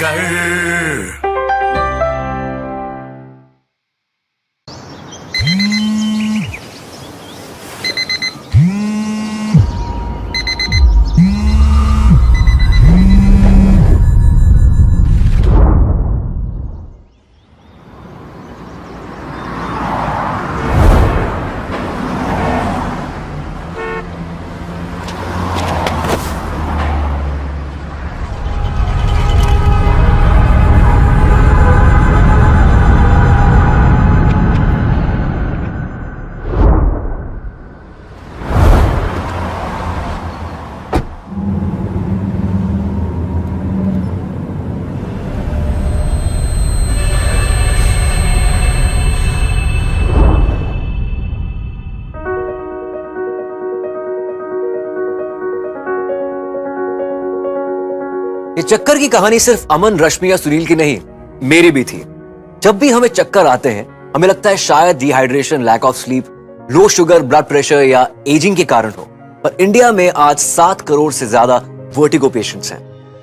कर। ये चक्कर की कहानी सिर्फ अमन, रश्मि या सुनील की नहीं, मेरी भी थी। जब भी हमें चक्कर आते हैं, हमें लगता है शायद dehydration, lack of sleep, low sugar, blood pressure या एजिंग के कारण हो। पर इंडिया में आज 7 करोड़ से ज्यादा वर्टिगो पेशेंट्स हैं।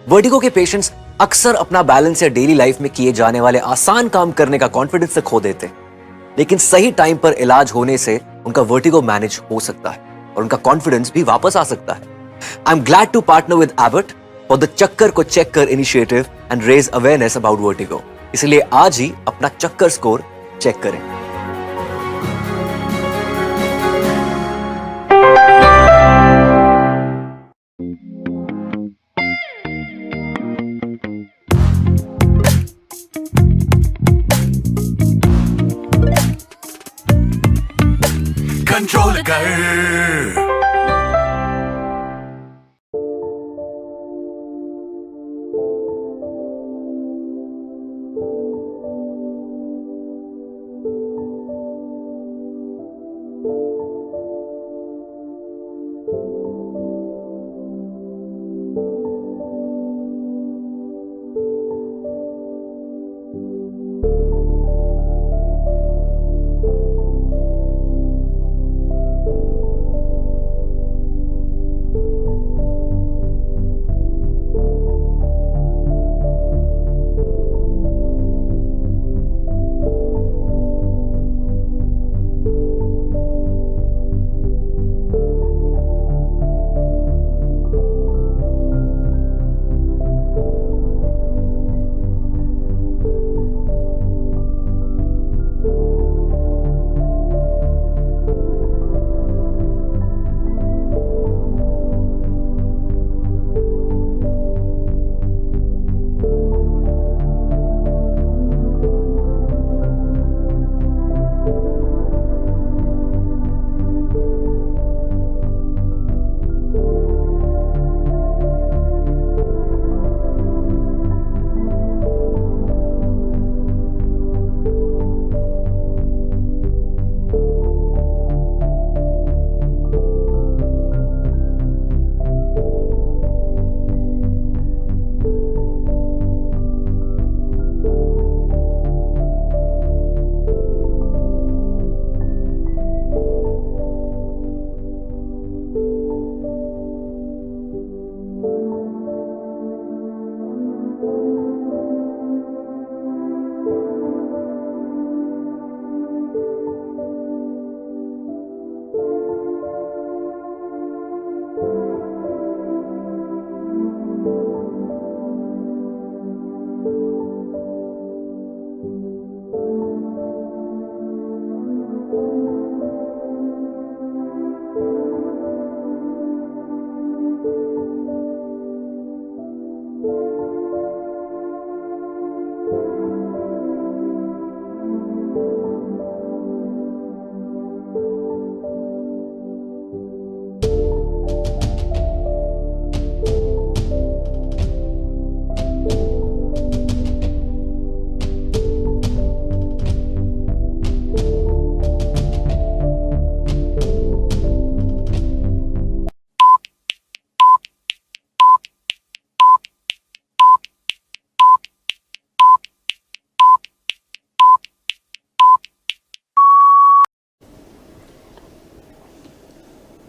वर्टिगो के पेशेंट्स अक्सर अपना बैलेंस या डेली लाइफ में किए जाने वाले आसान काम करने का कॉन्फिडेंस से खो देते हैं। लेकिन सही टाइम पर इलाज होने से उनका वर्टिगो मैनेज हो सकता है और उनका कॉन्फिडेंस भी वापस आ सकता है। I am glad to partner with Abbott for the चक्कर को चेक कर initiative and raise awareness about vertigo. इसलिए आज ही अपना चक्कर स्कोर चेक करें। कंट्रोल कर।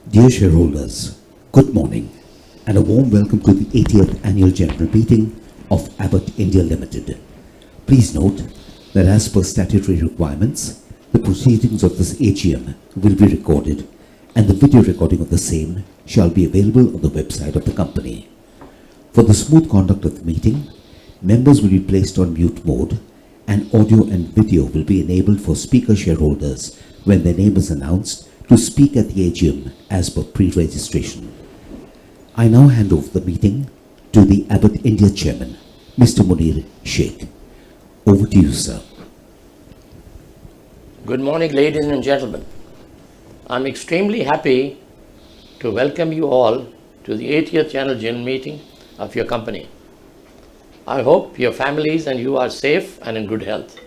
Dear shareholders, good morning and a warm welcome to the 80th Annual General Meeting of Abbott India Limited. Please note that as per statutory requirements, the proceedings of this AGM will be recorded and the video recording of the same shall be available on the website of the company. For the smooth conduct of the meeting, members will be placed on mute mode and audio and video will be enabled for speaker shareholders when their name is announced to speak at the AGM as per pre-registration. I now hand over the meeting to the Abbott India Chairman, Mr. Munir Sheikh. Over to you, sir. Good morning, ladies and gentlemen. I'm extremely happy to welcome you all to the 80th Annual General Meeting of your company. I hope your families and you are safe and in good health.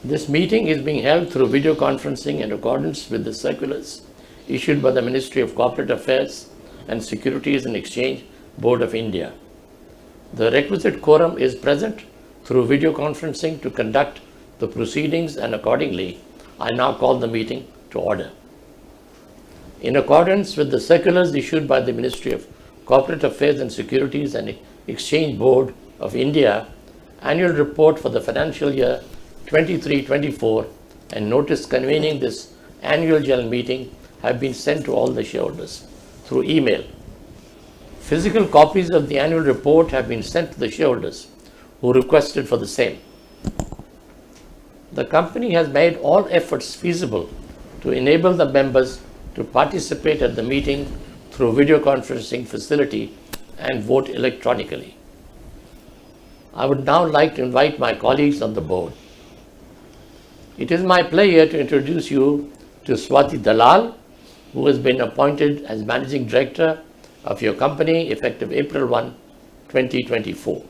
This meeting is being held through video conferencing in accordance with the circulars issued by the Ministry of Corporate Affairs and Securities and Exchange Board of India. The requisite quorum is present through video conferencing to conduct the proceedings, and accordingly, I now call the meeting to order. In accordance with the circulars issued by the Ministry of Corporate Affairs and Securities and Exchange Board of India, annual report for the financial year 23-24 and notice convening this annual general meeting have been sent to all the shareholders through email. Physical copies of the annual report have been sent to the shareholders who requested for the same. The company has made all efforts feasible to enable the members to participate at the meeting through video conferencing facility and vote electronically. I would now like to invite my colleagues on the board. It is my pleasure to introduce you to Swati Dalal, who has been appointed as Managing Director of your company effective April 1, 2024.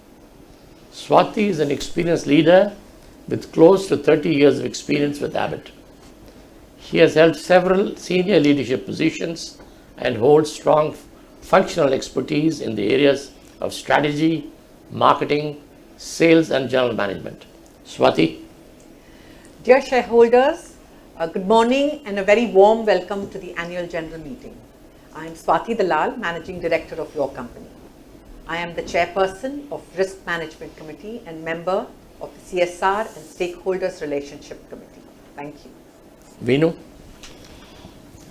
Swati is an experienced leader with close to 30 years of experience with Abbott. He has held several senior leadership positions and holds strong functional expertise in the areas of strategy, marketing, sales, and general management. Swati. Dear shareholders, good morning and a very warm welcome to the annual general meeting. I am Swati Dalal, Managing Director of your company. I am the Chairperson of Risk Management Committee and member of the CSR and Stakeholders Relationship Committee. Thank you. Venu.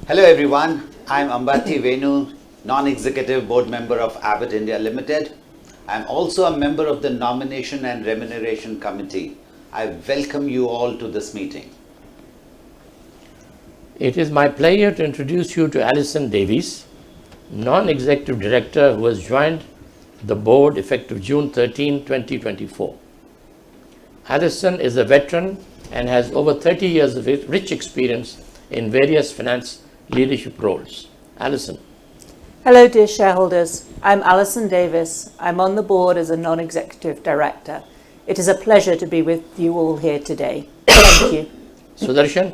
Hello everyone, I am Ambati Venu, Non-Executive Board Member of Abbott India Limited. I am also a member of the Nomination and Remuneration Committee. I welcome you all to this meeting. It is my pleasure to introduce you to Alison Davies, Non-Executive Director who has joined the board effective June 13, 2024. Alison is a veteran and has over 30 years of rich experience in various finance leadership roles. Alison. Hello, dear shareholders. I'm Alison Davis. I'm on the board as a non-executive director. It is a pleasure to be with you all here today. Thank you. Sudarshan.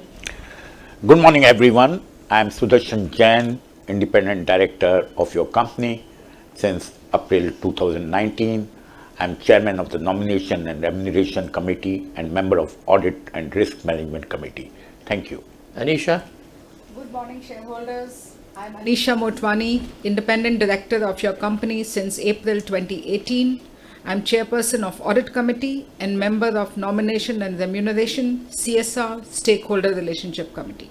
Good morning, everyone. I am Sudarshan Jain, Independent Director of your company since April 2019. I am Chairman of the Nomination and Remuneration Committee and member of Audit and Risk Management Committee. Thank you. Anisha. Good morning, shareholders. I'm Anisha Motwani, Independent Director of your company since April 2018. I'm Chairperson of Audit Committee and member of Nomination and Remuneration, CSR, Stakeholder Relationship Committee.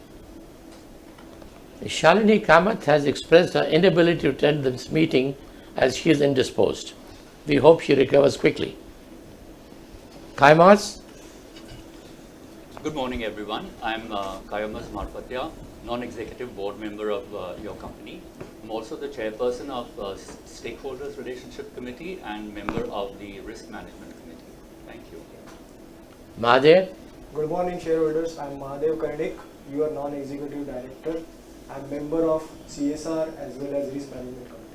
Shalini Kamath has expressed her inability to attend this meeting as she is indisposed. We hope she recovers quickly. Kaimas. Good morning, everyone. I'm Kayamas Marpatia, non-executive board member of your company. I'm also the chairperson of Stakeholders Relationship Committee and member of the Risk Management Committee. Thank you. Mahadev. Good morning, shareholders. I'm Mahadev Karnik, your non-executive director. I'm member of CSR as well as Risk Management Committee.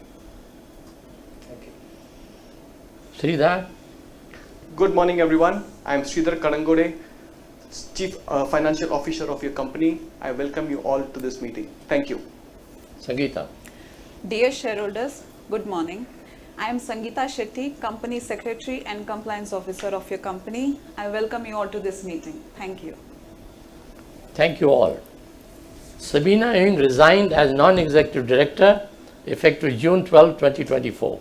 Thank you. Sridhar. Good morning, everyone. I'm Sridhar Kadangode, Chief Financial Officer of your company. I welcome you all to this meeting. Thank you. Sangeeta. Dear shareholders, good morning. I am Sangeeta Shetty, Company Secretary and Compliance Officer of your company. I welcome you all to this meeting. Thank you. Thank you all. Sabina Ewing resigned as non-executive director effective June 12, 2024.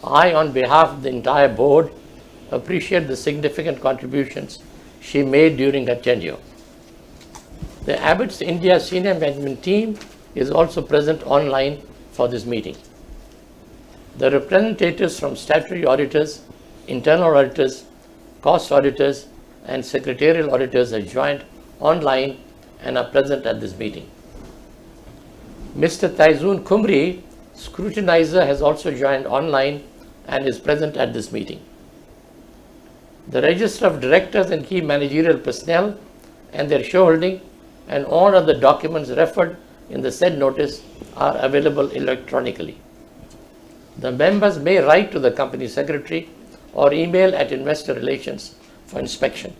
I, on behalf of the entire board, appreciate the significant contributions she made during her tenure. The Abbott's India senior management team is also present online for this meeting. The representatives from statutory auditors, internal auditors, cost auditors, and secretarial auditors have joined online and are present at this meeting. Mr. Taizoon Kumri, scrutinizer, has also joined online and is present at this meeting. The register of directors and key managerial personnel and their shareholding and all other documents referred in the said notice are available electronically. The members may write to the company secretary or email at Investor Relations for inspection.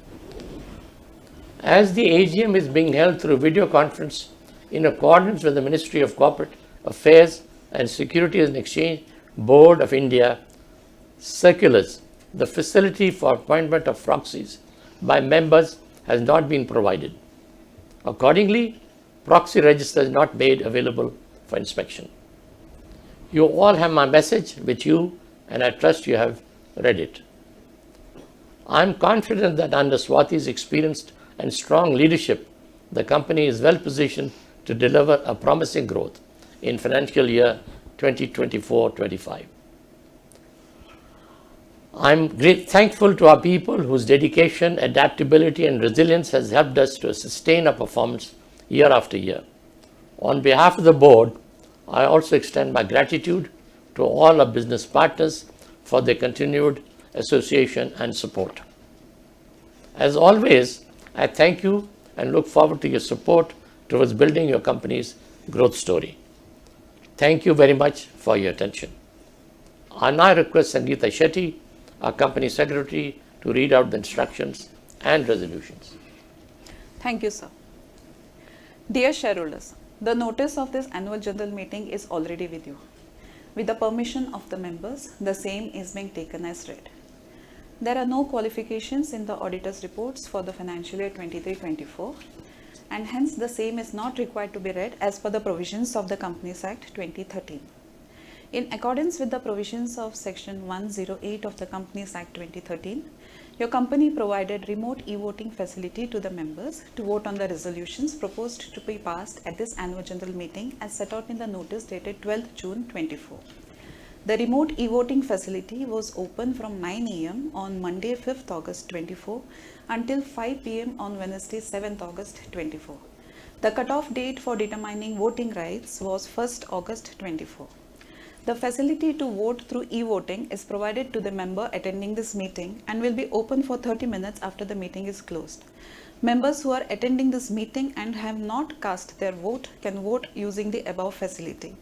As the AGM is being held through video conference in accordance with the Ministry of Corporate Affairs and Securities and Exchange Board of India circulars, the facility for appointment of proxies by members has not been provided. Accordingly, proxy register is not made available for inspection. You all have my message with you, and I trust you have read it. I am confident that under Swati's experienced and strong leadership, the company is well positioned to deliver a promising growth in financial year 2024-25. I'm thankful to our people whose dedication, adaptability, and resilience has helped us to sustain our performance year after year. On behalf of the board, I also extend my gratitude to all our business partners for their continued association and support. As always, I thank you and look forward to your support towards building your company's growth story. Thank you very much for your attention. I now request Sangeeta Shetty, our company secretary, to read out the instructions and resolutions. Thank you, sir. Dear shareholders, the notice of this annual general meeting is already with you. With the permission of the members, the same is being taken as read. There are no qualifications in the auditor's reports for the financial year 23-24, and hence the same is not required to be read as per the provisions of the Companies Act 2013. In accordance with the provisions of Section 108 of the Companies Act 2013, your company provided remote e-voting facility to the members to vote on the resolutions proposed to be passed at this annual general meeting as set out in the notice dated 12th June 24. The remote e-voting facility was open from 9 a.m. on Monday 5th August 24 until 5 p.m. on Wednesday 7th August 24. The cutoff date for determining voting rights was 1st August 24. The facility to vote through e-voting is provided to the member attending this meeting and will be open for 30 minutes after the meeting is closed. Members who are attending this meeting and have not cast their vote can vote using the above facility.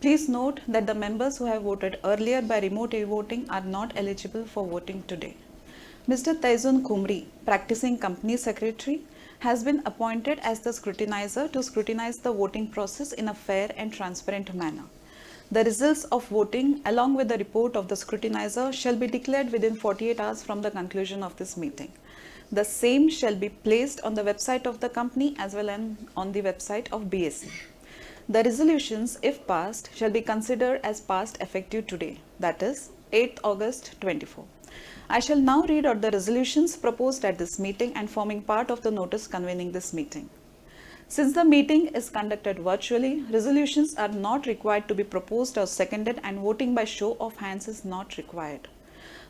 Please note that the members who have voted earlier by remote e-voting are not eligible for voting today. Mr. Taizoon Kumri, practicing company secretary, has been appointed as the scrutinizer to scrutinize the voting process in a fair and transparent manner. The results of voting along with the report of the scrutinizer shall be declared within 48 hours from the conclusion of this meeting. The same shall be placed on the website of the company as well as on the website of BSE. The resolutions, if passed, shall be considered as passed effective today, that is 8th August 24. I shall now read out the resolutions proposed at this meeting and forming part of the notice convening this meeting. Since the meeting is conducted virtually, resolutions are not required to be proposed or seconded and voting by show of hands is not required.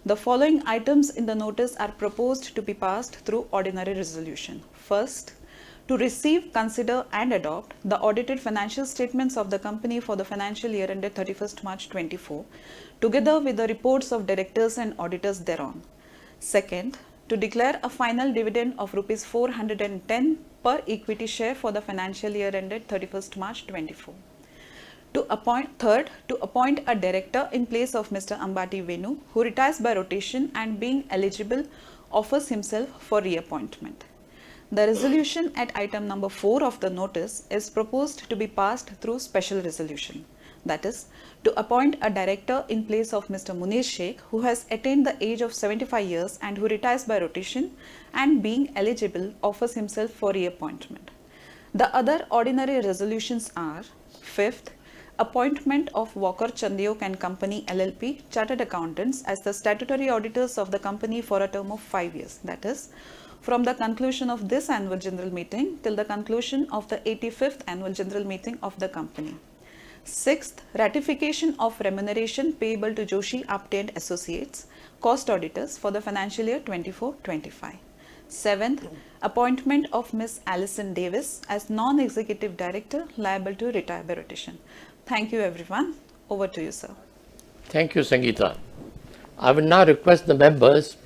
The following items in the notice are proposed to be passed through ordinary resolution. First, to receive, consider and adopt the audited financial statements of the company for the financial year ended 31st March 24, together with the reports of directors and auditors thereon. Second, to declare a final dividend of Rs 410 per equity share for the financial year ended 31st March 24. Third, to appoint a director in place of Mr. Ambati Venu, who retires by rotation and being eligible offers himself for reappointment. The resolution at item number 4 of the notice is proposed to be passed through special resolution. That is, to appoint a director in place of Mr. Munir Sheikh, who has attained the age of 75 years and who retires by rotation and being eligible offers himself for reappointment. The other ordinary resolutions are: fifth, appointment of Walker Chandiok and Company LLP Chartered Accountants as the statutory auditors of the company for a term of 5 years, that is, from the conclusion of this annual general meeting till the conclusion of the 85th annual general meeting of the company. Sixth, ratification of remuneration payable to Joshi Apte and Associates, cost auditors for the financial year 24-25. Seventh, appointment of Ms. Alison Davis as non-executive director liable to retire by rotation. Thank you everyone. Over to you, sir. Thank you, Sangeeta. I will now request the members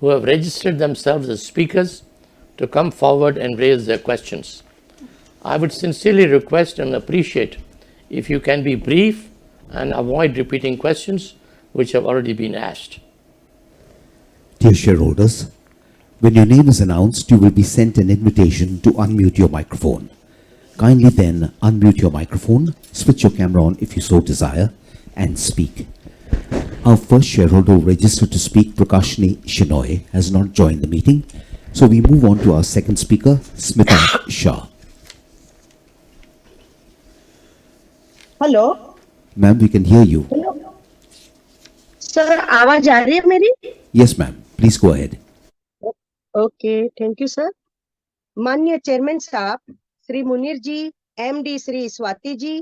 who have registered themselves as speakers to come forward and raise their questions. I would sincerely request and appreciate if you can be brief and avoid repeating questions which have already been asked. Dear shareholders, when your name is announced, you will be sent an invitation to unmute your microphone. Kindly then unmute your microphone, switch your camera on if you so desire, and speak. Our first shareholder registered to speak, Prakashini Shenoy, has not joined the meeting, so we move on to our second speaker, Smita Shah. Hello Ma'am, we can hear you. Sir, आवाज आ रही है मेरी? Yes, ma'am. Please go ahead. Okay, thank you sir. माननीय chairman साहब, श्री मुनीर जी, MD Shri Swati ji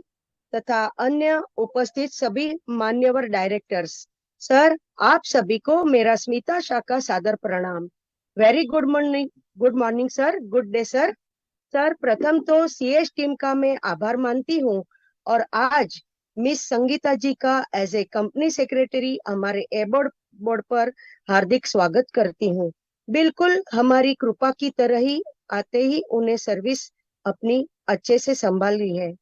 तथा अन्य उपस्थित सभी मान्यवर डायरेक्टर्स, सर आप सभी को मेरा स्मिता शाह का सादर प्रणाम. Very good morning sir, good day sir. Sir प्रथम तो सीएस टीम का मैं आभार मानती हूँ और आज मिस संगीता जी का एज ए कंपनी सेक्रेटरी हमारे एबोर्ड बोर्ड पर हार्दिक स्वागत करती हूँ. बिल्कुल हमारी कृपा की तरह ही आते ही उन्हें सर्विस अपनी अच्छे से संभाल ली है.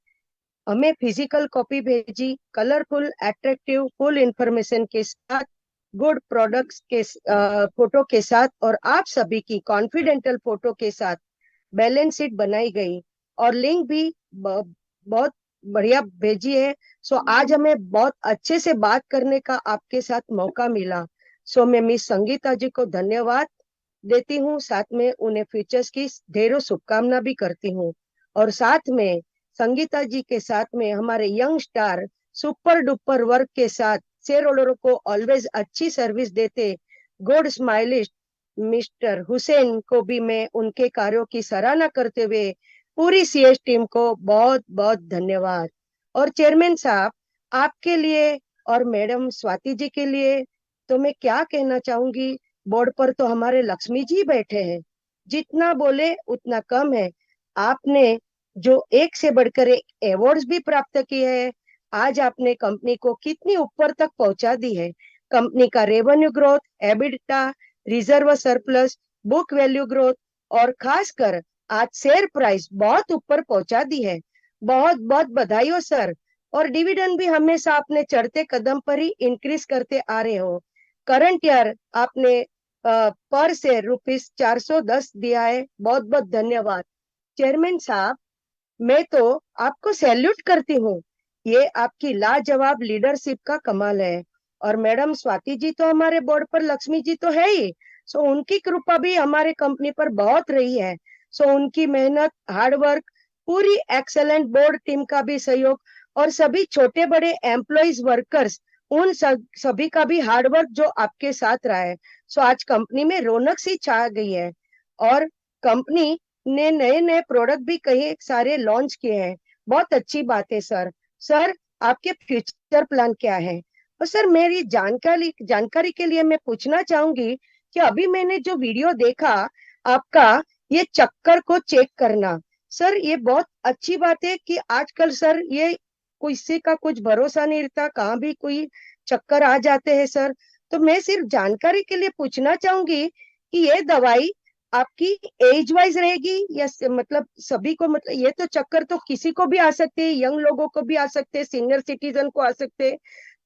हमें फिजिकल कॉपी भेजी, कलरफुल, एट्रैक्टिव, फुल इंफॉर्मेशन के साथ, गुड प्रोडक्ट्स के फोटो के साथ और आप सभी की कॉन्फिडेंशियल फोटो के साथ बैलेंस शीट बनाई गई और लिंक भी बहुत बढ़िया भेजी है. सो आज हमें बहुत अच्छे से बात करने का आपके साथ मौका मिला. सो मैं मिस संगीता जी को धन्यवाद देती हूँ, साथ में उन्हें फ्यूचर्स की ढेरों शुभकामना भी करती हूँ. और साथ में संगीता जी के साथ में हमारे young star super duper work के साथ शेयर होल्डरों को ऑलवेज अच्छी सर्विस देते गुड स्माइलिस्ट मिस्टर हुसैन को भी मैं उनके कार्यों की सराहना करते हुए पूरी सीएस टीम को बहुत बहुत धन्यवाद. और चेयरमैन साहब, आपके लिए और मैडम स्वाति जी के लिए तो मैं क्या कहना चाहूंगी. बोर्ड पर तो हमारे लक्ष्मी जी बैठे हैं, जितना बोले उतना कम है. आपने जो एक से बढ़कर एक अवार्ड्स भी प्राप्त किए हैं. आज आपने कंपनी को कितनी ऊपर तक पहुंचा दी है. कंपनी का revenue growth, EBITDA, reserve surplus, book value growth और खासकर आज शेयर प्राइस बहुत ऊपर पहुंचा दी है. बहुत बहुत बधाई हो सर. और डिविडेंड भी हमेशा आपने चढ़ते कदम पर ही इंक्रीज करते आ रहे हो. करंट ईयर आपने पर शेयर ₹410 दिया है. बहुत बहुत धन्यवाद. चेयरमैन साहब, मैं तो आपको सैल्यूट करती हूँ. ये आपकी लाजवाब लीडरशिप का कमाल है. और मैडम स्वाति जी तो हमारे बोर्ड पर लक्ष्मी जी तो है ही, सो उनकी कृपा भी हमारे कंपनी पर बहुत रही है. सो उनकी मेहनत, हार्डवर्क, पूरी एक्सेलेंट बोर्ड टीम का भी सहयोग और सभी छोटे बड़े एम्प्लॉइज वर्कर्स, उन सभी का भी हार्डवर्क जो आपके साथ रहा है. सो आज कंपनी में रौनक सी छा गई है और कंपनी ने नए नए प्रोडक्ट भी कई सारे लॉन्च किए हैं. बहुत अच्छी बात है सर. सर आपके फ्यूचर प्लान क्या है. और सर मेरी जानकारी के लिए मैं पूछना चाहूंगी कि अभी मैंने जो वीडियो देखा आपका, ये चक्कर को चेक करना, सर ये बहुत अच्छी बात है कि आजकल सर ये किसी का कुछ भरोसा नहीं रहता, कहाँ भी कोई चक्कर आ जाते हैं सर. तो मैं सिर्फ जानकारी के लिए पूछना चाहूंगी कि ये दवाई आपकी एज वाइज रहेगी या मतलब सभी को, मतलब ये तो चक्कर तो किसी को भी आ सकते हैं, यंग लोगों को भी आ सकते हैं, सीनियर सिटीजन को आ सकते हैं,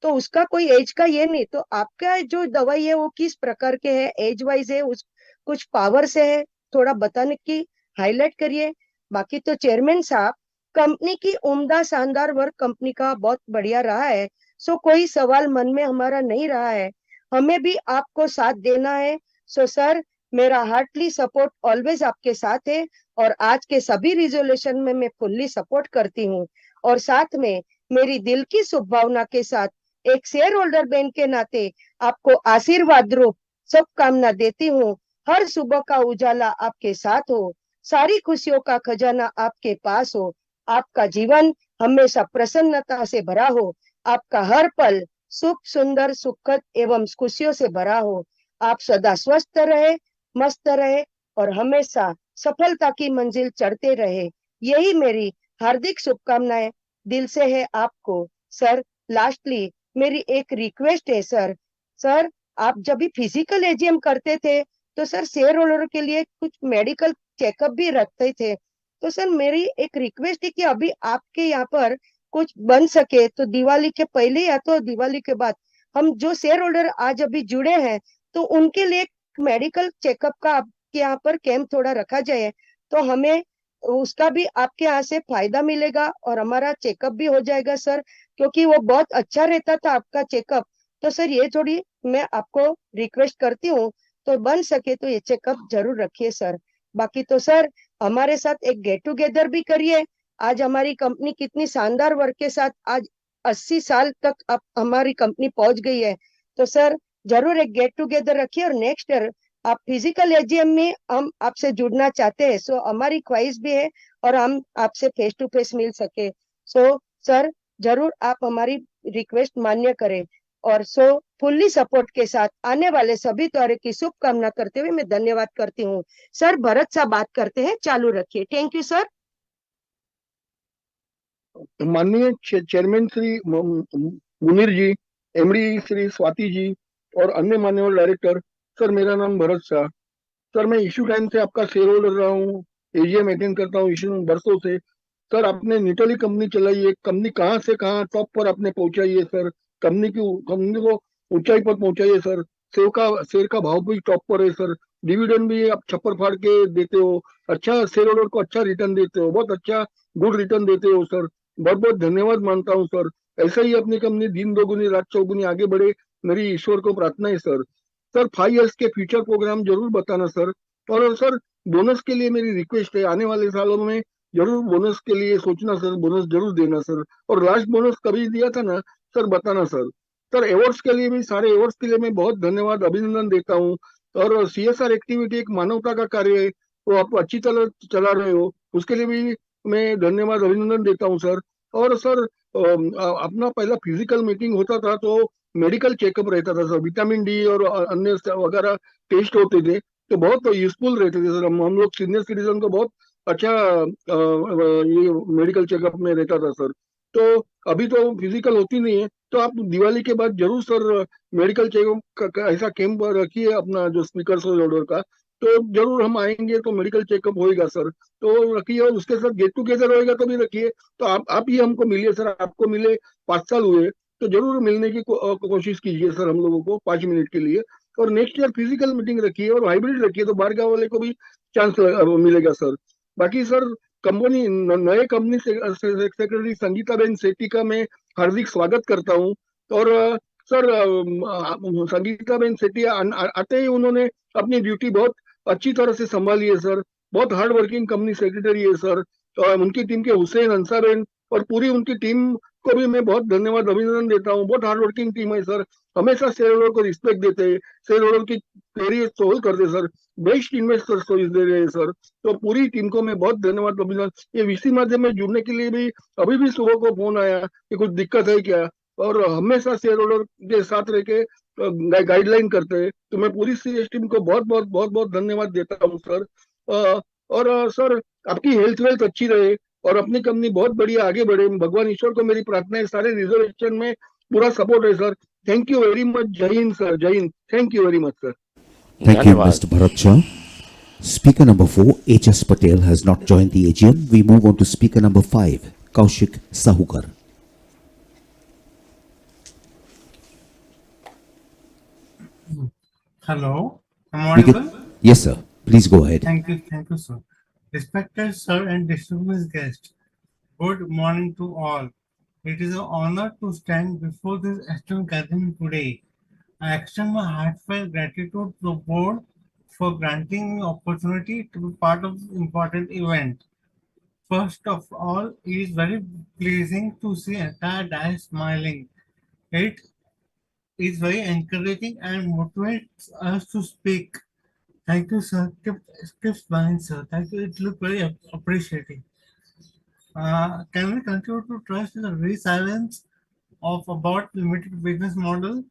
तो उसका कोई एज का ये नहीं. तो आपका जो दवाई है वो किस प्रकार के है, एज वाइज है, उस कुछ पावर से है, थोड़ा बताने की हाईलाइट करिए. बाकी तो चेयरमैन साहब, कंपनी की उम्दा शानदार वर्क कंपनी का बहुत बढ़िया रहा है. सो कोई सवाल मन में हमारा नहीं रहा है, हमें भी आपको साथ देना है. सो सर मेरा हार्टली सपोर्ट ऑलवेज आपके साथ है और आज के सभी रिजोल्यूशन में मैं फुल्ली सपोर्ट करती हूँ। और साथ में मेरी दिल की शुभभावना के साथ एक शेयर होल्डर बैंक के नाते आपको आशीर्वाद रूप शुभकामना देती हूँ। हर सुबह का उजाला आपके साथ हो, सारी खुशियों का खजाना आपके पास हो, आपका जीवन हमेशा प्रसन्नता से भरा हो, आपका हर पल सुख सुंदर सुखद एवं खुशियों से भरा हो, आप सदा स्वस्थ रहे, मस्त रहे और हमेशा सफलता की मंजिल चढ़ते रहे, यही मेरी हार्दिक शुभकामनाएं दिल से है आपको। सर, लास्टली मेरी एक रिक्वेस्ट है सर। सर, आप जब भी फिजिकल एजीएम करते थे तो सर शेयर होल्डर के लिए कुछ मेडिकल चेकअप भी रखते थे। तो सर मेरी एक रिक्वेस्ट है कि अभी आपके यहाँ पर कुछ बन सके तो दिवाली के पहले या तो दिवाली के बाद हम जो शेयर होल्डर आज अभी जुड़े हैं तो उनके लिए मेडिकल चेकअप का आपके यहाँ पर कैंप थोड़ा रखा जाए तो हमें उसका भी आपके यहाँ से फायदा मिलेगा और हमारा चेकअप भी हो जाएगा सर, क्योंकि वो बहुत अच्छा रहता था आपका चेकअप। तो सर ये थोड़ी मैं आपको रिक्वेस्ट करती हूँ, तो बन सके तो ये चेकअप जरूर रखिए सर। बाकी तो सर हमारे साथ एक गेट टुगेदर भी करिए। आज हमारी कंपनी कितनी शानदार वर्क के साथ आज 80 साल तक अब हमारी कंपनी पहुंच गई है। तो सर जरूर एक गेट टुगेदर रखिए और नेक्स्ट ईयर आप फिजिकल एजीएम में हम आपसे जुड़ना चाहते हैं, सो हमारी ख्वाहिश भी है और हम आपसे फेस टू फेस मिल सके। सो सर जरूर आप हमारी रिक्वेस्ट मान्य करें और सो फुल्ली सपोर्ट के साथ आने वाले सभी त्योहारों की शुभकामना करते हुए मैं धन्यवाद करती हूँ। सर भरत साहब बात करते हैं, चालू रखिए। Thank you sir. माननीय चेयरमैन श्री मुनीर जी, एमडी श्री स्वाति जी और अन्य मान्यवर डायरेक्टर, सर मेरा नाम भरत शाह। सर मैं इश्यू टाइम से आपका शेयर होल्डर रहा हूँ, एजीएम अटेंड करता हूँ इश्यू बरसों से। सर आपने निटली कंपनी चलाई है, कंपनी कहाँ से कहाँ टॉप पर आपने पहुंचाई है सर, कंपनी को ऊंचाई पर पहुंचाई है सर। शेयर का भाव भी टॉप पर है सर, डिविडेंड भी आप छप्पर फाड़ के देते हो, अच्छा शेयर होल्डर को अच्छा रिटर्न देते हो, बहुत अच्छा गुड रिटर्न देते हो सर, बहुत बहुत धन्यवाद मानता हूँ सर। ऐसा ही अपनी कंपनी दिन दोगुनी रात चौगुनी आगे बढ़े, मेरी ईश्वर को प्रार्थना है सर। सर 5 इयर्स के फ्यूचर प्रोग्राम जरूर बताना सर। और सर बोनस के लिए मेरी रिक्वेस्ट है, आने वाले सालों में जरूर बोनस के लिए सोचना सर, बोनस जरूर देना सर। और लास्ट बोनस कभी दिया था ना सर, बताना सर। सर अवार्ड्स के लिए भी, सारे अवार्ड्स के लिए मैं बहुत धन्यवाद अभिनंदन देता हूँ। और सीएसआर एक्टिविटी एक मानवता का कार्य है, वो आप अच्छी तरह चला रहे हो, उसके लिए भी मैं धन्यवाद अभिनंदन देता हूँ सर। और सर अपना पहला फिजिकल मीटिंग होता था तो मेडिकल चेकअप रहता था सर, विटामिन डी और अन्य वगैरह टेस्ट होते थे, तो बहुत यूजफुल रहते थे सर। हम लोग सीनियर सिटीजन को बहुत अच्छा ये मेडिकल चेकअप में रहता था सर। तो अभी तो फिजिकल होती नहीं है, तो आप दिवाली के बाद जरूर सर मेडिकल चेकअप का ऐसा कैंप रखिए अपना जो स्पीकर ऑर्डर का, तो जरूर हम आएंगे तो मेडिकल चेकअप होएगा सर, तो रखिए। और उसके साथ गेट टुगेदर होएगा तो भी रखिए। तो आप ही हमको मिलिए सर, आपको मिले 5 साल हुए, तो जरूर मिलने की कोशिश कीजिए सर हम लोगों को 5 मिनट के लिए। और नेक्स्ट ईयर फिजिकल मीटिंग रखिए और हाइब्रिड रखिए, तो बाहर गाँव वाले को भी चांस मिलेगा सर। बाकी सर कंपनी नए कंपनी सेक्रेटरी संगीता बेन सेठी का मैं हार्दिक स्वागत करता हूँ। और सर संगीता बेन सेठी आते ही उन्होंने अपनी ड्यूटी बहुत अच्छी तरह से संभाली है सर, बहुत हार्ड वर्किंग कंपनी सेक्रेटरी है सर। तो उनकी टीम के हुसैन अंसारेन और पूरी उनकी टीम को भी मैं बहुत धन्यवाद अभिनंदन देता हूँ, बहुत हार्ड वर्किंग टीम है सर, हमेशा शेयर होल्डर को रिस्पेक्ट देते हैं, शेयर होल्डर की क्वेरी सोल्व करते सर, बेस्ट इन्वेस्टर सर्विस दे रहे हैं सर। तो पूरी टीम को मैं बहुत धन्यवाद अभिनंदन। ये वीसी माध्यम में जुड़ने के लिए भी अभी भी सुबह को फोन आया कि कुछ दिक्कत है क्या, और हमेशा शेयर होल्डर के साथ रह के गाइडलाइन करते हैं, तो मैं पूरी सीएस टीम को बहुत बहुत धन्यवाद देता हूँ सर। और सर आपकी हेल्थ वेल्थ अच्छी रहे और अपनी कंपनी बहुत बढ़िया आगे बढ़े, भगवान ईश्वर को मेरी प्रार्थना है, सारे रिजर्वेशन में पूरा सपोर्ट है sir. Thank you very much, जय हिंद सर, जय Hind, thank you very much sir. Thank you, Mr. Bharat Shah. Speaker number 4, H.S. Patel, has not joined the AGM. We move on to speaker number 5, Kaushik Sahukar. Hello, am I audible? Yes, sir. Please go ahead. Thank you, sir. Respected sir and distinguished guests, good morning to all. It is an honor to stand before this esteemed gathering today. I extend my heartfelt gratitude to the board for granting me opportunity to be part of this important event. First of all, it is very pleasing to see entire dais smiling. It is very encouraging and motivates us to speak. Thank you, sir. Keep smiling, sir. Thank you. It looked very appreciating. Can we continue to trust in the resilience of about limited business model,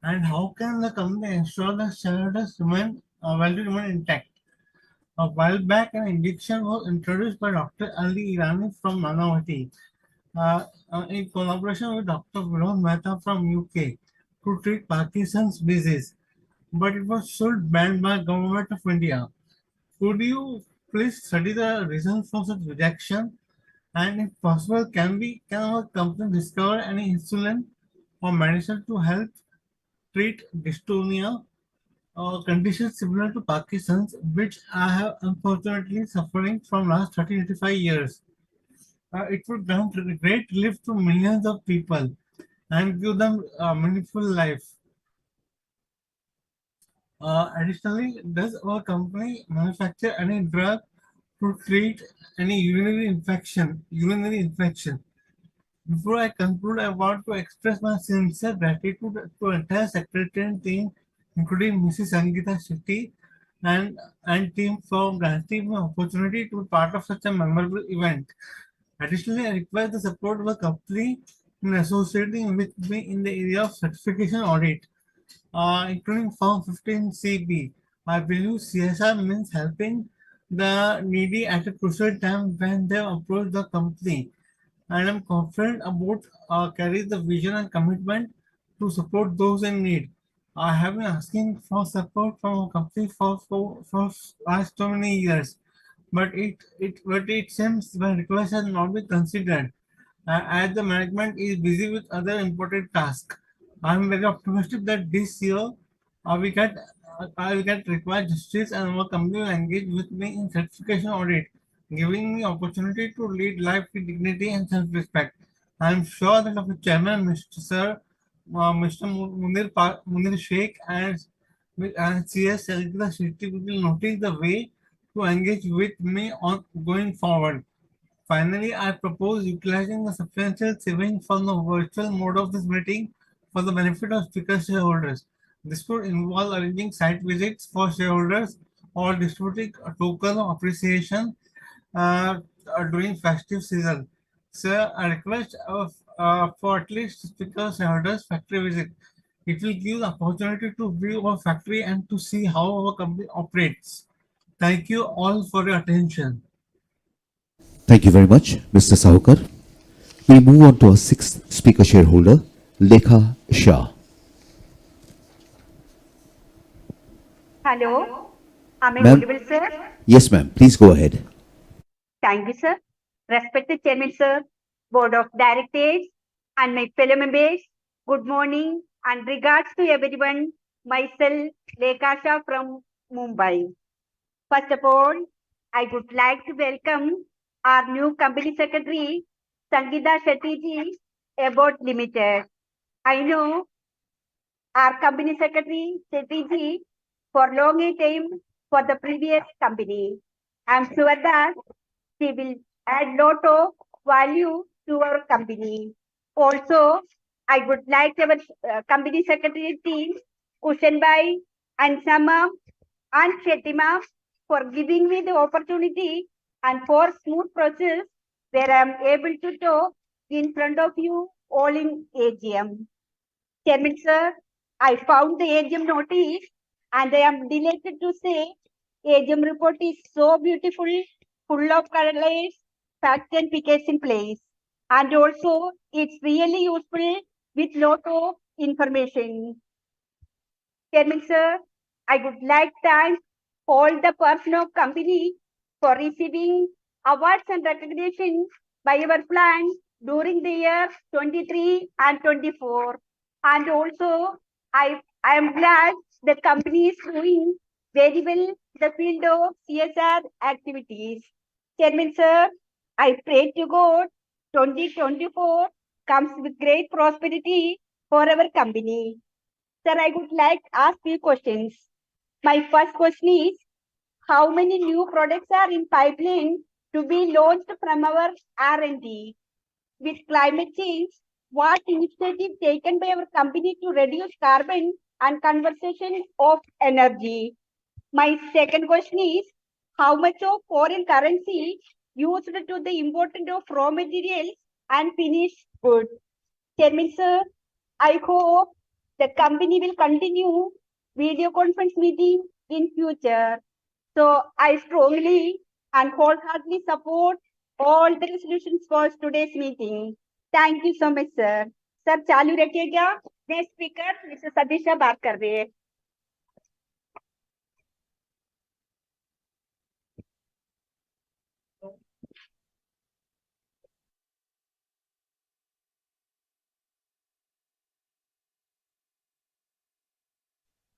and how can the company ensure that shareholders remain value remain intact? A while back, an injection was introduced by Dr. Ali Irani from Nanavati in collaboration with Dr. Vinod Mehta from UK to treat Parkinson's disease, but it was sold banned by Government of India. Could you please study the reasons for such rejection, and if possible, can our company discover any insulin or medicine to help treat dystonia or conditions similar to Parkinson's, which I have unfortunately suffering from last 35 years. It would grant great relief to millions of people and give them a meaningful life. Additionally, does our company manufacture any drug to treat any urinary infection? Urinary infection. Before I conclude, I want to express my sincere gratitude to entire secretariat team, including Mrs. Sangeeta Shetty and team for granting me opportunity to be part of such a memorable event. Additionally, I request the support of the company in associating with me in the area of certification audit, including Form 15CB. I believe CSR means helping the needy at a crucial time when they approach the company, and I'm confident about carry the vision and commitment to support those in need. I have been asking for support from a company for last so many years, but it seems my request has not been considered as the management is busy with other important tasks. I am very optimistic that this year uh, we get I will get required justice and our company will engage with me in certification audit, giving me opportunity to lead life with dignity and self-respect. I am sure that our chairman, Mr. Munir Sheikh and CS Sangeeta Shetty will notice the way to engage with me on going forward. Finally, I propose utilizing the substantial savings from the virtual mode of this meeting for the benefit of speaker shareholders. This could involve arranging site visits for shareholders or distributing a token of appreciation uh, during festive season. Sir, I request for at least speaker shareholders factory visit. It will give the opportunity to view our factory and to see how our company operates. Thank you all for your attention. Thank you very much, Mr. Sahukar. We move on to our sixth speaker shareholder, Lekha Shah. Hello, am I Ma'am? audible, sir? Yes, ma'am. Please go ahead. Thank you, sir. Respected Chairman, sir, Board of Directors, and my fellow members, good morning and regards to everyone. Myself, Lekha Shah from Mumbai. First of all, I would like to welcome our new company secretary, Sangeeta Shetty ji, Abbott Limited. I know our company secretary, Shetty ji, for long a time for the previous company. I'm sure that she will add lot of value to our company. Also, I would like our company secretary team, Kushanbai and Sama and Shetima, for giving me the opportunity and for smooth process where I am able to talk in front of you all in AGM. Chairman sir, I found the AGM notice and I am delighted to say AGM report is so beautiful, full of colors, facts and figures in place. And also it's really useful with lot of information. Chairman sir, I would like to thank all the person of company for receiving awards and recognition by our plan during the year 23 and 24. And also, I am glad the company is doing very well in the field of CSR activities. Chairman sir, I pray to God 2024 comes with great prosperity for our company. Sir, I would like to ask you questions. My first question is, how many new products are in pipeline to be launched from our R&D? With climate change, what initiative taken by our company to reduce carbon and conservation of energy? My second question is, how much of foreign currency used to the import of raw materials and finished goods? Chairman sir, I hope the company will continue video conference meeting in future. So I strongly and wholeheartedly support all the resolutions for today's meeting. Thank you so much, sir. Sir चालू रखिएगा. Next speaker mister Satisha बात कर रहे हैं.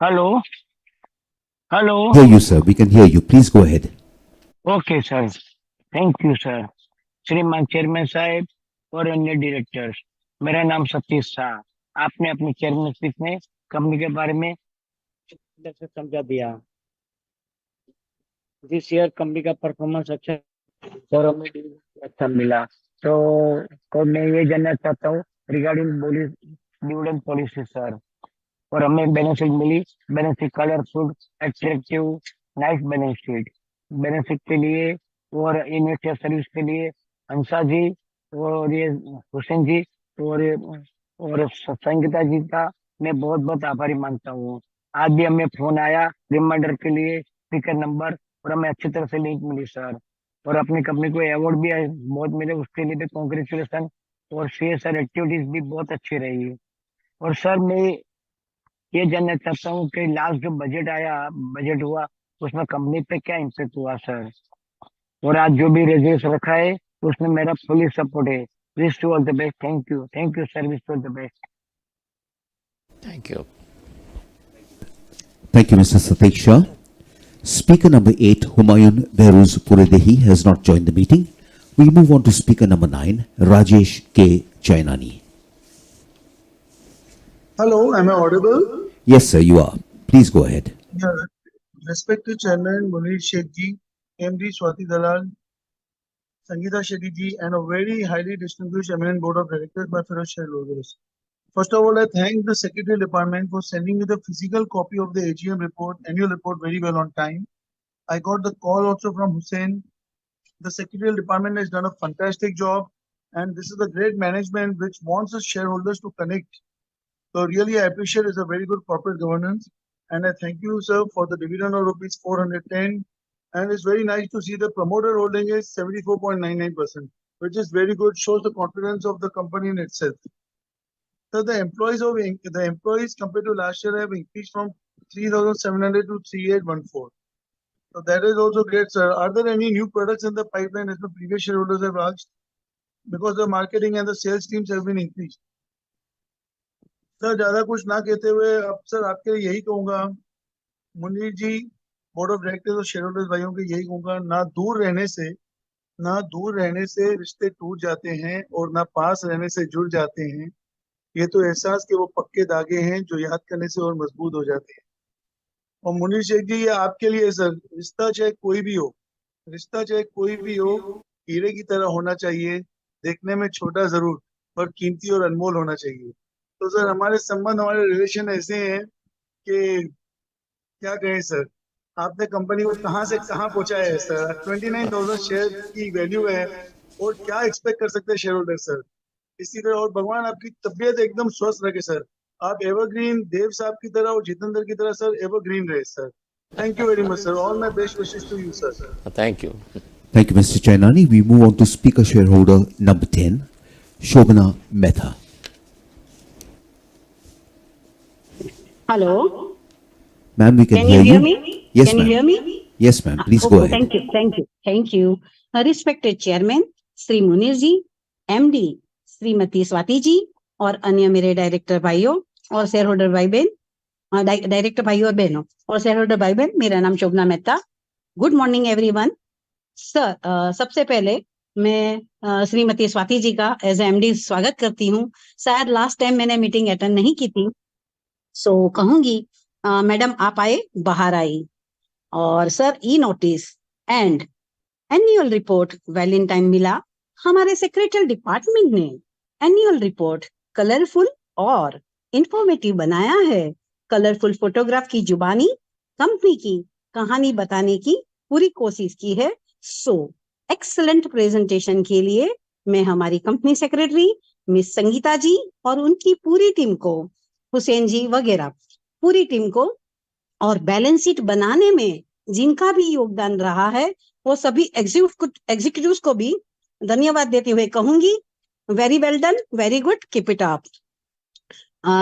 Hello. Hello. Hear you, sir. We can hear you. Please go ahead. Okay, sir. Thank you, sir. श्रीमान chairman साहब और अन्य डायरेक्टर्स, मेरा नाम सतीश शाह. आपने अपनी चेयरमैनशिप में कंपनी के बारे में से समझा दिया. दिस ईयर कंपनी का परफॉर्मेंस अच्छा और हमें अच्छा मिला. तो मैं ये जानना चाहता हूँ रिगार्डिंग डिविडेंड पॉलिसी सर. और हमें बेनिफिट मिली. Benefit colourful, attractive, nice benefit. Benefit के लिए और इन्वेस्टर सर्विस के लिए हंसा जी और ये हुसैन जी और संगीता जी का मैं बहुत बहुत आभारी मानता हूँ. आज भी हमें फोन आया रिमाइंडर के लिए, स्पीकर नंबर, और हमें अच्छी तरह से लिंक मिली सर. और अपनी कंपनी को अवार्ड भी बहुत मिले, उसके लिए भी कॉन्ग्रेचुलेसन. और CSR एक्टिविटीज भी बहुत अच्छी रही. और सर मैं ये जानना चाहता हूँ कि लास्ट जो बजट हुआ उसमें कंपनी पे क्या इम्पैक्ट हुआ सर. और आज जो भी रेजल्यूशन रखा है उसमें मेरा फुली सपोर्ट है. Wish you all the best. Thank you sir. Wish all the best. Thank you. Thank you, Mr. Satish Shah. Speaker number 8, Humayun Behruz Puridehi, has not joined the meeting. We move on to speaker number 9, Rajesh K. Chainani. Hello, am I audible? Yes, sir, you are. Please go ahead. Yeah. Respected Chairman Munir Sheikh ji, MD Swati Dalal, Sangeeta Shetty ji, and a very highly distinguished eminent board of directors, my fellow shareholders. First of all, I thank the Secretarial Department for sending me the physical copy of the AGM report, annual report, very well on time. I got the call also from Hussein. The Secretarial Department has done a fantastic job, and this is the great management which wants the shareholders to connect. So really, I appreciate it's a very good corporate governance, and I thank you, sir, for the dividend of rupees 410. And it's very nice to see the promoter holding is 74.99%, which is very good, shows the confidence of the company in itself. So the employees compared to last year have increased from 3,700 to 3,814. So that is also great, sir. Are there any new products in the pipeline, as the previous shareholders have asked? Because the marketing and the sales teams have been increased. Sir ज्यादा कुछ ना कहते हुए अब sir आपके लिए यही कहूंगा, मुनीर जी, बोर्ड ऑफ डायरेक्टर्स और शेयरहोल्डर्स भाइयों के यही कहूंगा, ना दूर रहने से रिश्ते टूट जाते हैं और ना पास रहने से जुड़ जाते हैं. ये तो एहसास के वो पक्के धागे हैं जो याद करने से और मजबूत हो जाते हैं. और मुनीर शेख जी, ये आपके लिए सर, रिश्ता चाहे कोई भी हो, हीरे की तरह होना चाहिए. देखने में छोटा जरूर पर कीमती और अनमोल होना चाहिए. तो सर हमारे संबंध, हमारे रिलेशन ऐसे हैं कि क्या कहें सर. आपने कंपनी को कहां से कहां पहुंचाया है सर. 29,000 शेयर की वैल्यू है और क्या एक्सपेक्ट कर सकते हैं शेयर होल्डर सर. इसी तरह और भगवान आपकी तबीयत एकदम स्वस्थ रखे सर. आप एवरग्रीन देव साहब की तरह और जितेंद्र की तरह सर एवरग्रीन रहे sir. Thank you very much, sir. All my best wishes to you, sir. Thank you. Thank you, Mr. Chainani. We move on to speaker shareholder number 10, Shobana Mehta. Hello. Ma'am, we can hear you. Me? Yes, can ma'am. you hear me? Yes, ma'am. Please Okay, go ahead. Thank you. Respected Chairman, Sri Munir ji, MD, Shrimati Swati ji, और अन्य मेरे director भाइयों और share holder भाई बहन, director भाइयों और बहनों और शेयर होल्डर भाई बहन, मेरा नाम Shobhana Mehta. Good morning everyone. Sir, सबसे पहले मैं श्रीमती स्वाति जी का एज MD स्वागत करती हूँ. शायद लास्ट टाइम मैंने मीटिंग अटेंड नहीं की थी, सो कहूंगी मैडम आप आए, बाहर आई। और sir E notice and annual report Valentine मिला। हमारे सेक्रेटरी डिपार्टमेंट ने एनुअल रिपोर्ट कलरफुल और इंफॉर्मेटिव बनाया है। कलरफुल फोटोग्राफ की जुबानी कंपनी की कहानी बताने की पूरी कोशिश की है। सो एक्सलेंट प्रेजेंटेशन के लिए मैं हमारी कंपनी सेक्रेटरी मिस संगीता जी और उनकी पूरी टीम को, हुसैन जी वगैरह पूरी टीम को, और बैलेंस शीट बनाने में जिनका भी योगदान रहा है वो सभी एग्जीक्यूटिव्स को भी धन्यवाद देते हुए कहूंगी, very well done, very good, keep it up.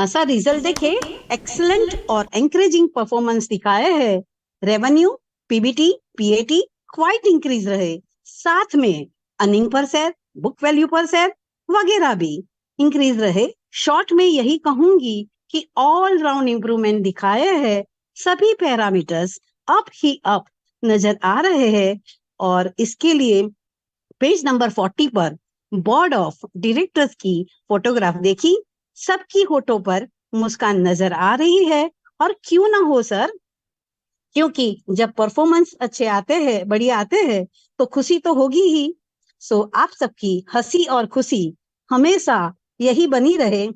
Sir result देखे, एक्सलेंट और एंकरेजिंग परफॉर्मेंस दिखाए हैं। Revenue, PBT, PAT quite increase रहे, साथ में earning per share, book value पर शेयर वगैरह भी इंक्रीज रहे। शॉर्ट में यही कहूंगी कि ऑल राउंड इंप्रूवमेंट दिखाए हैं। सभी पैरामीटर्स अप ही अप नजर आ रहे हैं। और इसके लिए पेज नंबर 40 पर बोर्ड ऑफ डायरेक्टर्स की फोटोग्राफ देखी, सबकी होठों पर मुस्कान नजर आ रही है। और क्यों ना हो सर, क्योंकि जब परफॉर्मेंस अच्छे आते हैं, बढ़िया आते हैं, तो खुशी तो होगी ही। सो आप सबकी हंसी और खुशी हमेशा यही बनी रहे,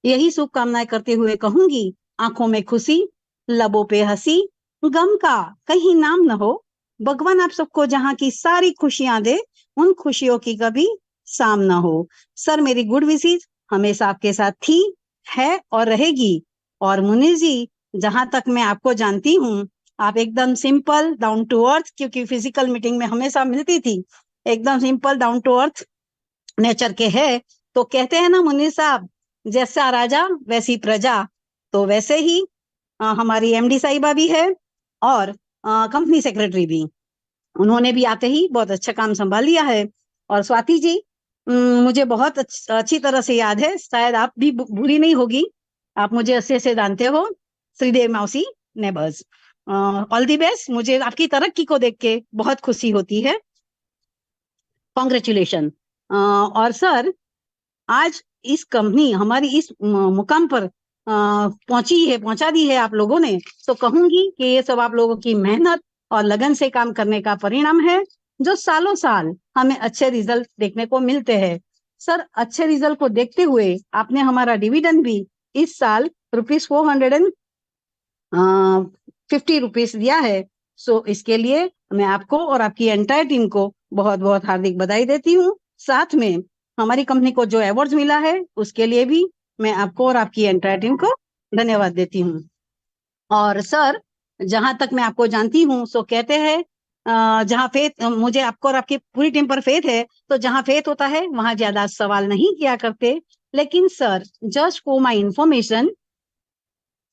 यही शुभकामनाएं करते हुए कहूंगी, आंखों में खुशी, लबों पे हंसी, गम का कहीं नाम न हो। भगवान आप सबको जहां की सारी खुशियां दे, उन खुशियों की कभी साम ना हो। सर मेरी गुड विशेस हमेशा आपके साथ थी, है और रहेगी। और मुनीर जी, जहां तक मैं आपको जानती हूँ, आप एकदम सिंपल डाउन टू अर्थ, क्योंकि फिजिकल मीटिंग में हमेशा मिलती थी, एकदम simple down to earth nature के है। तो कहते हैं ना मुनीर साहब, जैसा राजा वैसी प्रजा, तो वैसे ही हमारी एमडी साहिबा भी है और कंपनी सेक्रेटरी भी, उन्होंने भी आते ही बहुत अच्छा काम संभाल लिया है। और स्वाति जी, मुझे बहुत अच्छी तरह से याद है, शायद आप भी भूली नहीं होगी, आप मुझे अच्छे से जानते हो। श्रीदेव मौसी नेबर्स, ऑल दी बेस्ट। मुझे आपकी तरक्की को देख के बहुत खुशी होती है, कॉन्ग्रेचुलेशन। और सर आज इस कंपनी हमारी इस मुकाम पर पहुंचा दी है आप लोगों ने, तो कहूंगी कि ये सब आप लोगों की मेहनत और लगन से काम करने का परिणाम है, जो सालों साल हमें अच्छे रिजल्ट देखने को मिलते हैं। सर अच्छे रिजल्ट को देखते हुए आपने हमारा डिविडेंड भी इस साल ₹450 दिया है। सो इसके लिए मैं आपको और आपकी एंटायर टीम को बहुत बहुत हार्दिक बधाई देती हूँ। साथ में हमारी कंपनी को जो अवार्ड मिला है उसके लिए भी मैं आपको और आपकी एंटायर टीम को धन्यवाद देती हूँ। और सर जहां तक मैं आपको जानती हूँ, सो कहते हैं जहां फेथ, मुझे आपको और आपकी पूरी टीम पर फेथ है, तो जहां फेथ होता है वहां ज्यादा सवाल नहीं किया करते। लेकिन sir just for my information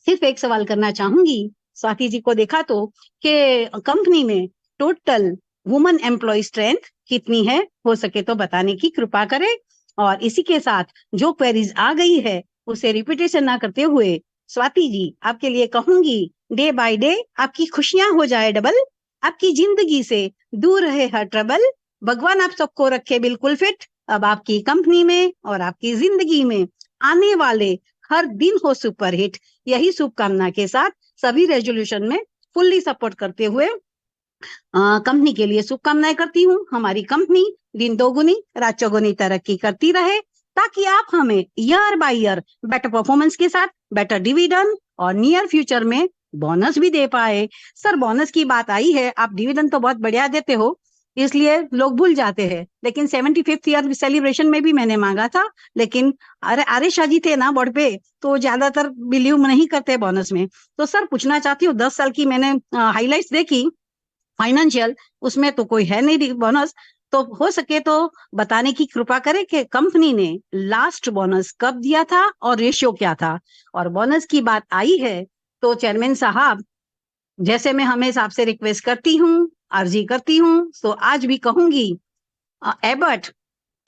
सिर्फ एक सवाल करना चाहूंगी। स्वाति जी को देखा तो कि कंपनी में टोटल वुमन एम्प्लॉय स्ट्रेंथ कितनी है, हो सके तो बताने की कृपा करें। और इसी के साथ जो क्वेरीज आ गई है उसे रिपीटेशन ना करते हुए स्वाति जी आपके लिए कहूंगी, डे बाय डे आपकी खुशियां हो जाए डबल, आपकी जिंदगी से दूर रहे हर ट्रबल, भगवान आप सबको रखे बिल्कुल फिट। अब आपकी कंपनी में और आपकी जिंदगी में आने वाले हर दिन हो सुपरहिट, यही शुभकामना के साथ सभी रेजोल्यूशन में फुल्ली सपोर्ट करते हुए कंपनी के लिए शुभकामनाएं करती हूँ। हमारी कंपनी दिन दोगुनी रात चौगुनी तरक्की करती रहे, ताकि आप हमें year by year better performance के साथ बेटर डिविडेंड और नियर फ्यूचर में बोनस भी दे पाए। सर बोनस की बात आई है, आप डिविडेंड तो बहुत बढ़िया देते हो, इसलिए लोग भूल जाते हैं, लेकिन 75th ईयर सेलिब्रेशन में भी मैंने मांगा था, लेकिन अरे शाह जी थे ना बोर्ड पे, तो ज्यादातर बिलीव नहीं करते बोनस में। तो सर पूछना चाहती हूँ, 10 साल की मैंने हाईलाइट्स देखी फाइनेंशियल, उसमें तो कोई है नहीं बोनस, तो हो सके तो बताने की कृपा करें कि कंपनी ने लास्ट बोनस कब दिया था और रेशियो क्या था। और बोनस की बात आई है तो चेयरमैन साहब, जैसे मैं हमेशा आपसे रिक्वेस्ट करती हूँ, अर्जी करती हूँ, तो आज भी कहूंगी, एबट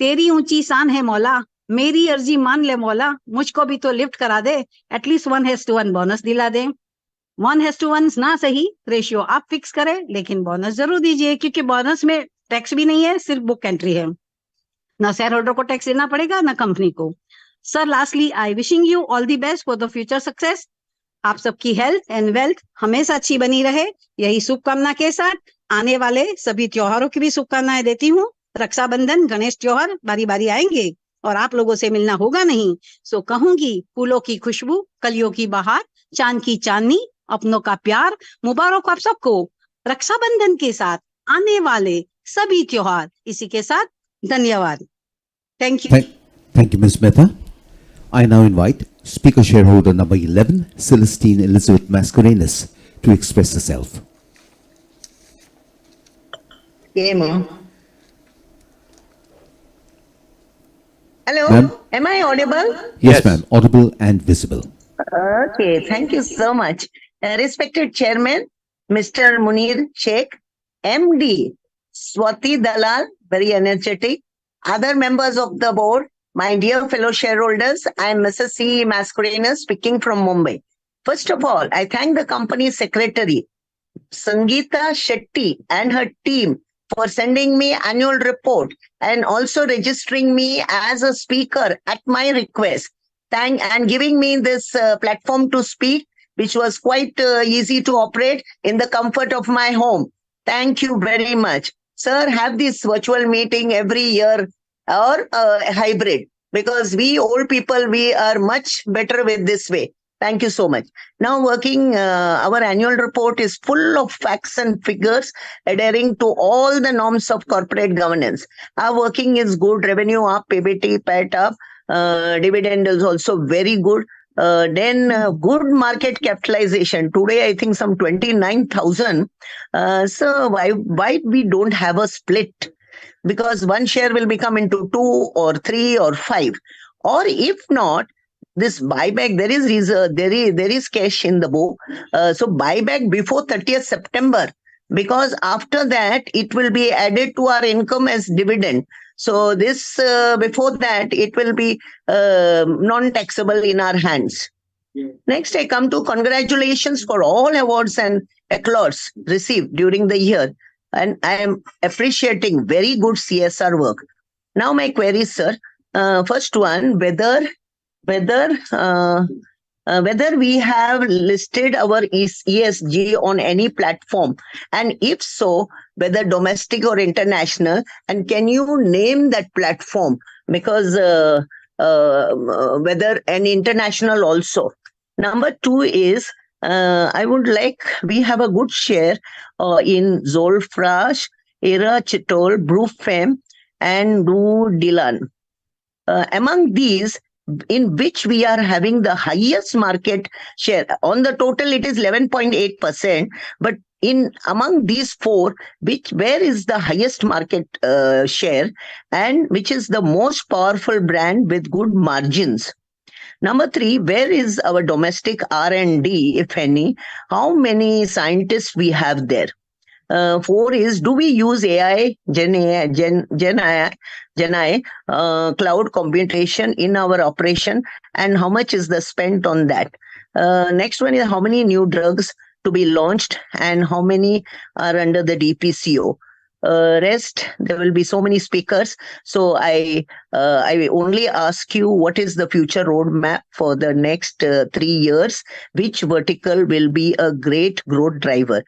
तेरी ऊंची शान है मौला, मेरी अर्जी मान ले मौला, मुझको भी तो लिफ्ट करा दे, एटलीस्ट 1:1 बोनस दिला दे। 1:1 ना सही, रेशियो आप फिक्स करें, लेकिन बोनस जरूर दीजिए, क्योंकि बोनस में टैक्स भी नहीं है, सिर्फ बुक एंट्री है, ना शेयर होल्डर को टैक्स देना पड़ेगा ना कंपनी को। Sir lastly I wishing you all the best for the future success. आप सबकी हेल्थ एंड वेल्थ हमेशा अच्छी बनी रहे, यही शुभकामना के साथ आने वाले सभी त्योहारों की भी शुभकामनाएं देती हूँ। रक्षाबंधन, गणेश त्योहार बारी बारी आएंगे और आप लोगों से मिलना होगा नहीं, सो कहूंगी फूलों की खुशबू, कलियों की बहार, चांद की चांदनी, अपनों का प्यार, मुबारक आप सबको रक्षाबंधन के साथ आने वाले सभी त्योहार। इसी के साथ धन्यवाद। Thank you. Thank you, Ms. Mehta. I now invite Speaker Shareholder number 11, Celestine Elizabeth Mascarenhas, to express herself. Hello, Ma'am? am I audible? Yes, ma'am. Audible and visible. Okay, thank you so much. Respected Chairman, Mr. Munir Sheikh, MD, Swati Dalal, very energetic, other members of the board, my dear fellow shareholders, I am Mrs. C. Mascarenhas speaking from Mumbai. First of all, I thank the company secretary, Sangeeta Shetty, and her team for sending me annual report and also registering me as a speaker at my request. And giving me this platform to speak, which was quite easy to operate in the comfort of my home. Thank you very much. Sir, have this virtual meeting every year or hybrid, because we old people, we are much better with this way. Thank you so much. Now our annual report is full of facts and figures adhering to all the norms of corporate governance. Our working is good, revenue up, PBT, PAT up, dividend is also very good. Then good market capitalization. Today, I think some 29,000. So why we don't have a split? Because one share will become into 2 or 3 or 5. Or if not, this buyback, there is cash in the book. So buyback before 30th September, because after that it will be added to our income as dividend. So this before that it will be non-taxable in our hands. Next, I come to congratulations for all awards and accolades received during the year, and I am appreciating very good CSR work. Now my queries, sir. First one, whether we have listed our ESG on any platform, and if so, whether domestic or international, and can you name that platform? Because whether an international also. Number 2 is, I would like, we have a good share in Zolfrash, Era Chitol, Brufem, and Du Dilan. Among these, in which we are having the highest market share. On the total, it is 11.8%. But among these 4, where is the highest market share, and which is the most powerful brand with good margins? Number 3, where is our domestic R&D, if any? How many scientists we have there? 4 is, do we use AI, Gen AI, cloud computation in our operation, and how much is the spent on that? Next one is, how many new drugs to be launched and how many are under the DPCO? Rest, there will be so many speakers. So I only ask you, what is the future roadmap for the next 3 years? Which vertical will be a great growth driver?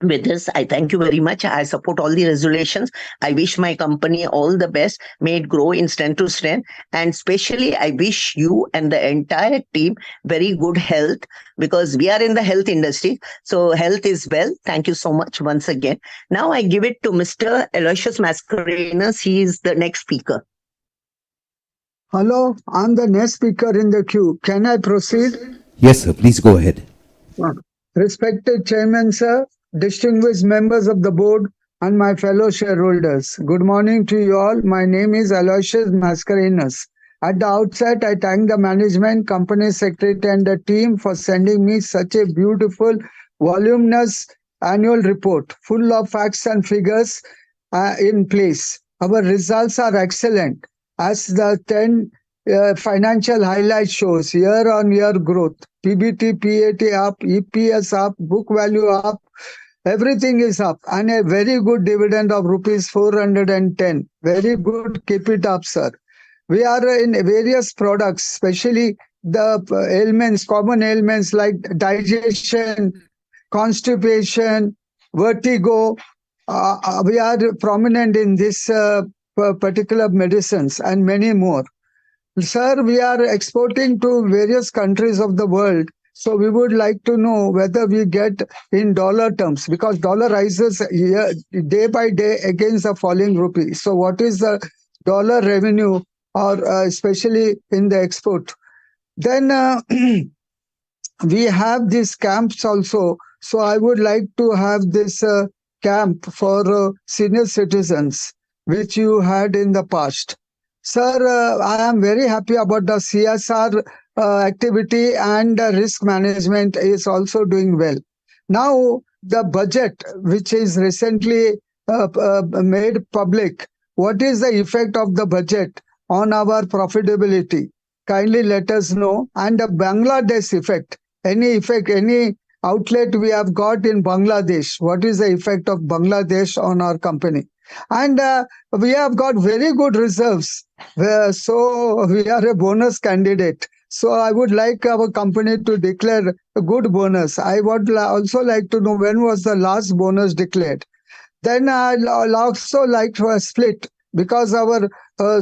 With this, I thank you very much. I support all the resolutions. I wish my company all the best. May it grow in strength to strength. And especially, I wish you and the entire team very good health, because we are in the health industry. So health is wealth. Thank you so much once again. Now I give it to Mr. Aloysius Mascarenhas. He is the next speaker. Hello, I'm the next speaker in the queue. Can I proceed? Yes, sir. Please go ahead. Respected Chairman, sir, distinguished members of the board, and my fellow shareholders, good morning to you all. My name is Aloysius Mascarenhas. At the outset, I thank the management, company secretary, and the team for sending me such a beautiful, voluminous annual report full of facts and figures in place. Our results are excellent, as the 10 financial highlights shows year-on-year growth. PBT, PAT up, EPS up, book value up, everything is up, and a very good dividend of rupees 410. Very good, keep it up, sir. We are in various products, especially the ailments, common ailments like digestion, constipation, vertigo. We are prominent in this particular medicines and many more. Sir, we are exporting to various countries of the world. So we would like to know whether we get in dollar terms, because dollar rises day by day against the falling rupee. So what is the dollar revenue, or especially in the export? Then we have these camps also. So I would like to have this camp for senior citizens, which you had in the past. Sir, I am very happy about the CSR activity, and risk management is also doing well. Now, the budget, which is recently made public, what is the effect of the budget on our profitability? Kindly let us know. And the Bangladesh effect, any outlet we have got in Bangladesh, what is the effect of Bangladesh on our company? And we have got very good reserves, so we are a bonus candidate. So I would like our company to declare a good bonus. I would also like to know when was the last bonus declared. Then I'll also like to split, because our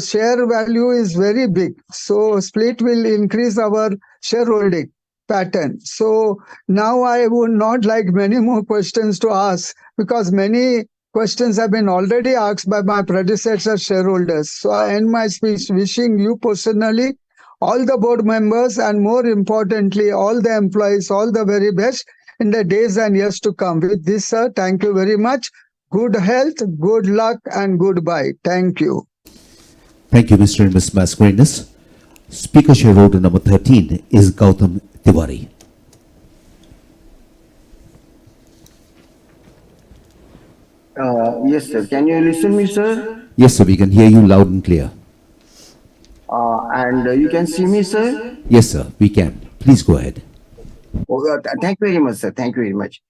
share value is very big. So split will increase our shareholding pattern. So now I would not like many more questions to ask, because many questions have been already asked by my predecessor shareholders. So I end my speech wishing you personally, all the board members, and more importantly, all the employees, all the very best in the days and years to come. With this, sir, thank you very much. Good health, good luck, and goodbye. Thank you. Thank you, Mr. and Ms. Mascarenhas. Speaker shareholder number 13 is Gautam Tiwari. Yes, sir. Can you listen me, sir? Yes, sir, we can hear you loud and clear. And you can see me, sir? Yes, sir, we can. Please go ahead. Oh, thank you very much, sir. Thank you very much.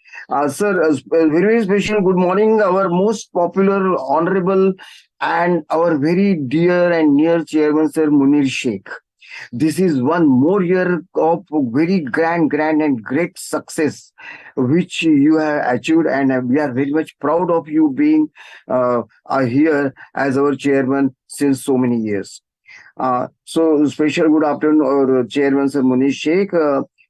Sir, very special good morning, our most popular, honorable, and our very dear and near chairman, sir Munir Sheikh. This is one more year of very grand and great success which you have achieved, and we are very much proud of you being here as our chairman since so many years. So special good afternoon, our chairman, sir Munish Sheikh.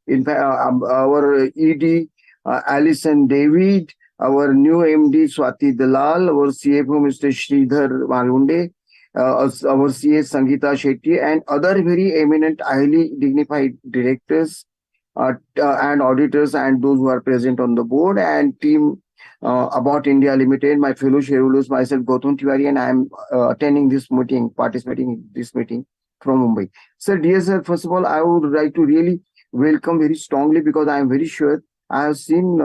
In fact, our ED, Alison David, our new MD, Swati Dalal, our CFO, Mr. Sridhar Malunde, our CS, Sangeeta Shetty, and other very eminent, highly dignified directors and auditors, and those who are present on the board, and team Abbott India Limited, my fellow shareholders, myself, Gautam Tiwari, and I am attending this meeting, participating in this meeting from Mumbai. Sir, dear sir, first of all, I would like to really welcome very strongly, because I am very sure I have seen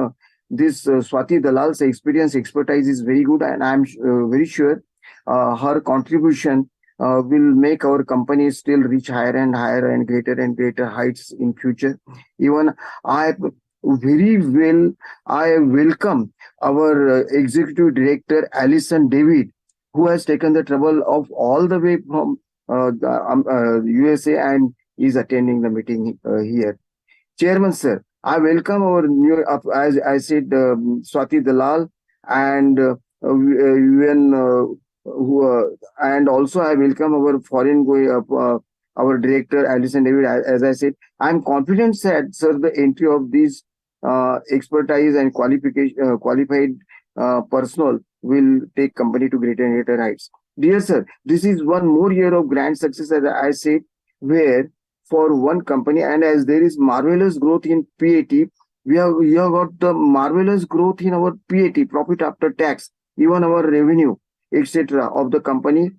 this Swati Dalal's expertise is very good, and I am very sure her contribution will make our company still reach higher and higher and greater heights in future. Even I welcome our executive director Alison David, who has taken the trouble of all the way from USA and is attending the meeting here. Chairman sir, I welcome our new, as I said, Swati Dalal, and and also I welcome our our director Alison David. As I said, I am confident that sir, the entry of these expertise and qualified personnel will take company to greater and greater heights. Dear sir, this is one more year of grand success, as I said, where for one company, and as there is marvelous growth in PAT, we have got the marvelous growth in our PAT, profit after tax, even our revenue, etc. of the company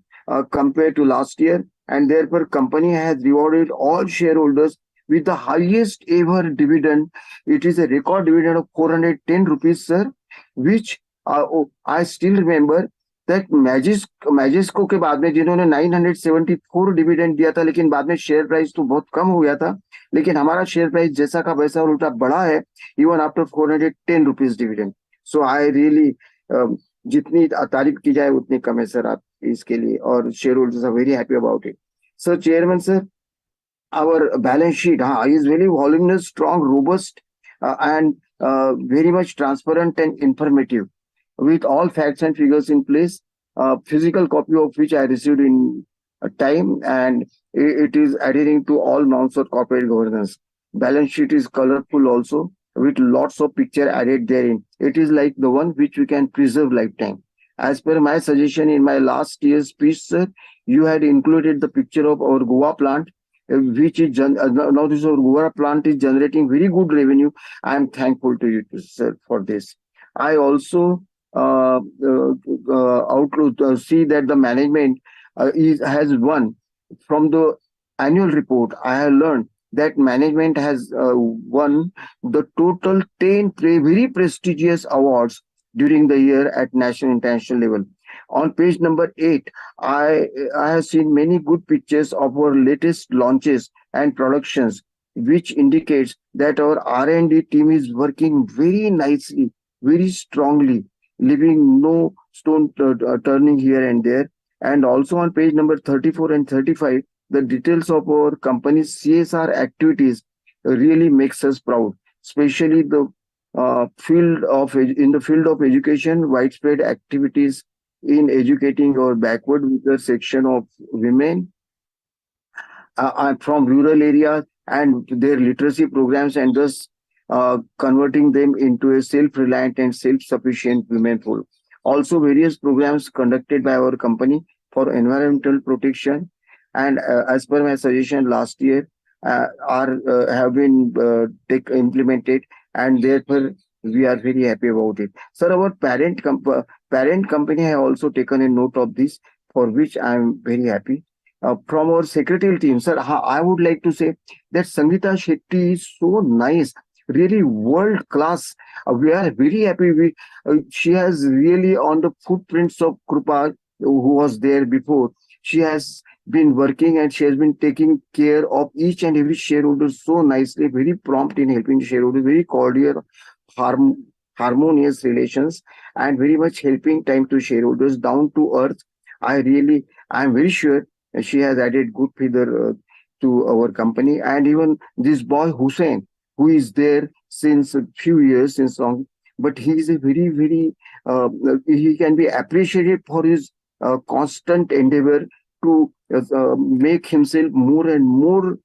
compared to last year, and therefore company has rewarded all shareholders with the highest ever dividend. It is a record dividend of 410 rupees, sir, which I still remember that मैजिस्को के बाद में जिन्होंने 974 dividend दिया था, लेकिन बाद में share price तो बहुत कम हो गया था, लेकिन हमारा शेयर प्राइस जैसा का वैसा और उल्टा बढ़ा है, even after 410 rupees dividend. So I really, जितनी तारीफ की जाए उतनी कम है सर आप इसके लिए, और shareholders are very happy about it. Sir chairman sir, our balance sheet is very voluminous, strong, robust, and very much transparent and informative, with all facts and figures in place. Physical copy of which I received in time, and it is adhering to all norms of corporate governance. Balance sheet is colorful also, with lots of picture added therein. It is like the one which we can preserve lifetime. As per my suggestion in my last year's speech, sir, you had included the picture of our Goa plant, which is now this our Goa plant is generating very good revenue. I am thankful to you, sir, for this. I also outlook see that the management has won from the annual report. I have learned that management has won the total 10 very prestigious awards during the year at national international level. On page number 8, I have seen many good pictures of our latest launches and productions, which indicates that our R&D team is working very nicely, very strongly, leaving no stone turning here and there. And also on page number 34 and 35, the details of our company's CSR activities really makes us proud, especially the in the field of education, widespread activities in educating our backward weaker section of women from rural areas and their literacy programs, and thus converting them into a self-reliant and self-sufficient women pool. Also, various programs conducted by our company for environmental protection, and as per my suggestion last year, have been implemented, and therefore we are very happy about it. Sir, our parent company has also taken a note of this, for which I am very happy. From our secretarial team, sir, I would like to say that Sangeeta Shetty is so nice, really world class. We are very happy. She has really on the footprints of Krupa, who was there before. She has been working and she has been taking care of each and every shareholder so nicely, very prompt in helping shareholders, very cordial, harmonious relations, and very much helping time to shareholders, down to earth. I'm very sure she has added good feather to our company. And even this boy Hussein, who is there since a few years, since long, but he is a he can be appreciated for his constant endeavor to make himself more and more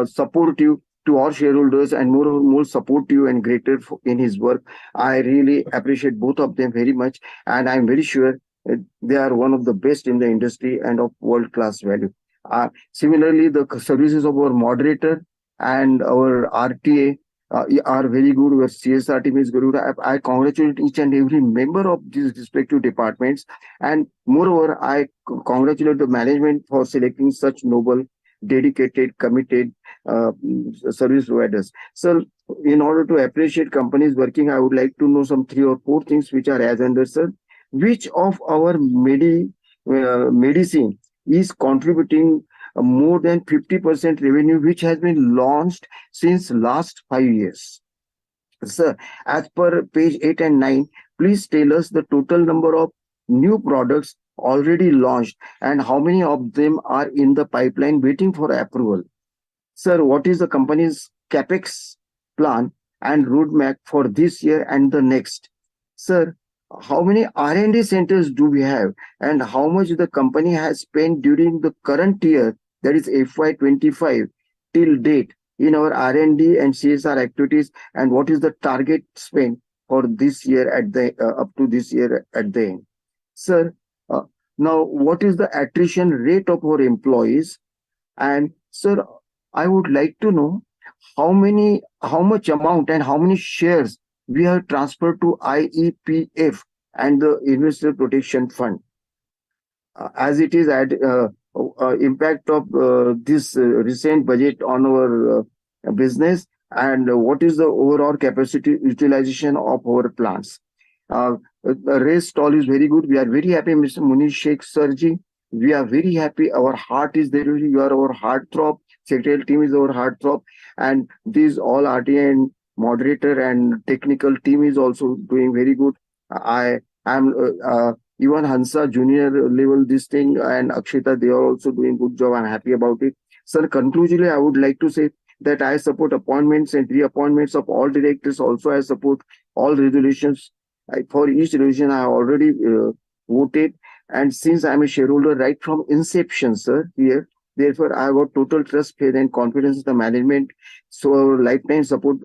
supportive to our shareholders, and more supportive and greater in his work. I really appreciate both of them very much, and I'm very sure they are one of the best in the industry and of world-class value. Similarly, the services of our moderator and our RTA are very good. Our CSR team is good. I congratulate each and every member of these respective departments, and moreover, I congratulate the management for selecting such noble, dedicated, committed service providers. So, in order to appreciate companies working, I would like to know some 3 or 4 things which are as under, sir. Which of our medicine is contributing more than 50% revenue, which has been launched since last 5 years? Sir, as per page 8 and 9, please tell us the total number of new products already launched and how many of them are in the pipeline waiting for approval. Sir, what is the company's capex plan and roadmap for this year and the next? Sir, how many R&D centers do we have, and how much the company has spent during the current year, that is FY25 till date, in our R&D and CSR activities, and what is the target spend for this year at the up to this year at the end? Sir, now what is the attrition rate of our employees? And sir, I would like to know how much amount and how many shares we have transferred to IEPF and the Investor Protection Fund, as it is at impact of this recent budget on our business, and what is the overall capacity utilization of our plants. The rest all is very good. We are very happy, Mr. Munir Sheikh Sarji. We are very happy. Our heart is there. You are our heartthrob. Secretarial team is our heartthrob, and these all RTA and moderator and technical team is also doing very good. I am even Hansa junior level this thing and Akshita, they are also doing good job. I'm happy about it. Sir, conclusively, I would like to say that I support appointments and reappointments of all directors. Also, I support all resolutions. For each resolution, I already voted. And since I'm a shareholder right from inception, sir, here, therefore, I got total trust, faith, and confidence in the management. So, our lifetime support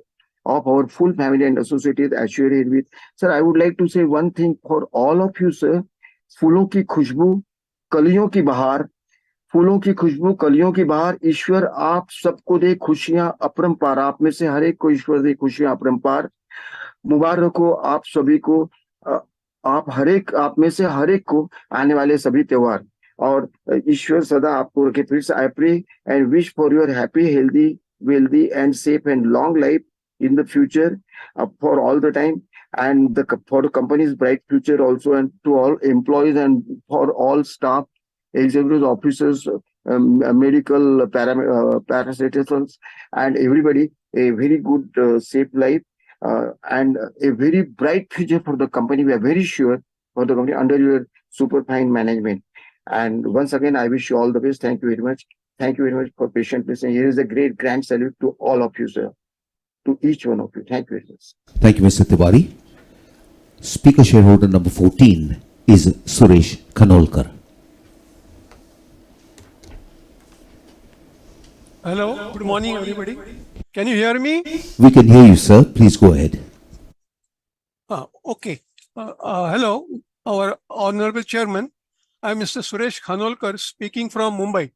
of our full family and associates assured with. Sir, I would like to say one thing for all of you, sir. फूलों की खुशबू, कलियों की बहार, फूलों की खुशबू, कलियों की बहार, ईश्वर आप सबको दे खुशियां अपरंपार, आप में से हर एक को ईश्वर दे खुशियां अपरंपार। मुबारक हो आप सभी को, आप में से हर एक को आने वाले सभी त्योहार, और ईश्वर सदा आपको रखे। फिर से I pray and wish for your happy, healthy, wealthy and safe and long life in the future, for all the time, and for the company's bright future also, and to all employees and for all staff, executives, officers, medical parastatals, and everybody a very good safe life, and a very bright future for the company. We are very sure for the company under your super fine management. And once again, I wish you all the best. Thank you very much. Thank you very much for patient listening. Here is a great grand salute to all of you, sir. To each one of you. Thank you very much. Thank you, Mr. Tiwari. Speaker shareholder number 14 is Suresh Khanolkar. Hello, good morning, everybody. Can you hear me? We can hear you, sir. Please go ahead. Okay. Hello, our Honorable Chairman. I am Mr. Suresh Khanolkar speaking from Mumbai.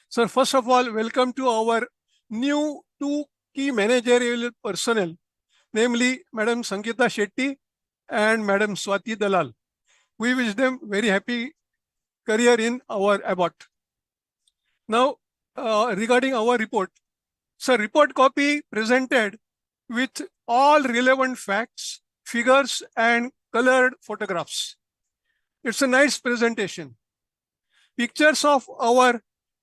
Sir, first of all, welcome to our new two key managerial personnel, namely Madam Sangeeta Shetty and Madam Swati Dalal. We wish them very happy career in our Abbott. Now, regarding our report, sir, report copy presented with all relevant facts, figures, and colored photographs. It's a nice presentation. Pictures of our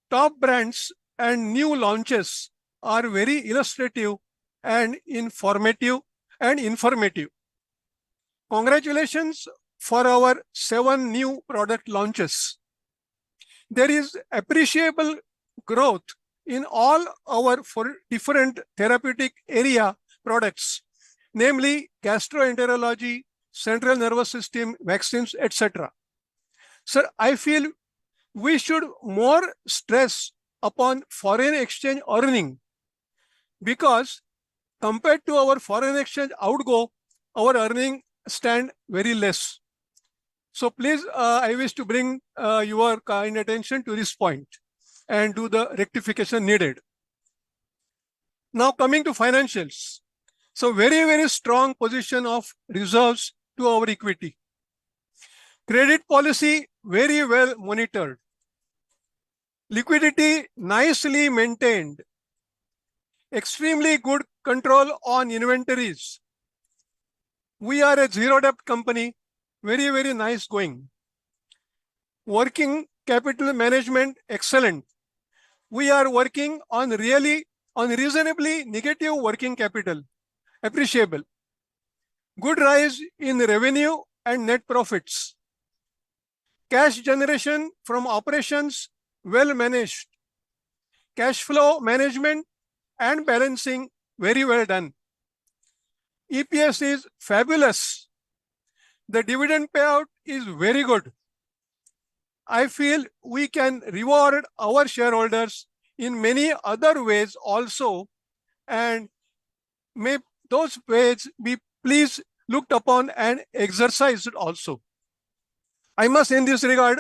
top brands and new launches are very illustrative and informative. Congratulations for our 7 new product launches. There is appreciable growth in all our 4 different therapeutic area products, namely gastroenterology, central nervous system, vaccines, etc. Sir, I feel we should more stress upon foreign exchange earning, because compared to our foreign exchange outgo, our earning stand very less. So please, I wish to bring your kind attention to this point and do the rectification needed. Now coming to financials. So very, very strong position of reserves to our equity. Credit policy very well monitored. Liquidity nicely maintained. Extremely good control on inventories. We are a zero debt company, very, very nice going. Working capital management, excellent. We are working on reasonably negative working capital, appreciable. Good rise in revenue and net profits. Cash generation from operations well managed. Cash flow management and balancing very well done. EPS is fabulous. The dividend payout is very good. I feel we can reward our shareholders in many other ways also, and may those ways be please looked upon and exercised also. I must in this regard,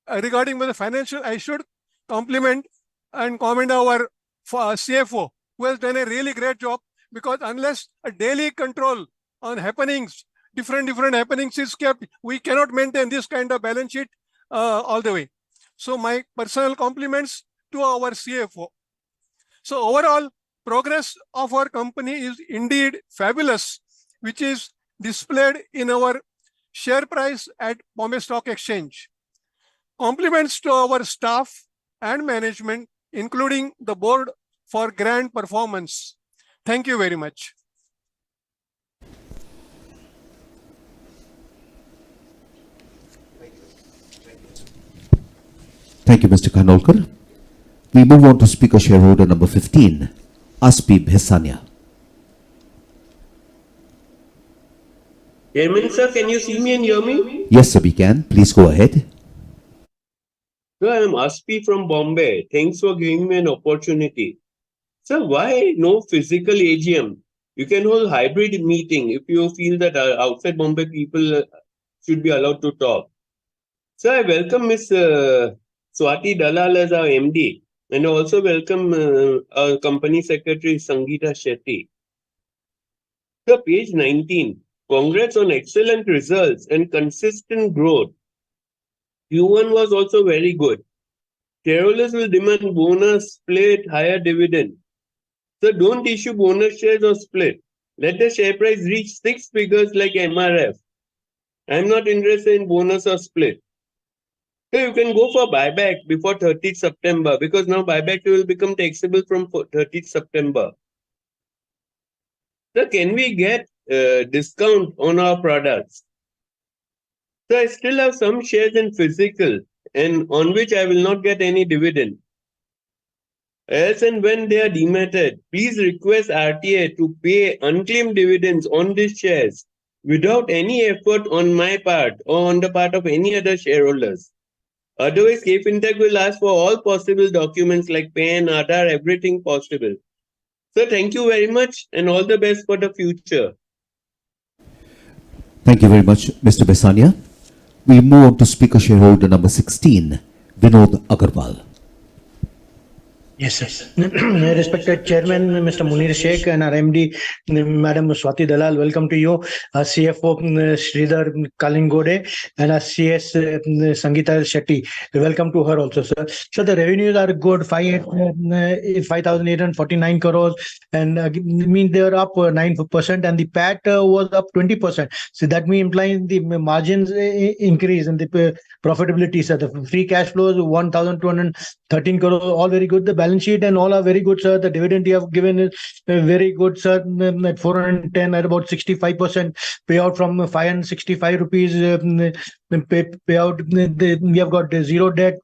regarding the financial, I should compliment and commend our CFO, who has done a really great job, because unless a daily control on happenings, different happenings is kept, we cannot maintain this kind of balance sheet all the way. So my personal compliments to our CFO. So overall, progress of our company is indeed fabulous, which is displayed in our share price at Bombay Stock Exchange. Compliments to our staff and management, including the board, for grand performance. Thank you very much. Thank you, Mr. Khanolkar. We move on to Speaker Shareholder number 15, Aspi Bhesania. Chairman sir, can you see me and hear me? Yes, sir, we can. Please go ahead. Sir, I am Aspi from Bombay. Thanks for giving me an opportunity. Sir, why no physical AGM? You can hold hybrid meeting if you feel that outside Bombay people should be allowed to talk. Sir, I welcome Miss Swati Dalal as our MD and also welcome our company secretary Sangeeta Shetty. Sir, page 19. Congrats on excellent results and consistent growth. Q1 was also very good. Shareholders will demand bonus, split, higher dividend. So don't issue bonus shares or split. Let the share price reach 6 figures like MRF. I'm not interested in bonus or split. So you can go for buyback before 30th September because now buyback will become taxable from 30th September. So can we get discount on our products? So I still have some shares in physical and on which I will not get any dividend. As and when they are dematted, please request RTA to pay unclaimed dividends on these shares without any effort on my part or on the part of any other shareholders. Otherwise, KFintech will ask for all possible documents like PAN, Aadhaar, everything possible. So thank you very much and all the best for the future. Thank you very much, Mr. Bhesania. We move on to Speaker Shareholder number 16, Vinod Agarwal. Yes, sir. Respected Chairman, Mr. Munir Sheikh, and our MD, Madam Swati Dalal, welcome to you. Our CFO, Sridhar Kalingode, and our CS, Sangeeta Shetty. Welcome to her also, sir. So the revenues are good, 5,849 crores, and mean they are up 9%, and the PAT was up 20%. So that means implying the margins increase and the profitability, sir. The free cash flows 1,213 crores, all very good. The balance sheet and all are very good, sir. The dividend you have given is very good, sir. At 410, at about 65% payout from 565 rupees payout. We have got zero debt,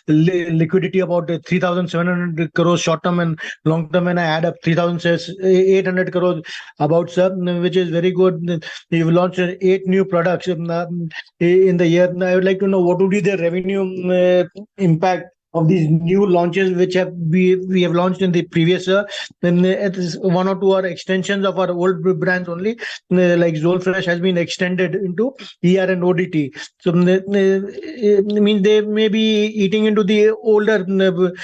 liquidity about 3,700 crores short term and long term, and I add up 3,800 crores about, sir, which is very good. You've launched 8 new products in the year. I would like to know what would be the revenue impact of these new launches which we have launched in the previous year. Then it is 1 or 2 are extensions of our old brands only, like Zolfresh has been extended into ER and ODT. So it means they may be eating into the older drug,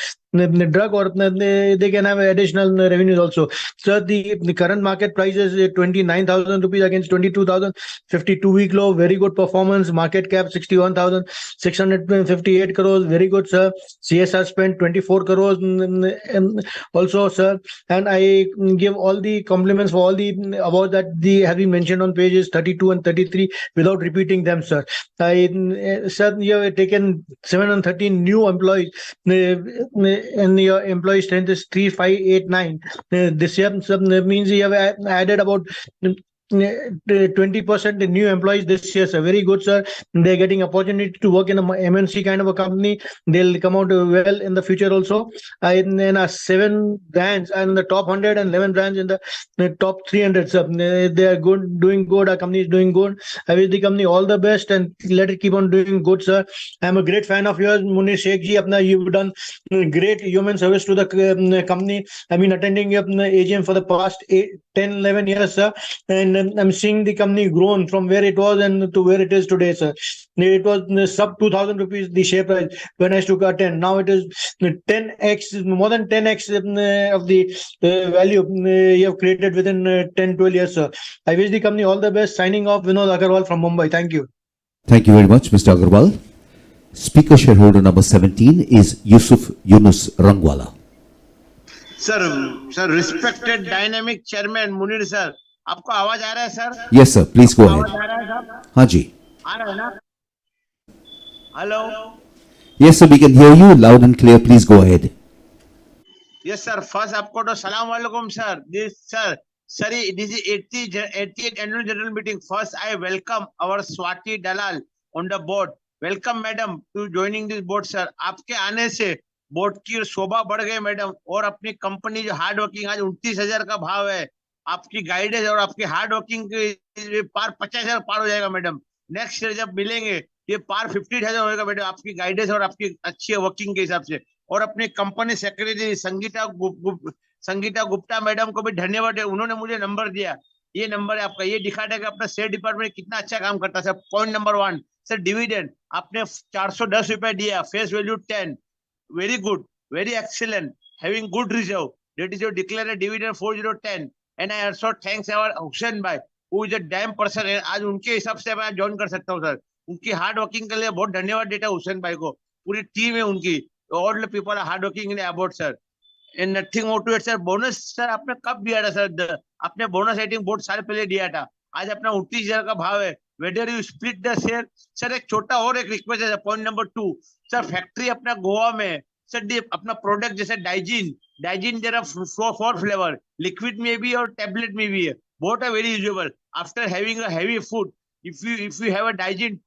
or they can have additional revenues also. So the current market price is 29,000 rupees against 22,000, 52-week low, very good performance. Market cap 61,658 crores, very good, sir. CSR spent 24 crores also, sir. And I give all the compliments for all the about that have been mentioned on pages 32 and 33 without repeating them, sir. Sir, you have taken 713 new employees, and your employee strength is 3,589. This year, sir, means you have added about 20% new employees this year, sir. Very good, sir. They're getting opportunity to work in a MNC kind of a company. They'll come out well in the future also. And 7 brands and the top 100 and 11 brands in the top 300, sir. They are good, doing good. Our company is doing good. I wish the company all the best and let it keep on doing good, sir. I'm a great fan of yours, Munir Sheikh ji. You've done great human service to the company. I've been attending your AGM for the past 10-11 years, sir, and I'm seeing the company grown from where it was and to where it is today, sir. It was sub 2,000 rupees the share price when I used to attend. Now it is 10x, more than 10x of the value you have created within 10-12 years, sir. I wish the company all the best. Signing off, Vinod Agarwal from Mumbai. Thank you. Thank you very much, Mr. Agarwal. Speaker Shareholder number 17 is Yusuf Yunus Rangwala. Sir, respected dynamic chairman Munir sir, आपको आवाज आ रहा है sir? Yes, sir. Please go ahead. आवाज आ रहा है साहब? हाँ जी. आ रहा है ना? Hello. Yes, sir. We can hear you loud and clear. Please go ahead. Yes, sir. First, आपको तो सलाम वालेकुम sir. This is 88th annual general meeting. First, I welcome our Swati Dalal on the board. Welcome, madam, to joining this board, sir. आपके आने से board की शोभा बढ़ गई मैडम, और अपनी कंपनी जो हार्ड वर्किंग, आज 29,000 का भाव है, आपकी गाइडेंस और आपकी हार्ड वर्किंग के पार 50,000 पार हो जाएगा मैडम। नेक्स्ट ईयर जब मिलेंगे ये पार 50,000 होगा मैडम, आपकी गाइडेंस और आपकी अच्छी वर्किंग के हिसाब से। और अपनी company secretary Sangeeta Gupta madam को भी धन्यवाद है, उन्होंने मुझे नंबर दिया, ये नंबर है आपका, ये दिखाता है कि अपना शेयर डिपार्टमेंट कितना अच्छा काम करता है sir. Point number 1 sir, dividend आपने 410 रुपए दिया, face value 10, very good, very excellent, having good reserve. That is your declared dividend 4010. And I also thanks our Hussein Bhai, who is a damn person. आज उनके हिसाब से मैं join कर सकता हूँ सर। उनकी हार्ड वर्किंग के लिए बहुत धन्यवाद देता हूँ हुसैन भाई को, पूरी टीम है उनकी, all people are hard working in about sir. And nothing more to it sir. Bonus sir आपने कब दिया था सर? आपने बोनस आइटिंग बहुत साल पहले दिया था, आज अपना 29,000 का भाव है, whether you split the share. Sir एक छोटा और एक रिक्वेस्ट है, पॉइंट नंबर 2 सर, फैक्ट्री अपना गोवा में सर, अपना प्रोडक्ट जैसे डाइजिन जरा 4 फ्लेवर, लिक्विड में भी और टेबलेट में भी है, both are very usable after having a heavy food. if you have a Digene,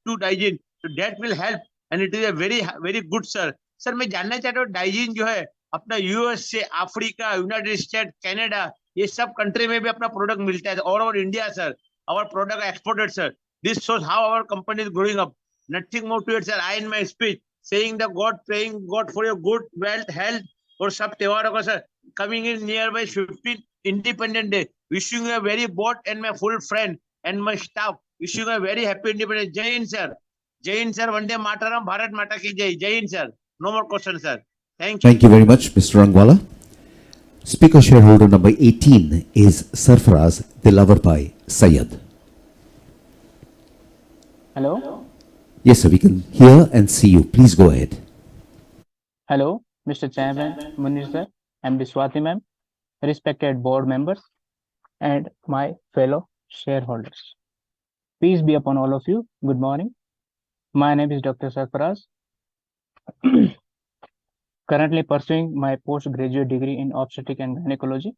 two Digene, so that will help and it is a very good sir। Sir मैं जानना चाहता हूँ, डाइजिन जो है अपना यूएस से, अफ्रीका, यूनाइटेड स्टेट, कनाडा, ये सब कंट्री में भी अपना प्रोडक्ट मिलता है, all over India sir, our product exported sir। This shows how our company is growing up, nothing more to it sir। I in my speech saying the God, praying God for your good wealth, health, और सब त्योहारों का sir, coming in nearby 15th Independence Day, wishing you a very bold and my full friend and my staff, wishing you a very happy Independence। जय Hind sir, जय Hind sir, Vande Mataram, Bharat माता की जय। जय Hind sir, no more question sir, thank you। Thank you very much, Mr. Rangwala. Speaker shareholder number 18 is Sarfaraz Dilawarbai Syed. Hello. Yes, sir, we can hear and see you. Please go ahead. Hello, Mr. Chairman, Munir sir, MD Swati ma'am, respected board members, and my fellow shareholders. Peace be upon all of you. Good morning. My name is Dr. Sarfaraz. Currently pursuing my postgraduate degree in obstetric and gynecology.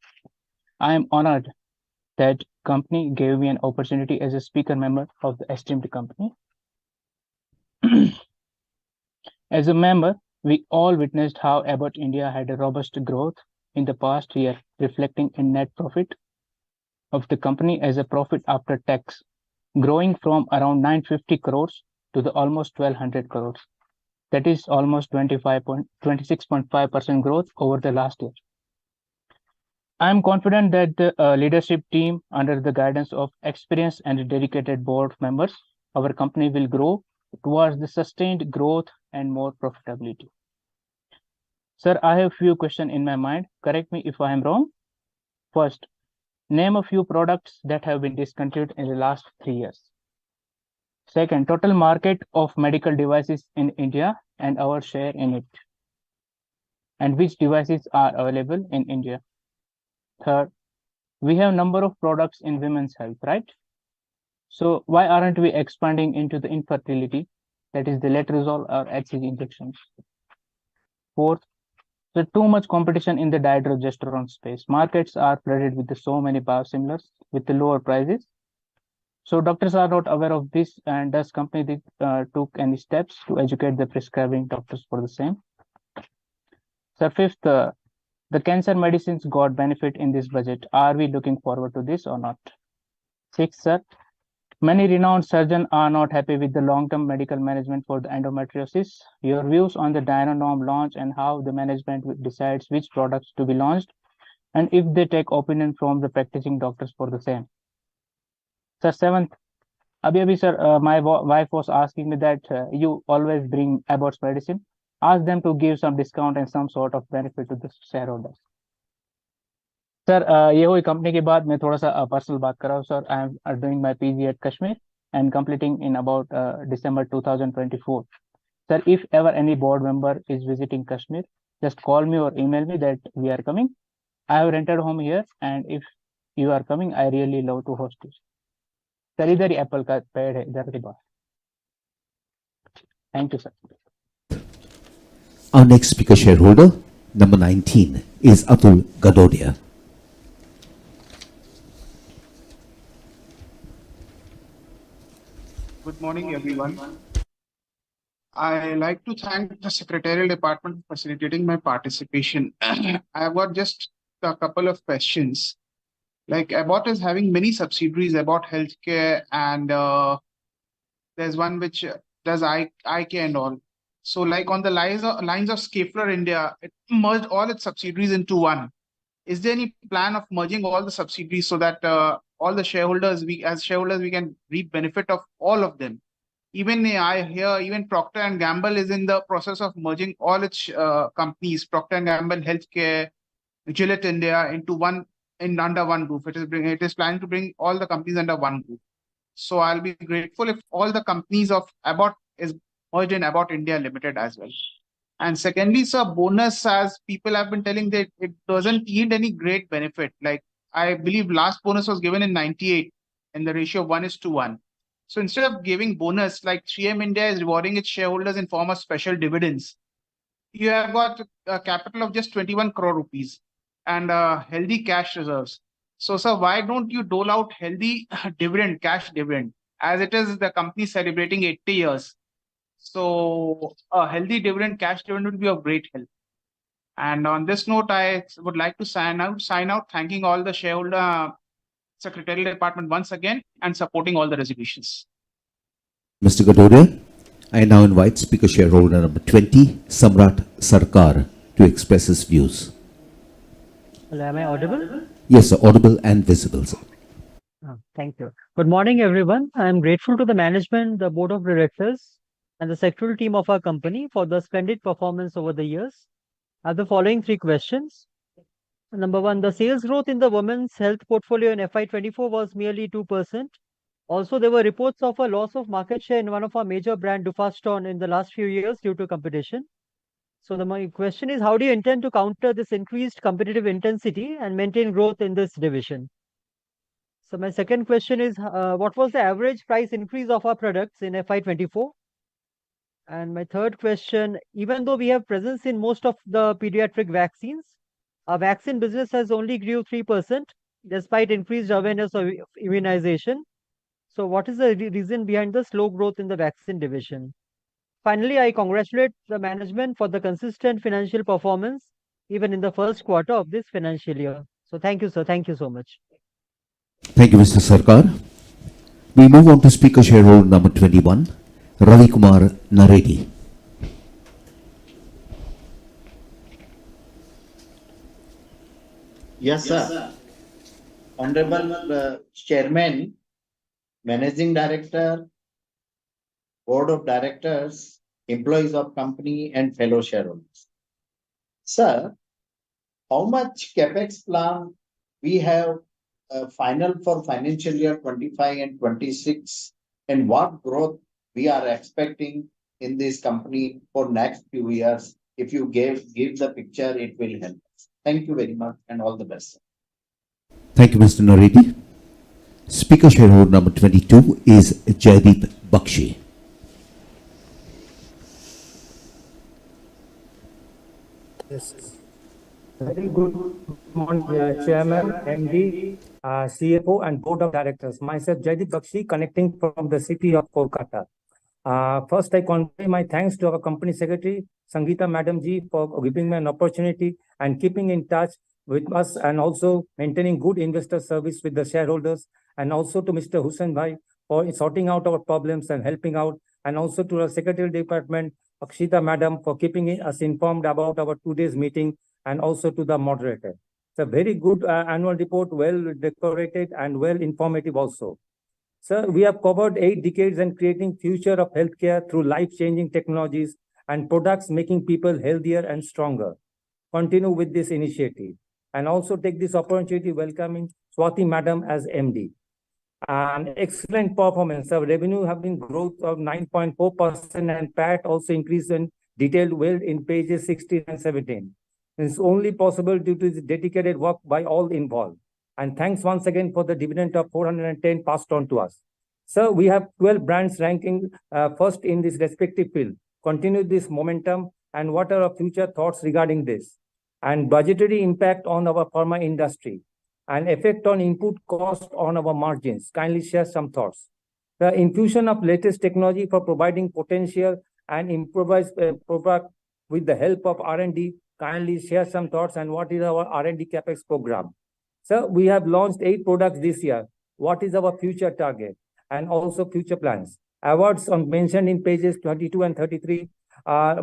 I am honored that company gave me an opportunity as a speaker member of the esteemed company. As a member, we all witnessed how Abbott India had a robust growth in the past year, reflecting in net profit of the company as a profit after tax, growing from around 950 crores to the almost 1200 crores. That is almost 26.5% growth over the last year. I am confident that the leadership team, under the guidance of experienced and dedicated board members, our company will grow towards the sustained growth and more profitability. Sir, I have few questions in my mind. Correct me if I am wrong. First, name a few products that have been discontinued in the last 3 years. Second, total market of medical devices in India and our share in it, and which devices are available in India. Third, we have number of products in women's health, right? So why aren't we expanding into the infertility, that is the letrozole or HCG injections? Fourth, there's too much competition in the dihydrogesterone space. Markets are flooded with so many biosimilars with the lower prices. So doctors are not aware of this, and does company took any steps to educate the prescribing doctors for the same? So fifth, the cancer medicines got benefit in this budget. Are we looking forward to this or not? Sixth, sir, many renowned surgeons are not happy with the long-term medical management for the endometriosis. Your views on the Dinonorm launch and how the management decides which products to be launched, and if they take opinion from the practicing doctors for the same. Sir, seventh, Abhi sir, my wife was asking me that you always bring Abbott's medicine. Ask them to give some discount and some sort of benefit to the shareholders. Sir ये हुई company के बाद मैं थोड़ा सा personal बात कर रहा हूँ sir. I am doing my PG at Kashmir and completing in about December 2024. Sir, if ever any board member is visiting Kashmir, just call me or email me that we are coming. I have rented home here, and if you are coming, I really love to host you. Sir, इधर ही Apple का पेड़ है इधर के पास. Thank you, sir. Our next speaker shareholder, number 19, is Atul Gadodia. Good morning, everyone. I like to thank the Secretarial Department for facilitating my participation. I've got just a couple of questions. Like Abbott is having many subsidiaries, Abbott Healthcare, and there's one which does eye care and all. So like on the lines of Scafler India, it merged all its subsidiaries into one. Is there any plan of merging all the subsidiaries so that all the shareholders, as shareholders, we can reap benefit of all of them? Even I hear even Procter and Gamble is in the process of merging all its companies, Procter and Gamble Healthcare, Gillette India, into one under one roof. It is planning to bring all the companies under one roof. So I'll be grateful if all the companies of Abbott is merged in Abbott India Limited as well. And secondly, sir, bonus, as people have been telling, that it doesn't yield any great benefit. Like I believe last bonus was given in 98 and the ratio of 1:1. So instead of giving bonus, like 3M India is rewarding its shareholders in form of special dividends, you have got a capital of just 21 crore rupees and healthy cash reserves. So, sir, why don't you dole out healthy dividend, cash dividend, as it is the company celebrating 80 years? So, a healthy dividend, cash dividend would be of great help. And on this note, I would like to sign out, thanking all the shareholder Secretarial Department once again and supporting all the resolutions. Mr. Gadodia, I now invite Speaker Shareholder number 20, Samrat Sarkar, to express his views. Hello, am I audible? Yes, sir, audible and visible, sir. Thank you. Good morning, everyone. I am grateful to the management, the board of directors, and the sectoral team of our company for the splendid performance over the years. I have the following 3 questions. Number 1, the sales growth in the women's health portfolio in FY24 was merely 2%. Also, there were reports of a loss of market share in one of our major brand, Dufaston, in the last few years due to competition. So my question is, how do you intend to counter this increased competitive intensity and maintain growth in this division? So my second question is, what was the average price increase of our products in FY24? And my third question, even though we have presence in most of the pediatric vaccines, our vaccine business has only grew 3% despite increased awareness of immunization. So what is the reason behind the slow growth in the vaccine division? Finally, I congratulate the management for the consistent financial performance even in the first quarter of this financial year. So thank you, sir. Thank you so much. Thank you, Mr. Sarkar. We move on to Speaker Shareholder number 21, Ravi Kumar Naredi. Yes, sir. Honorable Chairman, Managing Director, Board of Directors, employees of company, and fellow shareholders. Sir, how much capex plan we have final for financial year 25 and 26, and what growth we are expecting in this company for next few years? If you give the picture, it will help us. Thank you very much and all the best, sir. Thank you, Mr. Naredi. Speaker Shareholder number 22 is Jaideep Bakshi. Yes. Very good morning, Chairman, MD, CFO, and Board of Directors. Myself, Jaideep Bakshi, connecting from the city of Kolkata. First, I convey my thanks to our Company Secretary, Sangeeta Madam Ji, for giving me an opportunity and keeping in touch with us and also maintaining good investor service with the shareholders, and also to Mr. Hussain Bhai for sorting out our problems and helping out, and also to our Secretarial Department, Akshita Madam, for keeping us informed about our today's meeting, and also to the moderator. It's a very good annual report, well decorated and well informative also. Sir, we have covered 8 decades and creating future of healthcare through life-changing technologies and products making people healthier and stronger. Continue with this initiative. And also take this opportunity welcoming Swati Madam as MD. An excellent performance. Our revenue have been growth of 9.4% and PAT also increased in detailed well in pages 16 and 17. It's only possible due to the dedicated work by all involved. And thanks once again for the dividend of 410 passed on to us. Sir, we have 12 brands ranking first in this respective field. Continue this momentum, and what are our future thoughts regarding this? And budgetary impact on our pharma industry and effect on input cost on our margins. Kindly share some thoughts. The infusion of latest technology for providing potential and improvise product with the help of R&D. Kindly share some thoughts on what is our R&D capex program. Sir, we have launched 8 products this year. What is our future target and also future plans? Awards mentioned in pages 22 and 33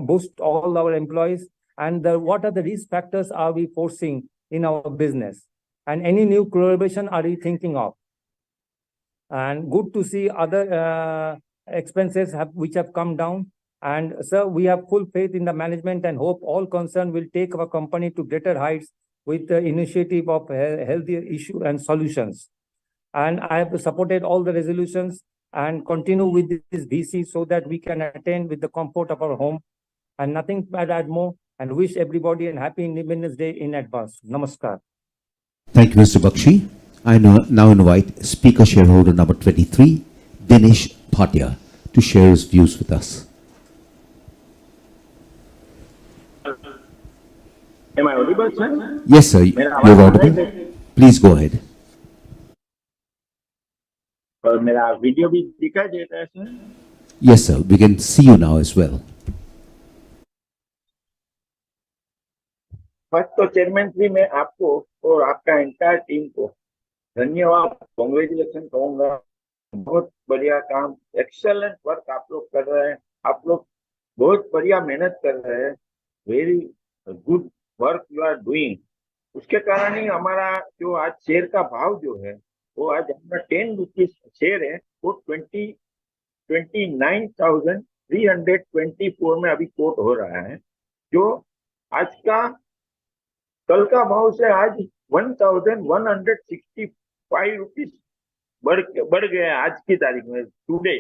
boost all our employees. And what are the risk factors are we foreseeing in our business? And any new collaboration are we thinking of? And good to see other expenses which have come down. And sir, we have full faith in the management and hope all concerned will take our company to greater heights with the initiative of healthier issue and solutions. And I have supported all the resolutions and continue with this VC so that we can attain with the comfort of our home. And nothing but add more, and wish everybody a happy Independence Day in advance. Namaskar. Thank you, Mr. Bakshi. I now invite Speaker Shareholder number 23, Dinesh Bhatia, to share his views with us. Am I audible, sir? Yes, sir, you're audible. Please go ahead. और मेरा video भी दिखाई देता है sir? Yes, sir, we can see you now as well. First तो chairman जी मैं आपको और आपका एंटायर टीम को धन्यवाद, कांग्रेचुलेशन कहूंगा। बहुत बढ़िया काम, एक्सेलेंट वर्क आप लोग कर रहे हैं। आप लोग बहुत बढ़िया मेहनत कर रहे हैं। Very good work you are doing. उसके कारण ही हमारा जो आज शेयर का भाव जो है वो आज हमारा 10 रुपीज शेयर है, वो 29,324 में अभी कोट हो रहा है, जो आज का कल का भाव से आज 1,165 रुपीज बढ़ गया आज की तारीख में, टुडे।